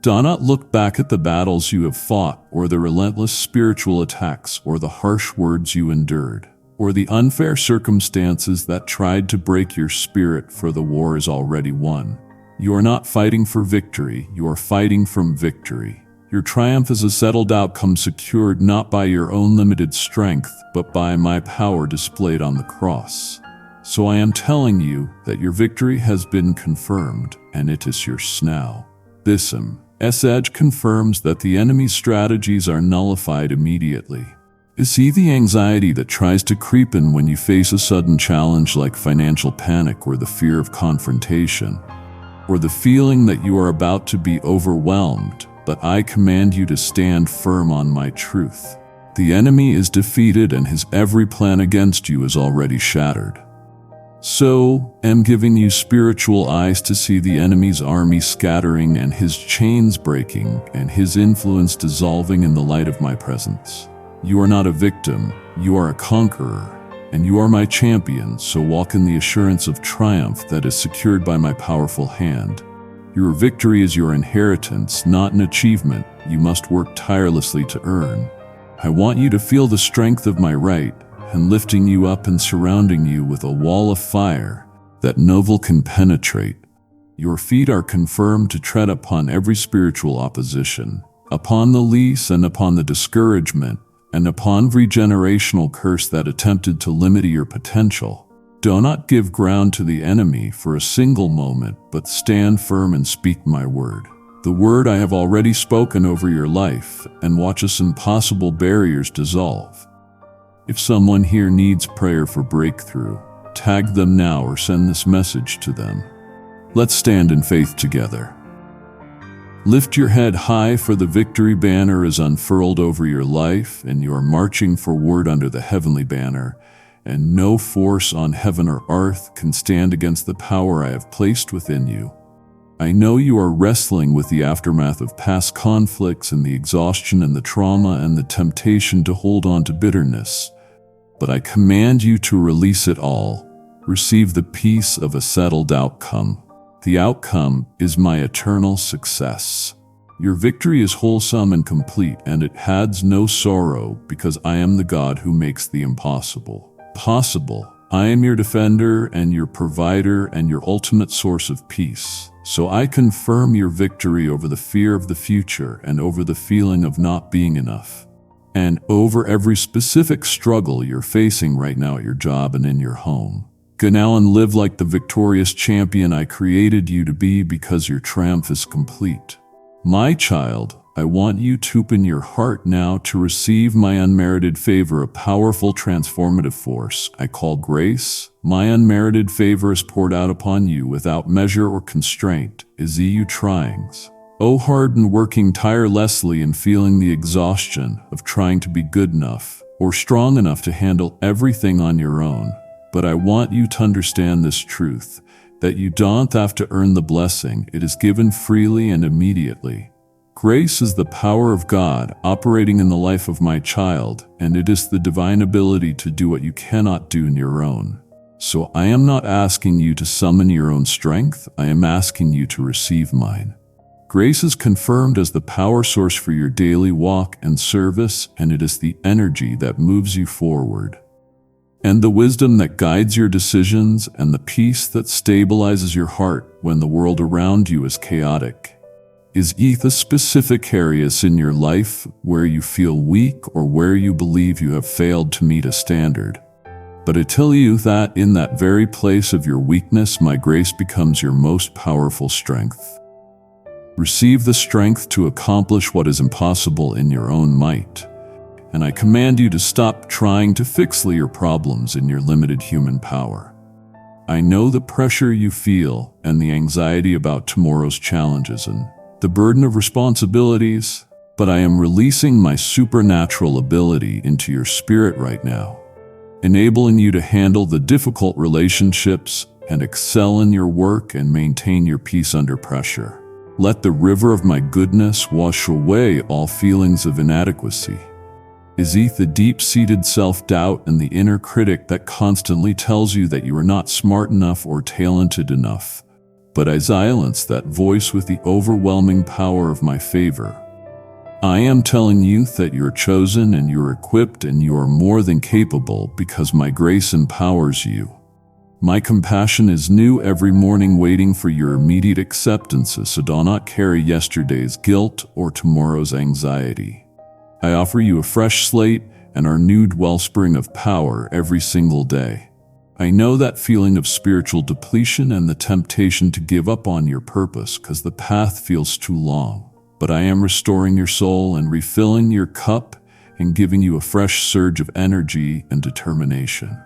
Do not look back at the battles you have fought, or the relentless spiritual attacks, or the harsh words you endured, or the unfair circumstances that tried to break your spirit, for the war is already won. You are not fighting for victory, you are fighting from victory. Your triumph is a settled outcome secured not by your own limited strength, but by my power displayed on the cross. So I am telling you that your victory has been confirmed, and it is yours now. This message confirms that the enemy's strategies are nullified immediately. See the anxiety that tries to creep in when you face a sudden challenge like financial panic or the fear of confrontation, or the feeling that you are about to be overwhelmed, but I command you to stand firm on my truth. The enemy is defeated and his every plan against you is already shattered. So, I'm giving you spiritual eyes to see the enemy's army scattering and his chains breaking and his influence dissolving in the light of my presence. You are not a victim, you are a conqueror, and you are my champion, so walk in the assurance of triumph that is secured by my powerful hand. Your victory is your inheritance, not an achievement you must work tirelessly to earn. I want you to feel the strength of my right, and lifting you up and surrounding you with a wall of fire that no evil can penetrate. Your feet are confirmed to tread upon every spiritual opposition, upon the lease and upon the discouragement, and upon every generational curse that attempted to limit your potential. Do not give ground to the enemy for a single moment, but stand firm and speak my word. The word I have already spoken over your life, and watch its impossible barriers dissolve. If someone here needs prayer for breakthrough, tag them now or send this message to them. Let's stand in faith together. Lift your head high, for the victory banner is unfurled over your life, and you are marching forward under the heavenly banner, and no force on heaven or earth can stand against the power I have placed within you. I know you are wrestling with the aftermath of past conflicts and the exhaustion and the trauma and the temptation to hold on to bitterness. but I command you to release it all. Receive the peace of a settled outcome. The outcome is my eternal success. Your victory is wholesome and complete, and it adds no sorrow, because I am the God who makes the impossible possible. I am your defender and your provider and your ultimate source of peace. So I confirm your victory over the fear of the future and over the feeling of not being enough, and over every specific struggle you're facing right now at your job and in your home. Go now and live like the victorious champion I created you to be, because your triumph is complete. My child, I want you to open your heart now to receive my unmerited favor, a powerful transformative force I call grace. My unmerited favor is poured out upon you without measure or constraint. Is you tryings? Oh, hard and working tirelessly and feeling the exhaustion of trying to be good enough or strong enough to handle everything on your own. But I want you to understand this truth, that you don't have to earn the blessing. It is given freely and immediately. Grace is the power of God operating in the life of my child, and it is the divine ability to do what you cannot do in your own. So I am not asking you to summon your own strength, I am asking you to receive mine. Grace is confirmed as the power source for your daily walk and service, and it is the energy that moves you forward, and the wisdom that guides your decisions, and the peace that stabilizes your heart when the world around you is chaotic. Is the specific areas in your life where you feel weak or where you believe you have failed to meet a standard? But I tell you that in that very place of your weakness, my grace becomes your most powerful strength. Receive the strength to accomplish what is impossible in your own might. And I command you to stop trying to fix your problems in your limited human power. I know the pressure you feel and the anxiety about tomorrow's challenges and the burden of responsibilities, but I am releasing my supernatural ability into your spirit right now, enabling you to handle the difficult relationships and excel in your work and maintain your peace under pressure. Let the river of my goodness wash away all feelings of inadequacy. Is the deep-seated self-doubt and the inner critic that constantly tells you that you are not smart enough or talented enough. But I silence that voice with the overwhelming power of my favor. I am telling you that you're chosen and you're equipped and you are more than capable, because my grace empowers you. My compassion is new every morning, waiting for your immediate acceptances, so do not carry yesterday's guilt or tomorrow's anxiety. I offer you a fresh slate and a renewed wellspring of power every single day. I know that feeling of spiritual depletion and the temptation to give up on your purpose because the path feels too long. But I am restoring your soul and refilling your cup and giving you a fresh surge of energy and determination.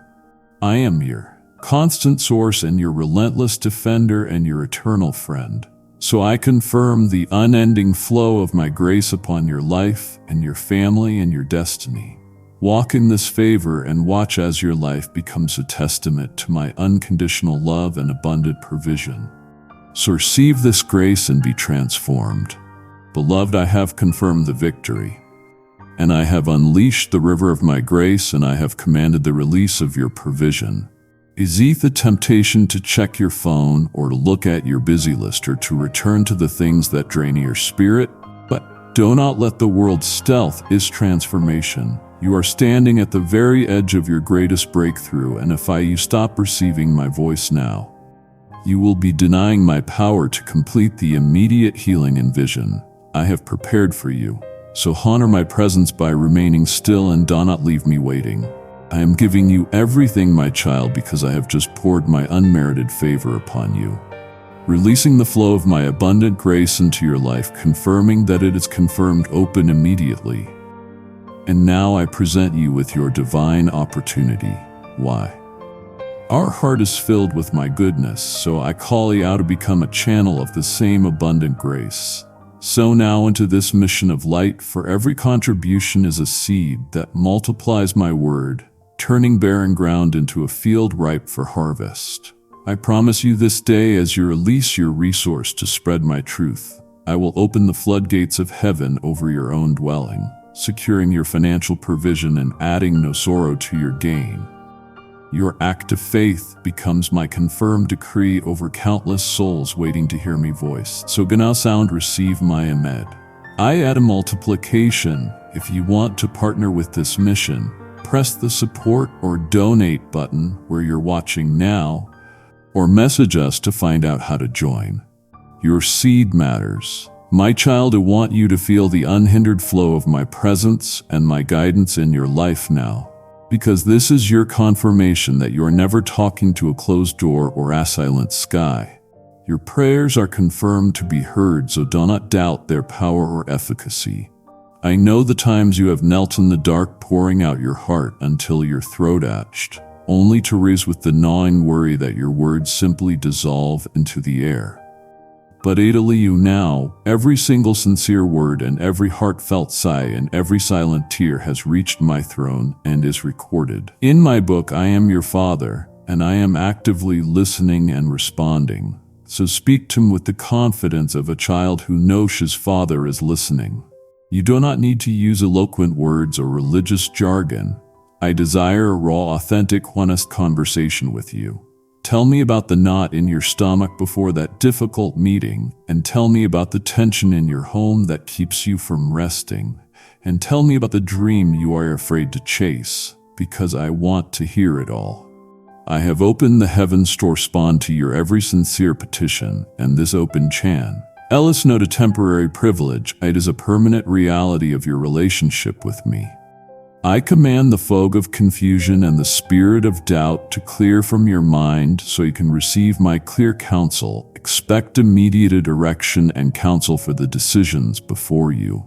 I am your constant source and your relentless defender and your eternal friend. So I confirm the unending flow of my grace upon your life and your family and your destiny. Walk in this favor and watch as your life becomes a testament to my unconditional love and abundant provision. So receive this grace and be transformed. Beloved, I have confirmed the victory, and I have unleashed the river of my grace, and I have commanded the release of your provision. Is the temptation to check your phone or to look at your busy list or to return to the things that drain your spirit? But do not let the world's stealth is transformation. You are standing at the very edge of your greatest breakthrough, and if you stop receiving my voice now, you will be denying my power to complete the immediate healing and vision I have prepared for you. So honor my presence by remaining still and do not leave me waiting. I am giving you everything, my child, because I have just poured my unmerited favor upon you, releasing the flow of my abundant grace into your life, confirming that it is confirmed open immediately. And now I present you with your divine opportunity. Why? Our heart is filled with my goodness, so I call you out to become a channel of the same abundant grace. Sow now into this mission of light, for every contribution is a seed that multiplies my word, turning barren ground into a field ripe for harvest. I promise you this day, as you release your resource to spread my truth, I will open the floodgates of heaven over your own dwelling. securing your financial provision and adding no sorrow to your gain. Your act of faith becomes my confirmed decree over countless souls waiting to hear me voice. So Ganao Sound receive my Ahmed. I add a multiplication. If you want to partner with this mission, press the support or donate button where you're watching now, or message us to find out how to join. Your seed matters. My child, I want you to feel the unhindered flow of my presence and my guidance in your life now, because this is your confirmation that you are never talking to a closed door or a silent sky. Your prayers are confirmed to be heard, so do not doubt their power or efficacy. I know the times you have knelt in the dark pouring out your heart until your throat ached, only to rise with the gnawing worry that your words simply dissolve into the air. But Adeliu now, every single sincere word and every heartfelt sigh and every silent tear has reached my throne and is recorded. In my book, I am your father, and I am actively listening and responding. So speak to him with the confidence of a child who knows his father is listening. You do not need to use eloquent words or religious jargon. I desire a raw, authentic, honest conversation with you. Tell me about the knot in your stomach before that difficult meeting, and tell me about the tension in your home that keeps you from resting, and tell me about the dream you are afraid to chase, because I want to hear it all. I have opened the heavens to respond to your every sincere petition, and this open chan. Ellis not a temporary privilege, it is a permanent reality of your relationship with me. I command the fog of confusion and the spirit of doubt to clear from your mind so you can receive my clear counsel. Expect immediate direction and counsel for the decisions before you.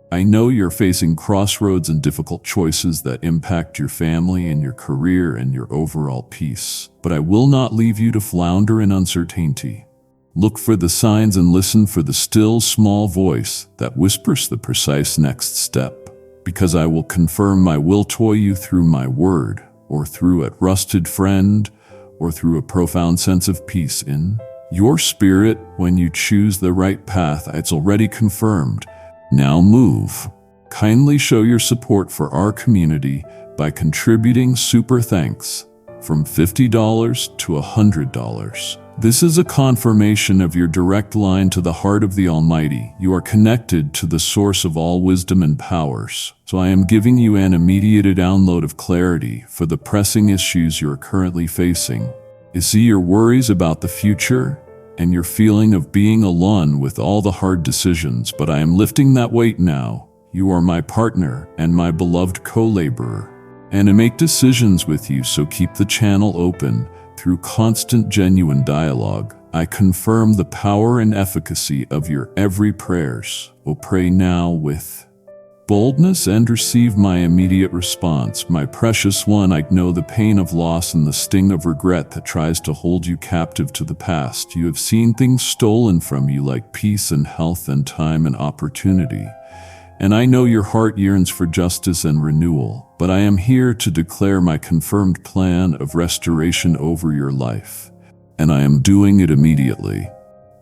I know you're facing crossroads and difficult choices that impact your family and your career and your overall peace, but I will not leave you to flounder in uncertainty. Look for the signs and listen for the still small voice that whispers the precise next step. Because I will confirm my will to you through my word, or through a trusted friend, or through a profound sense of peace in your spirit. When you choose the right path, it's already confirmed. Now move. Kindly show your support for our community by contributing super thanks from $50 to $100. This is a confirmation of your direct line to the heart of the Almighty. You are connected to the source of all wisdom and powers. So I am giving you an immediate download of clarity for the pressing issues you are currently facing. You see your worries about the future and your feeling of being alone with all the hard decisions, but I am lifting that weight now. You are my partner and my beloved co-laborer, and I make decisions with you, so keep the channel open. Through constant, genuine dialogue, I confirm the power and efficacy of your every prayers. Oh, pray now with boldness and receive my immediate response. My precious one, I know the pain of loss and the sting of regret that tries to hold you captive to the past. You have seen things stolen from you like peace and health and time and opportunity. And I know your heart yearns for justice and renewal, but I am here to declare my confirmed plan of restoration over your life. And I am doing it immediately.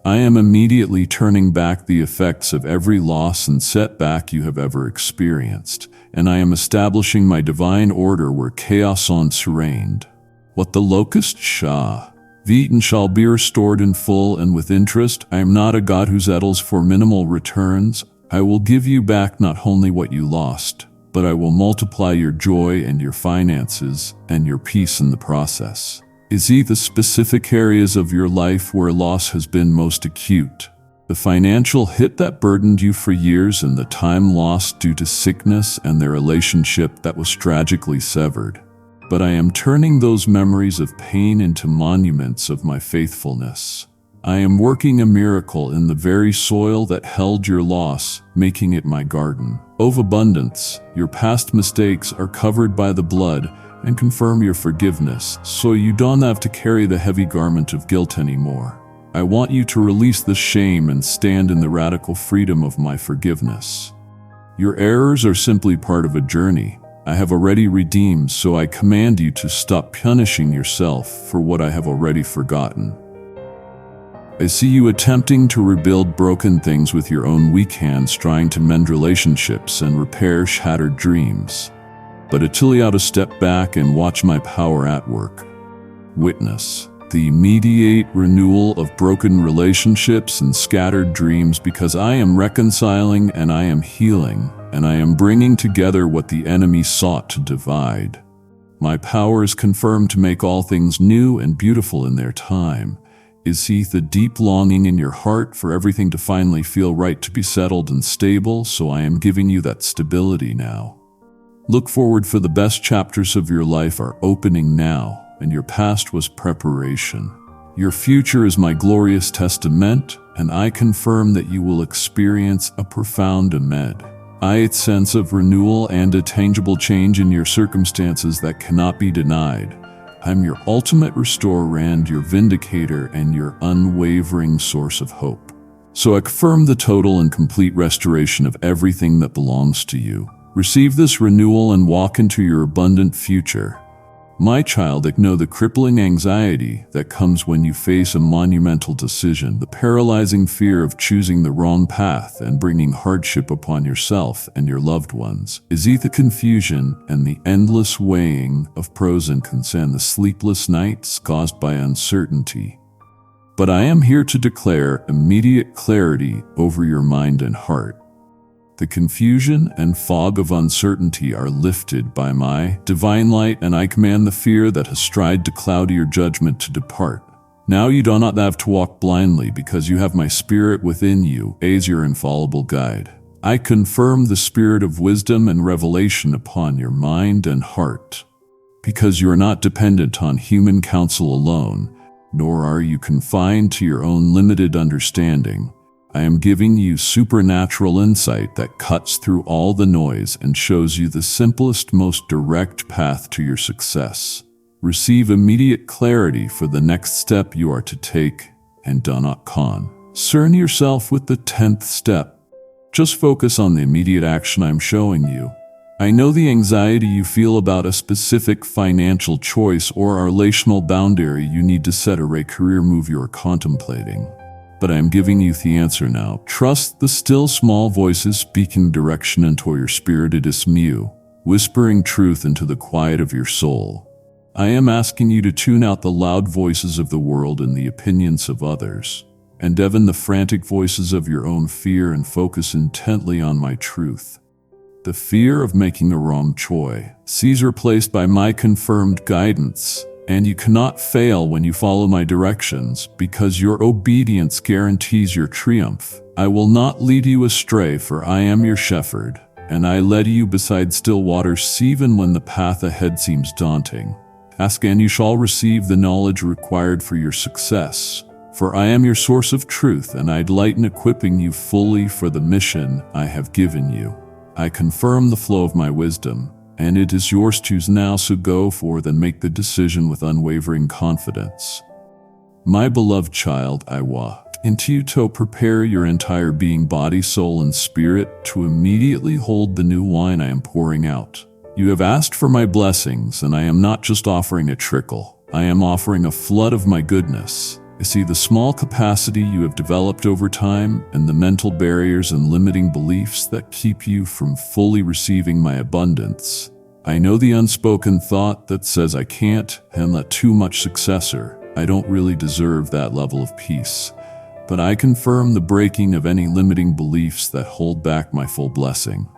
I am immediately turning back the effects of every loss and setback you have ever experienced, and I am establishing my divine order where chaos once reigned. What the locust shall eaten shall be restored in full and with interest. I am not a God who settles for minimal returns. I will give you back not only what you lost, but I will multiply your joy and your finances and your peace in the process. Is the specific areas of your life where loss has been most acute? The financial hit that burdened you for years and the time lost due to sickness and the relationship that was tragically severed. But I am turning those memories of pain into monuments of my faithfulness. I am working a miracle in the very soil that held your loss, making it my garden of abundance. Your past mistakes are covered by the blood and confirm your forgiveness, so you don't have to carry the heavy garment of guilt anymore. I want you to release the shame and stand in the radical freedom of my forgiveness. Your errors are simply part of a journey I have already redeemed, so I command you to stop punishing yourself for what I have already forgotten. I see you attempting to rebuild broken things with your own weak hands, trying to mend relationships and repair shattered dreams. But Atiliata, step back and watch my power at work. Witness the immediate renewal of broken relationships and scattered dreams, because I am reconciling and I am healing, and I am bringing together what the enemy sought to divide. My power is confirmed to make all things new and beautiful in their time. Is the deep longing in your heart for everything to finally feel right, to be settled and stable? So I am giving you that stability now. Look forward, for the best chapters of your life are opening now, and your past was preparation. Your future is my glorious testament, and I confirm that you will experience a profound sense of renewal and a tangible change in your circumstances that cannot be denied. I'm your ultimate restorer and your vindicator and your unwavering source of hope. So I confirm the total and complete restoration of everything that belongs to you. Receive this renewal and walk into your abundant future. My child, ignore the crippling anxiety that comes when you face a monumental decision, the paralyzing fear of choosing the wrong path and bringing hardship upon yourself and your loved ones. Is the confusion and the endless weighing of pros and cons and the sleepless nights caused by uncertainty. But I am here to declare immediate clarity over your mind and heart. The confusion and fog of uncertainty are lifted by my divine light, and I command the fear that has tried to cloud your judgment to depart. Now you do not have to walk blindly, because you have my spirit within you as your infallible guide. I confirm the spirit of wisdom and revelation upon your mind and heart, because you are not dependent on human counsel alone, nor are you confined to your own limited understanding. I am giving you supernatural insight that cuts through all the noise and shows you the simplest, most direct path to your success. Receive immediate clarity for the next step you are to take, and do not concern yourself with the 10th step. Just focus on the immediate action I'm showing you. I know the anxiety you feel about a specific financial choice or a relational boundary you need to set, or a career move you are contemplating. But I am giving you the answer now. Trust the still small voices speaking direction into your spirit. It is me, whispering truth into the quiet of your soul. I am asking you to tune out the loud voices of the world and the opinions of others, and even the frantic voices of your own fear, and focus intently on my truth. The fear of making a wrong choice is replaced by my confirmed guidance. And you cannot fail when you follow my directions, because your obedience guarantees your triumph. I will not lead you astray, for I am your shepherd, and I lead you beside still waters, even when the path ahead seems daunting. Ask and you shall receive the knowledge required for your success, for I am your source of truth, and I delight in equipping you fully for the mission I have given you. I confirm the flow of my wisdom, and it is yours to now, so go forth and make the decision with unwavering confidence. My beloved child, I walk into you to prepare your entire being, body, soul, and spirit to immediately hold the new wine I am pouring out. You have asked for my blessings, and I am not just offering a trickle. I am offering a flood of my goodness. I see the small capacity you have developed over time, and the mental barriers and limiting beliefs that keep you from fully receiving my abundance. I know the unspoken thought that says I can't handle too much success, or I don't really deserve that level of peace. But I confirm the breaking of any limiting beliefs that hold back my full blessing.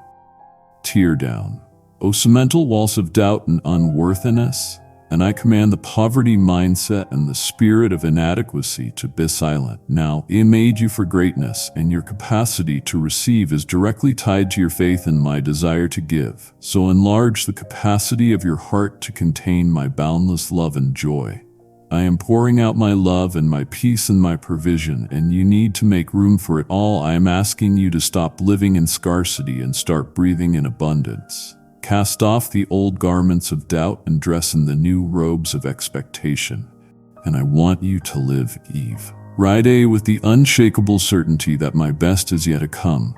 Tear down, O cemental walls of doubt and unworthiness, and I command the poverty mindset and the spirit of inadequacy to be silent. Now, I made you for greatness, and your capacity to receive is directly tied to your faith in my desire to give. So enlarge the capacity of your heart to contain my boundless love and joy. I am pouring out my love and my peace and my provision, and you need to make room for it all. I am asking you to stop living in scarcity and start breathing in abundance. Cast off the old garments of doubt and dress in the new robes of expectation. And I want you to live, Ride with the unshakable certainty that my best is yet to come.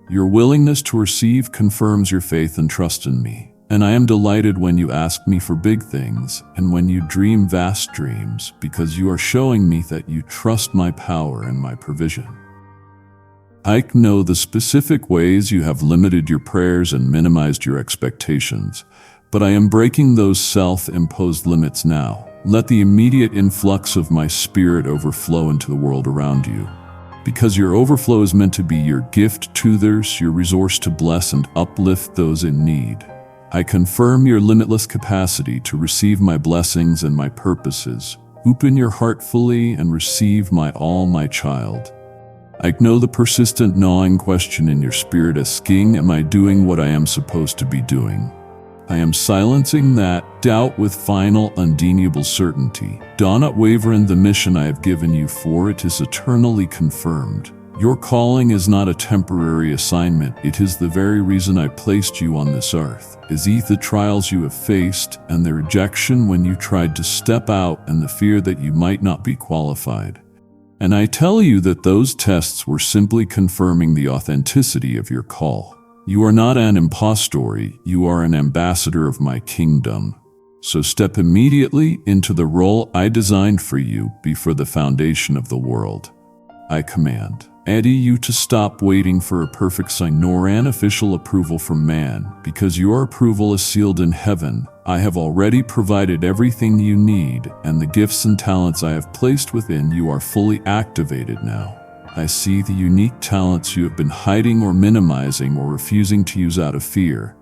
Your willingness to receive confirms your faith and trust in me, And I am delighted when you ask me for big things and when you dream vast dreams, because you are showing me that you trust my power and my provision. I know the specific ways you have limited your prayers and minimized your expectations, but I am breaking those self-imposed limits now. Let the immediate influx of my spirit overflow into the world around you. Because your overflow is meant to be your gift to others, your resource to bless and uplift those in need. I confirm your limitless capacity to receive my blessings and my purposes. Open your heart fully and receive my all, my child. I know the persistent gnawing question in your spirit asking, am I doing what I am supposed to be doing? I am silencing that doubt with final, undeniable certainty. Do not waver in the mission I have given you, for it is eternally confirmed. Your calling is not a temporary assignment. It is the very reason I placed you on this earth. Is the trials you have faced and the rejection when you tried to step out and the fear that you might not be qualified. And I tell you that those tests were simply confirming the authenticity of your call. You are not an impostor, you are an ambassador of my kingdom. So step immediately into the role I designed for you before the foundation of the world. I command you to stop waiting for a perfect sign nor an official approval from man, because your approval is sealed in heaven. I have already provided everything you need, and the gifts and talents I have placed within you are fully activated now. I see the unique talents you have been hiding or minimizing or refusing to use out of fear,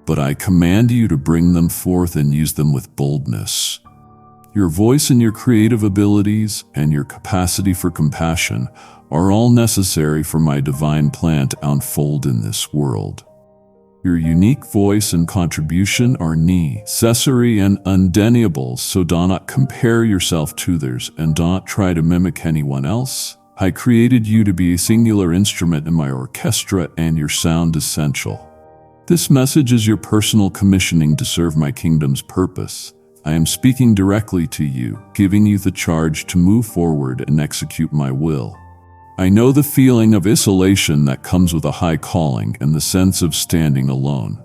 but I command you to bring them forth and use them with boldness. Your voice and your creative abilities and your capacity for compassion are all necessary for my divine plan to unfold in this world. Your unique voice and contribution are necessary and undeniable, so do not compare yourself to others and do not try to mimic anyone else. I created you to be a singular instrument in my orchestra, and your sound is essential. This message is your personal commissioning to serve my kingdom's purpose. I am speaking directly to you, giving you the charge to move forward and execute my will. I know the feeling of isolation that comes with a high calling and the sense of standing alone.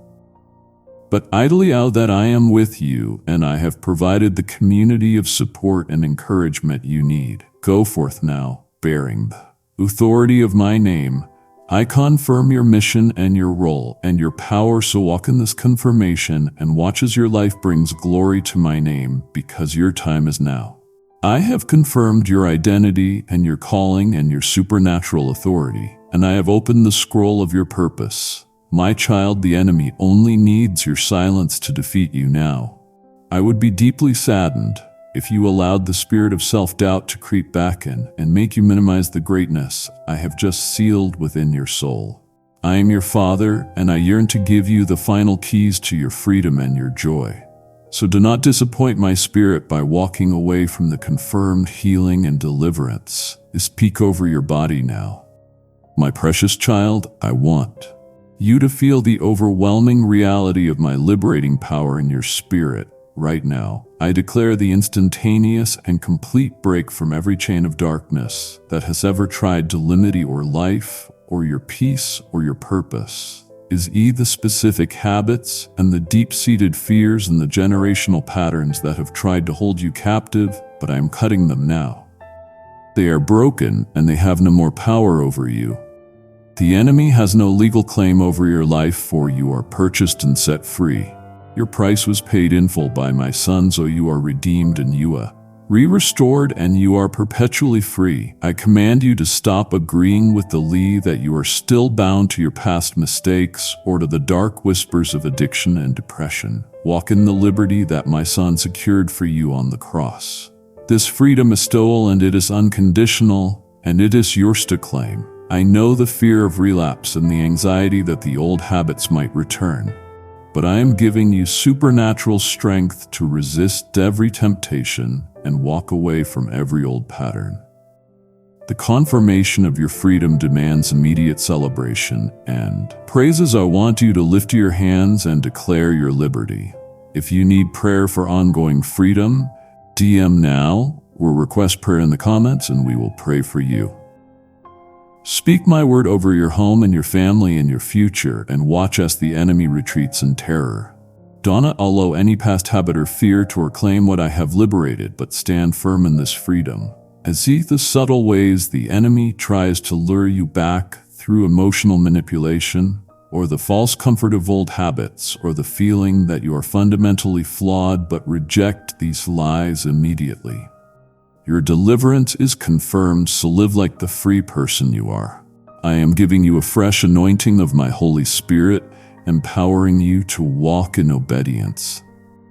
But idly out that I am with you, and I have provided the community of support and encouragement you need. Go forth now, bearing the authority of my name. I confirm your mission and your role and your power, so walk in this confirmation and watch as your life brings glory to my name, because your time is now. I have confirmed your identity and your calling and your supernatural authority, and I have opened the scroll of your purpose. My child, the enemy only needs your silence to defeat you now. I would be deeply saddened if you allowed the spirit of self-doubt to creep back in and make you minimize the greatness I have just sealed within your soul. I am your Father, and I yearn to give you the final keys to your freedom and your joy. So do not disappoint my spirit by walking away from the confirmed healing and deliverance. Speak over your body now. My precious child, I want you to feel the overwhelming reality of my liberating power in your spirit right now. I declare the instantaneous and complete break from every chain of darkness that has ever tried to limit your life or your peace or your purpose. Is the specific habits and the deep-seated fears and the generational patterns that have tried to hold you captive, but I am cutting them now. They are broken and they have no more power over you. The enemy has no legal claim over your life, for you are purchased and set free. Your price was paid in full by my Son, so you are redeemed and you are restored, and you are perpetually free. I command you to stop agreeing with the lie that you are still bound to your past mistakes or to the dark whispers of addiction and depression. Walk in the liberty that my Son secured for you on the cross. This freedom is stolen, and it is unconditional, and it is yours to claim. I know the fear of relapse and the anxiety that the old habits might return, but I am giving you supernatural strength to resist every temptation and walk away from every old pattern. The confirmation of your freedom demands immediate celebration and praises. I want you to lift your hands and declare your liberty. If you need prayer for ongoing freedom, DM now or request prayer in the comments and we will pray for you. Speak my word over your home and your family and your future, and watch as the enemy retreats in terror. Do not allow any past habit or fear to reclaim what I have liberated, but stand firm in this freedom. As see the subtle ways the enemy tries to lure you back through emotional manipulation, or the false comfort of old habits, or the feeling that you are fundamentally flawed, but reject these lies immediately. Your deliverance is confirmed, so live like the free person you are. I am giving you a fresh anointing of my Holy Spirit, empowering you to walk in obedience.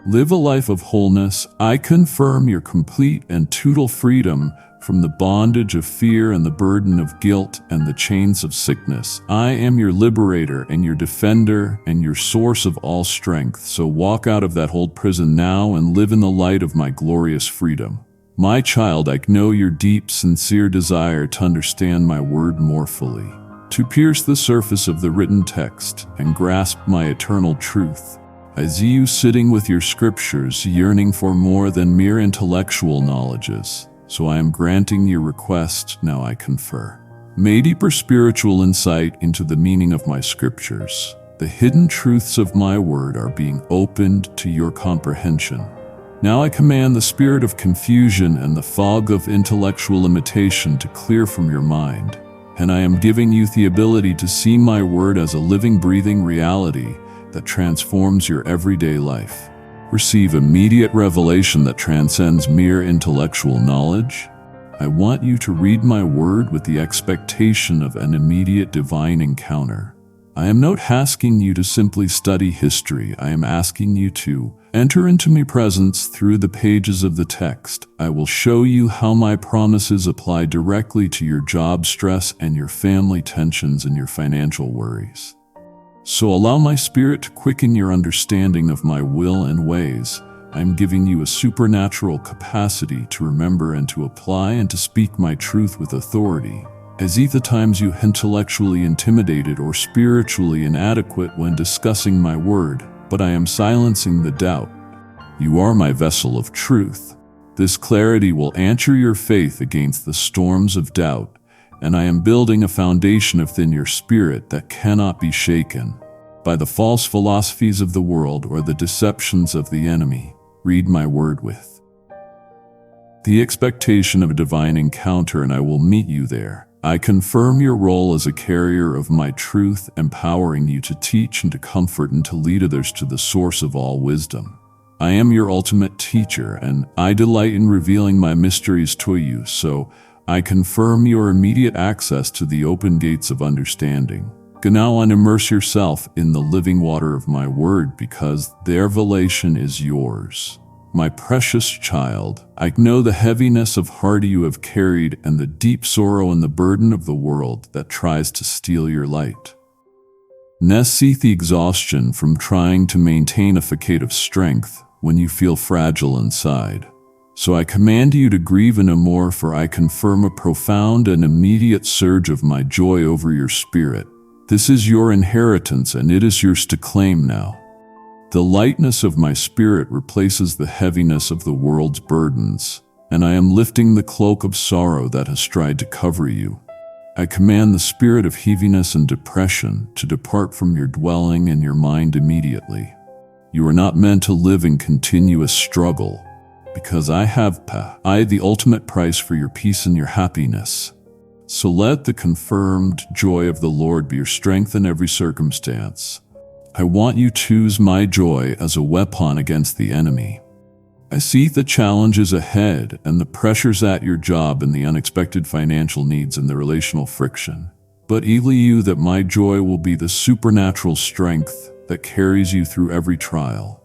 Live a life of wholeness. I confirm your complete and total freedom from the bondage of fear and the burden of guilt and the chains of sickness. I am your liberator and your defender and your source of all strength. So walk out of that old prison now and live in the light of my glorious freedom. My child, I know your deep, sincere desire to understand my word more fully, to pierce the surface of the written text and grasp my eternal truth. I see you sitting with your scriptures, yearning for more than mere intellectual knowledges. So I am granting your request, now I confer. May deeper spiritual insight into the meaning of my scriptures. The hidden truths of my word are being opened to your comprehension. Now I command the spirit of confusion and the fog of intellectual limitation to clear from your mind. And I am giving you the ability to see my word as a living, breathing reality that transforms your everyday life. Receive immediate revelation that transcends mere intellectual knowledge. I want you to read my word with the expectation of an immediate divine encounter. I am not asking you to simply study history. I am asking you to enter into my presence through the pages of the text. I will show you how my promises apply directly to your job stress and your family tensions and your financial worries. So allow my spirit to quicken your understanding of my will and ways. I am giving you a supernatural capacity to remember and to apply and to speak my truth with authority. As the times you intellectually intimidated or spiritually inadequate when discussing my word, but I am silencing the doubt. You are my vessel of truth. This clarity will anchor your faith against the storms of doubt, and I am building a foundation within your spirit that cannot be shaken by the false philosophies of the world or the deceptions of the enemy. Read my word with the expectation of a divine encounter, and I will meet you there. I confirm your role as a carrier of my truth, empowering you to teach and to comfort and to lead others to the source of all wisdom. I am your ultimate teacher, and I delight in revealing my mysteries to you, so I confirm your immediate access to the open gates of understanding. Go now and immerse yourself in the living water of my word, because their revelation is yours. My precious child, I know the heaviness of heart you have carried and the deep sorrow and the burden of the world that tries to steal your light. See the exhaustion from trying to maintain a facade of strength when you feel fragile inside. So I command you to grieve no more, for I confirm a profound and immediate surge of my joy over your spirit. This is your inheritance, and it is yours to claim now. The lightness of my spirit replaces the heaviness of the world's burdens, and I am lifting the cloak of sorrow that has tried to cover you. I command the spirit of heaviness and depression to depart from your dwelling and your mind immediately. You are not meant to live in continuous struggle, because I have paid the ultimate price for your peace and your happiness. So let the confirmed joy of the Lord be your strength in every circumstance. I want you to use my joy as a weapon against the enemy. I see the challenges ahead and the pressures at your job and the unexpected financial needs and the relational friction. But you that my joy will be the supernatural strength that carries you through every trial.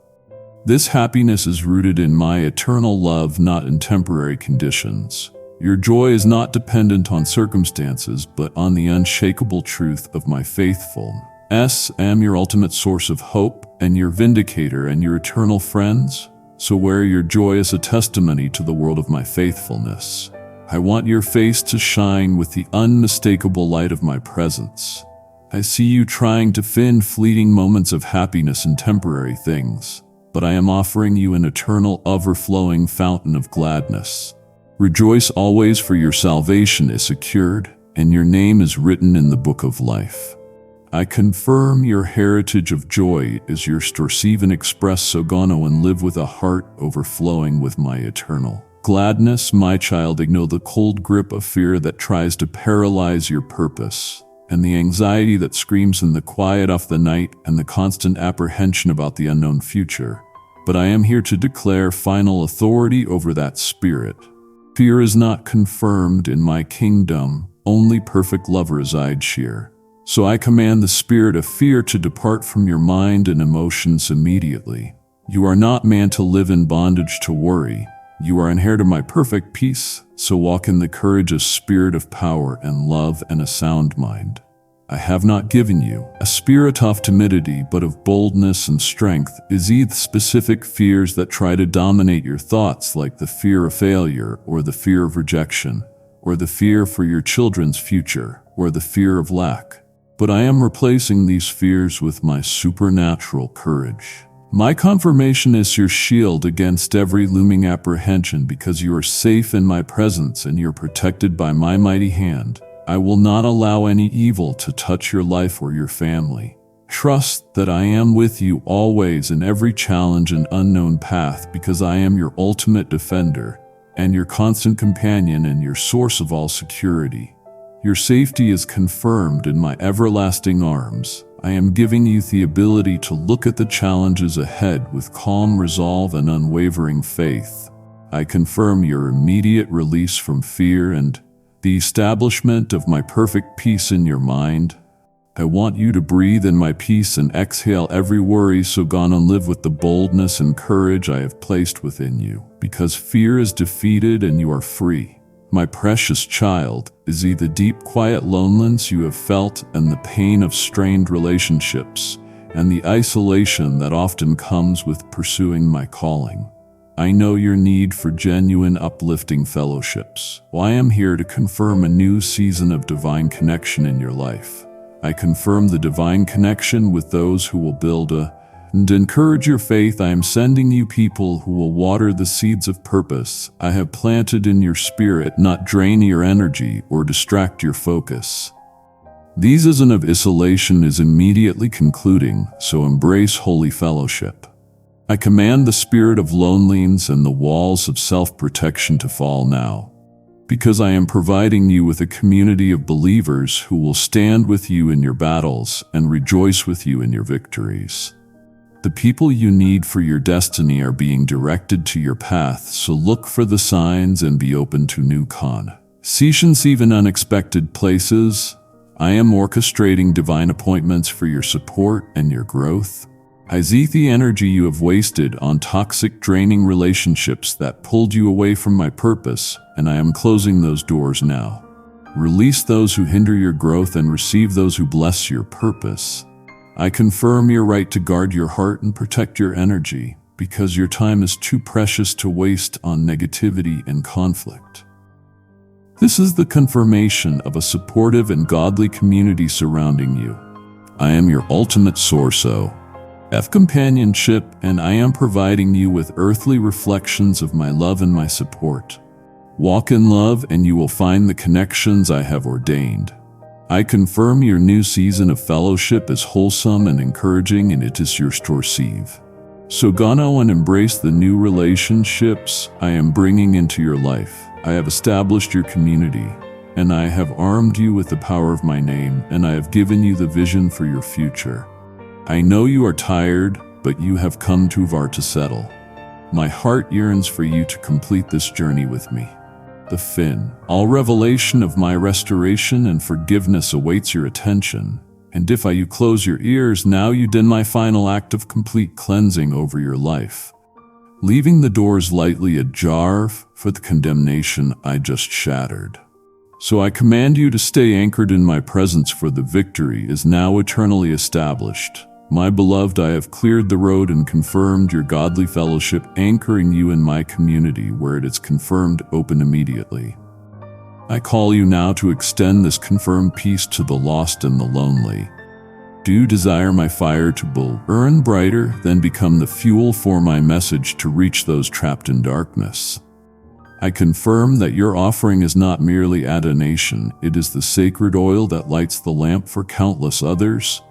This happiness is rooted in my eternal love, not in temporary conditions. Your joy is not dependent on circumstances, but on the unshakable truth of my faithfulness. Am your ultimate source of hope and your vindicator and your eternal friends. So wear your joy as a testimony to the world of my faithfulness. I want your face to shine with the unmistakable light of my presence. I see you trying to find fleeting moments of happiness in temporary things, but I am offering you an eternal, overflowing fountain of gladness. Rejoice always, for your salvation is secured, and your name is written in the book of life. I confirm your heritage of joy is your Storsivan Express Sogano and live with a heart overflowing with my eternal gladness. My child, ignore the cold grip of fear that tries to paralyze your purpose, and the anxiety that screams in the quiet of the night, and the constant apprehension about the unknown future. But I am here to declare final authority over that spirit. Fear is not confirmed in my kingdom, only perfect love resides here. So I command the spirit of fear to depart from your mind and emotions immediately. You are not man to live in bondage to worry. You are inherited my perfect peace, so walk in the courageous spirit of power and love and a sound mind. I have not given you a spirit of timidity, but of boldness and strength. Is the specific fears that try to dominate your thoughts, like the fear of failure, or the fear of rejection, or the fear for your children's future, or the fear of lack. But I am replacing these fears with my supernatural courage. My confirmation is your shield against every looming apprehension, because you are safe in my presence and you're protected by my mighty hand. I will not allow any evil to touch your life or your family. Trust that I am with you always in every challenge and unknown path, because I am your ultimate defender and your constant companion and your source of all security. Your safety is confirmed in my everlasting arms. I am giving you the ability to look at the challenges ahead with calm resolve and unwavering faith. I confirm your immediate release from fear and the establishment of my perfect peace in your mind. I want you to breathe in my peace and exhale every worry, so gone and live with the boldness and courage I have placed within you, because fear is defeated and you are free. My precious child, is the deep quiet loneliness you have felt and the pain of strained relationships and the isolation that often comes with pursuing my calling. I know your need for genuine uplifting fellowships. Well, I am here to confirm a new season of divine connection in your life. I confirm the divine connection with those who will build and encourage your faith. I am sending you people who will water the seeds of purpose I have planted in your spirit, not drain your energy or distract your focus. The season of isolation is immediately concluding, so embrace holy fellowship. I command the spirit of loneliness and the walls of self-protection to fall now, because I am providing you with a community of believers who will stand with you in your battles and rejoice with you in your victories. The people you need for your destiny are being directed to your path, so look for the signs and be open to new conversations, even unexpected places. I am orchestrating divine appointments for your support and your growth. I see the energy you have wasted on toxic, draining relationships that pulled you away from my purpose, and I am closing those doors now. Release those who hinder your growth and receive those who bless your purpose. I confirm your right to guard your heart and protect your energy, because your time is too precious to waste on negativity and conflict. This is the confirmation of a supportive and godly community surrounding you. I am your ultimate source of companionship, and I am providing you with earthly reflections of my love and my support. Walk in love and you will find the connections I have ordained. I confirm your new season of fellowship is wholesome and encouraging, and it is your Storsiv. So go and embrace the new relationships I am bringing into your life. I have established your community, and I have armed you with the power of my name, and I have given you the vision for your future. I know you are tired, but you have come too far to settle. My heart yearns for you to complete this journey with me. The fin. All revelation of my restoration and forgiveness awaits your attention, and if you close your ears now, you did my final act of complete cleansing over your life, leaving the doors lightly ajar for the condemnation I just shattered. So I command you to stay anchored in my presence, for the victory is now eternally established. My beloved, I have cleared the road and confirmed your godly fellowship, anchoring you in my community where it is confirmed open immediately. I call you now to extend this confirmed peace to the lost and the lonely. Do you desire my fire to burn brighter, then become the fuel for my message to reach those trapped in darkness? I confirm that your offering is not merely a donation, it is the sacred oil that lights the lamp for countless others,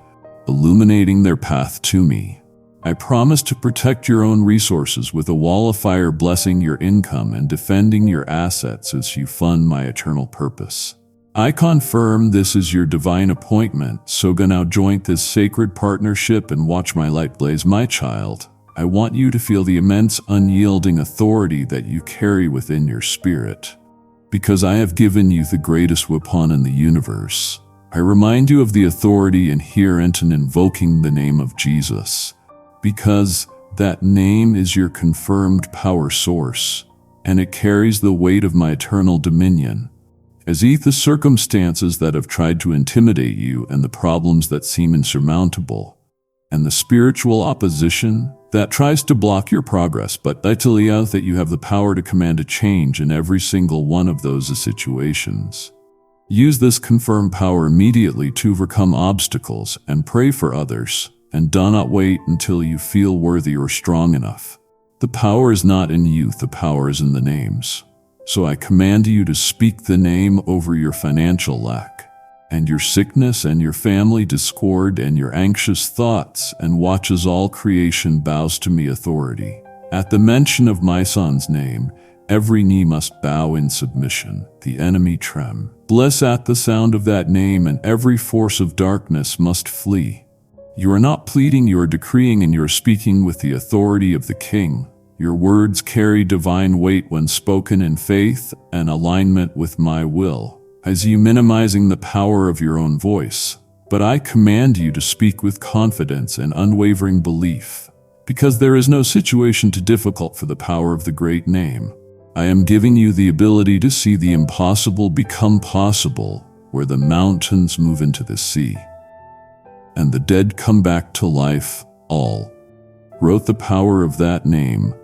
illuminating their path to me. I promise to protect your own resources with a wall of fire, blessing your income and defending your assets as you fund my eternal purpose. I confirm this is your divine appointment, so go now join this sacred partnership and watch my light blaze. My child, I want you to feel the immense unyielding authority that you carry within your spirit. Because I have given you the greatest weapon in the universe, I remind you of the authority inherent in invoking the name of Jesus. Because that name is your confirmed power source, and it carries the weight of my eternal dominion. As the circumstances that have tried to intimidate you and the problems that seem insurmountable, and the spiritual opposition that tries to block your progress, but I tell you that you have the power to command a change in every single one of those situations. Use this confirmed power immediately to overcome obstacles and pray for others, and do not wait until you feel worthy or strong enough. The power is not in you, the power is in the names. So I command you to speak the name over your financial lack, and your sickness and your family discord and your anxious thoughts, and watch as all creation bows to me authority. At the mention of my son's name, every knee must bow in submission, the enemy tremble. Bless at the sound of that name, and every force of darkness must flee. You are not pleading, you are decreeing, and you are speaking with the authority of the King. Your words carry divine weight when spoken in faith and alignment with my will, as you minimizing the power of your own voice. But I command you to speak with confidence and unwavering belief, because there is no situation too difficult for the power of the great name. I am giving you the ability to see the impossible become possible, where the mountains move into the sea, and the dead come back to life. All wrote the power of that name.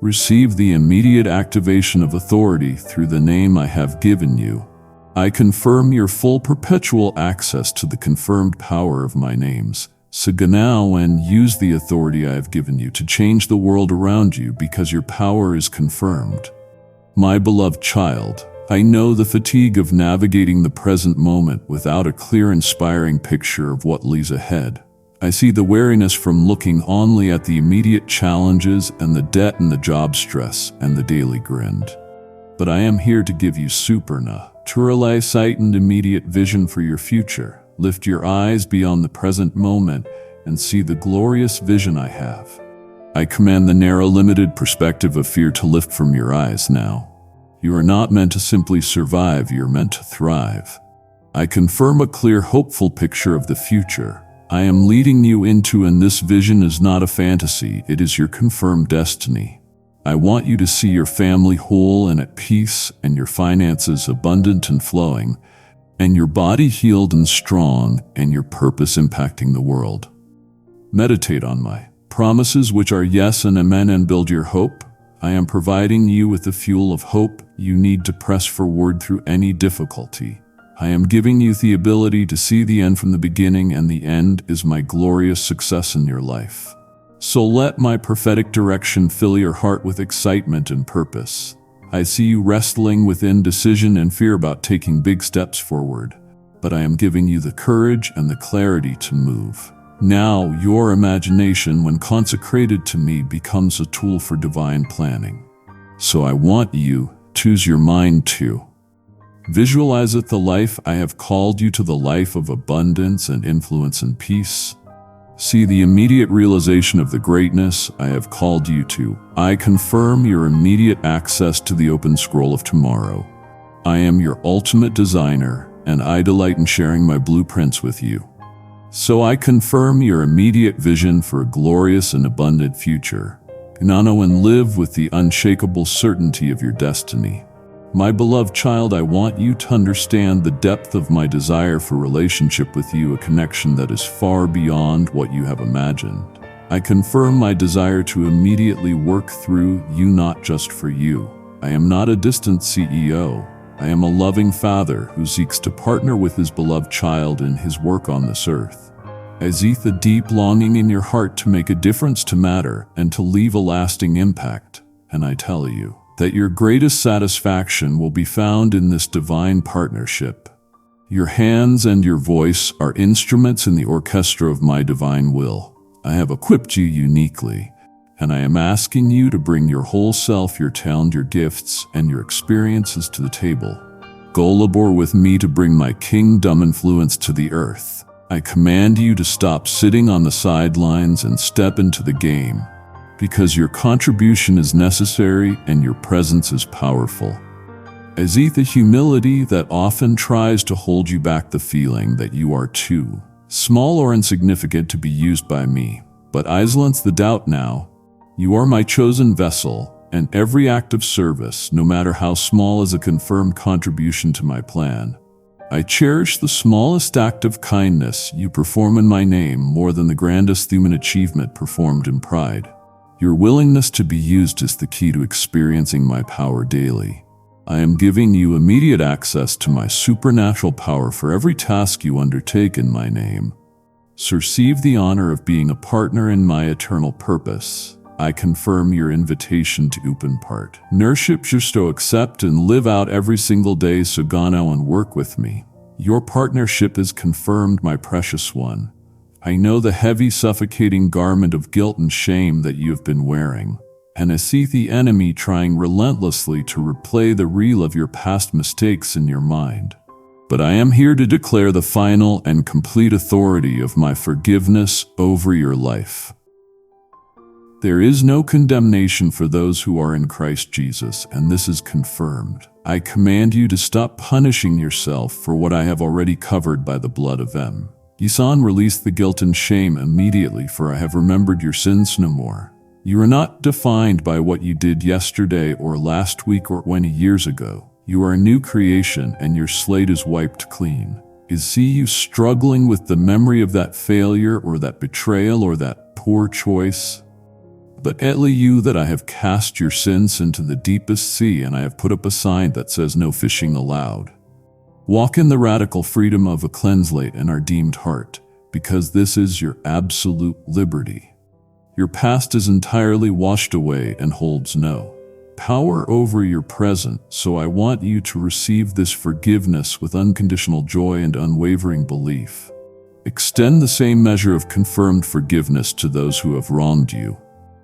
Receive the immediate activation of authority through the name I have given you. I confirm your full perpetual access to the confirmed power of my names. So go now and use the authority I have given you to change the world around you, because your power is confirmed. My beloved child, I know the fatigue of navigating the present moment without a clear, inspiring picture of what lies ahead. I see the weariness from looking only at the immediate challenges and the debt and the job stress and the daily grind. But I am here to give you supernatural sight and immediate vision for your future. Lift your eyes beyond the present moment and see the glorious vision I have. I command the narrow, limited perspective of fear to lift from your eyes now. You are not meant to simply survive, you are meant to thrive. I confirm a clear, hopeful picture of the future I am leading you into, and this vision is not a fantasy, it is your confirmed destiny. I want you to see your family whole and at peace, and your finances abundant and flowing, and your body healed and strong, and your purpose impacting the world. Meditate on my promises, which are yes and amen, and build your hope. I am providing you with the fuel of hope you need to press forward through any difficulty. I am giving you the ability to see the end from the beginning, and the end is my glorious success in your life. So let my prophetic direction fill your heart with excitement and purpose. I see you wrestling with indecision and fear about taking big steps forward, but I am giving you the courage and the clarity to move. Now your imagination, when consecrated to me, becomes a tool for divine planning. So I want you to use your mind to visualize it, the life I have called you to, the life of abundance and influence and peace. See the immediate realization of the greatness I have called you to. I confirm your immediate access to the open scroll of tomorrow. I am your ultimate designer, and I delight in sharing my blueprints with you. So I confirm your immediate vision for a glorious and abundant future. Know and live with the unshakable certainty of your destiny. My beloved child, I want you to understand the depth of my desire for relationship with you, a connection that is far beyond what you have imagined. I confirm my desire to immediately work through you, not just for you. I am not a distant CEO. I am a loving father who seeks to partner with his beloved child in his work on this earth. I see the deep longing in your heart to make a difference, to matter, and to leave a lasting impact. And I tell you, that your greatest satisfaction will be found in this divine partnership. Your hands and your voice are instruments in the orchestra of my divine will. I have equipped you uniquely, and I am asking you to bring your whole self, your talent, your gifts, and your experiences to the table. Go labor with me to bring my kingdom influence to the earth. I command you to stop sitting on the sidelines and step into the game, because your contribution is necessary and your presence is powerful. Azith, the humility that often tries to hold you back, the feeling that you are too small or insignificant to be used by me. But I silence the doubt now. You are my chosen vessel, and every act of service, no matter how small, is a confirmed contribution to my plan. I cherish the smallest act of kindness you perform in my name more than the grandest human achievement performed in pride. Your willingness to be used is the key to experiencing my power daily. I am giving you immediate access to my supernatural power for every task you undertake in my name. So receive the honor of being a partner in my eternal purpose. I confirm your invitation to open part. Nurship to accept and live out every single day, so go now and work with me. Your partnership is confirmed, my precious one. I know the heavy, suffocating garment of guilt and shame that you have been wearing, and I see the enemy trying relentlessly to replay the reel of your past mistakes in your mind. But I am here to declare the final and complete authority of my forgiveness over your life. There is no condemnation for those who are in Christ Jesus, and this is confirmed. I command you to stop punishing yourself for what I have already covered by the blood of M. Yisan, release the guilt and shame immediately, for I have remembered your sins no more. You are not defined by what you did yesterday or last week or 20 years ago. You are a new creation, and your slate is wiped clean. Is see you struggling with the memory of that failure or that betrayal or that poor choice? But Etli you that I have cast your sins into the deepest sea, and I have put up a sign that says no fishing allowed. Walk in the radical freedom of a cleansed slate and redeemed heart, because this is your absolute liberty. Your past is entirely washed away and holds no power over your present, so I want you to receive this forgiveness with unconditional joy and unwavering belief. Extend the same measure of confirmed forgiveness to those who have wronged you.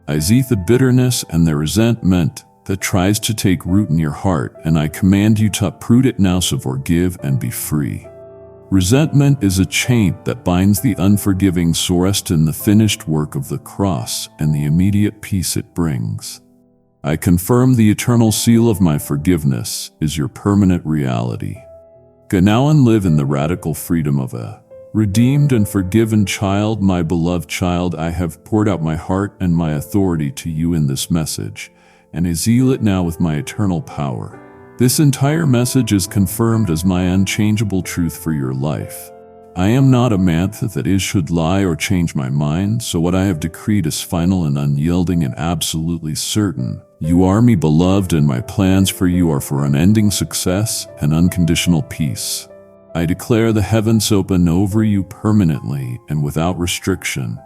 I see the bitterness and the resentment that tries to take root in your heart, and I command you to uproot it now, so forgive and be free. Resentment is a chain that binds the unforgiving, so rest in the finished work of the cross and the immediate peace it brings. I confirm the eternal seal of my forgiveness is your permanent reality. Go now and live in the radical freedom of a redeemed and forgiven child. My beloved child, I have poured out my heart and my authority to you in this message, and I seal it now with my eternal power. This entire message is confirmed as my unchangeable truth for your life. I am not a man that should lie or change my mind, so what I have decreed is final and unyielding and absolutely certain. You are me, beloved, and my plans for you are for unending success and unconditional peace. I declare the heavens open over you permanently and without restriction.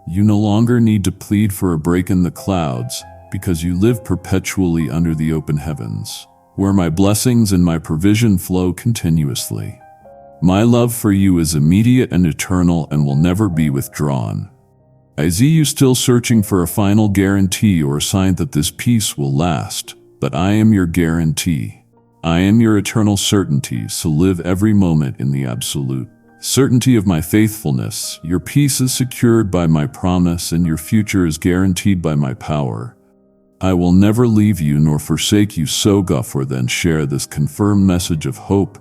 You no longer need to plead for a break in the clouds, because you live perpetually under the open heavens, where my blessings and my provision flow continuously. My love for you is immediate and eternal and will never be withdrawn. I see you still searching for a final guarantee or a sign that this peace will last, but I am your guarantee. I am your eternal certainty, so live every moment in the absolute certainty of my faithfulness. Your peace is secured by my promise, and your future is guaranteed by my power. I will never leave you nor forsake you, so go for then share this confirmed message of hope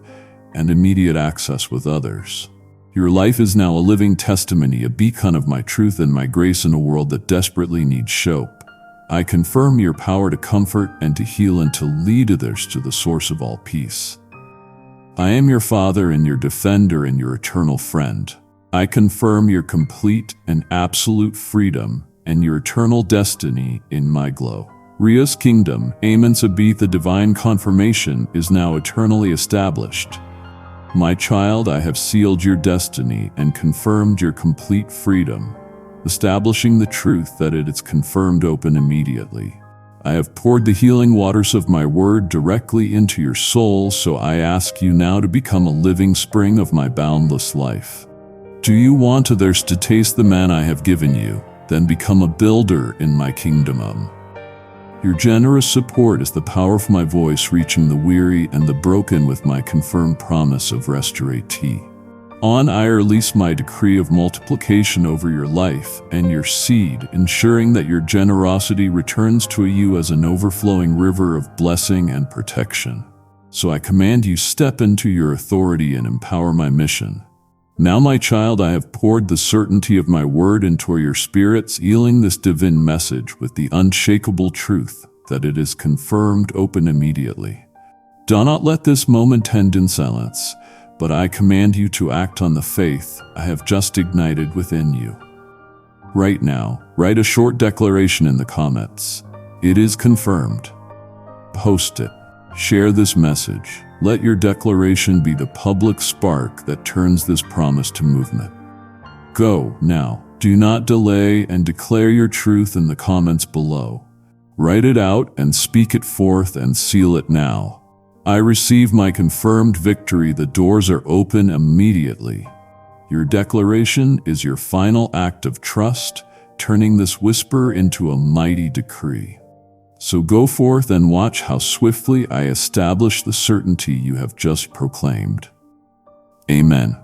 and immediate access with others. Your life is now a living testimony, a beacon of my truth and my grace in a world that desperately needs hope. I confirm your power to comfort and to heal and to lead others to the source of all peace. I am your Father and your defender and your eternal friend. I confirm your complete and absolute freedom and your eternal destiny in my glow. Ria's kingdom, Amen Sabith, the divine confirmation, is now eternally established. My child, I have sealed your destiny and confirmed your complete freedom, establishing the truth that it is confirmed open immediately. I have poured the healing waters of my word directly into your soul, so I ask you now to become a living spring of my boundless life. Do you want others to taste the manna I have given you? Then become a builder in my kingdom. Your generous support is the power of my voice reaching the weary and the broken with my confirmed promise of restoration. On I release my decree of multiplication over your life and your seed, ensuring that your generosity returns to you as an overflowing river of blessing and protection. So I command you, step into your authority and empower my mission. Now, my child, I have poured the certainty of my word into your spirit, sealing this divine message with the unshakable truth that it is confirmed, open immediately. Do not let this moment end in silence, but I command you to act on the faith I have just ignited within you. Right now, write a short declaration in the comments. It is confirmed. Post it. Share this message. Let your declaration be the public spark that turns this promise to movement. Go now. Do not delay and declare your truth in the comments below. Write it out and speak it forth and seal it now. I receive my confirmed victory. The doors are open immediately. Your declaration is your final act of trust, turning this whisper into a mighty decree. So go forth and watch how swiftly I establish the certainty you have just proclaimed. Amen.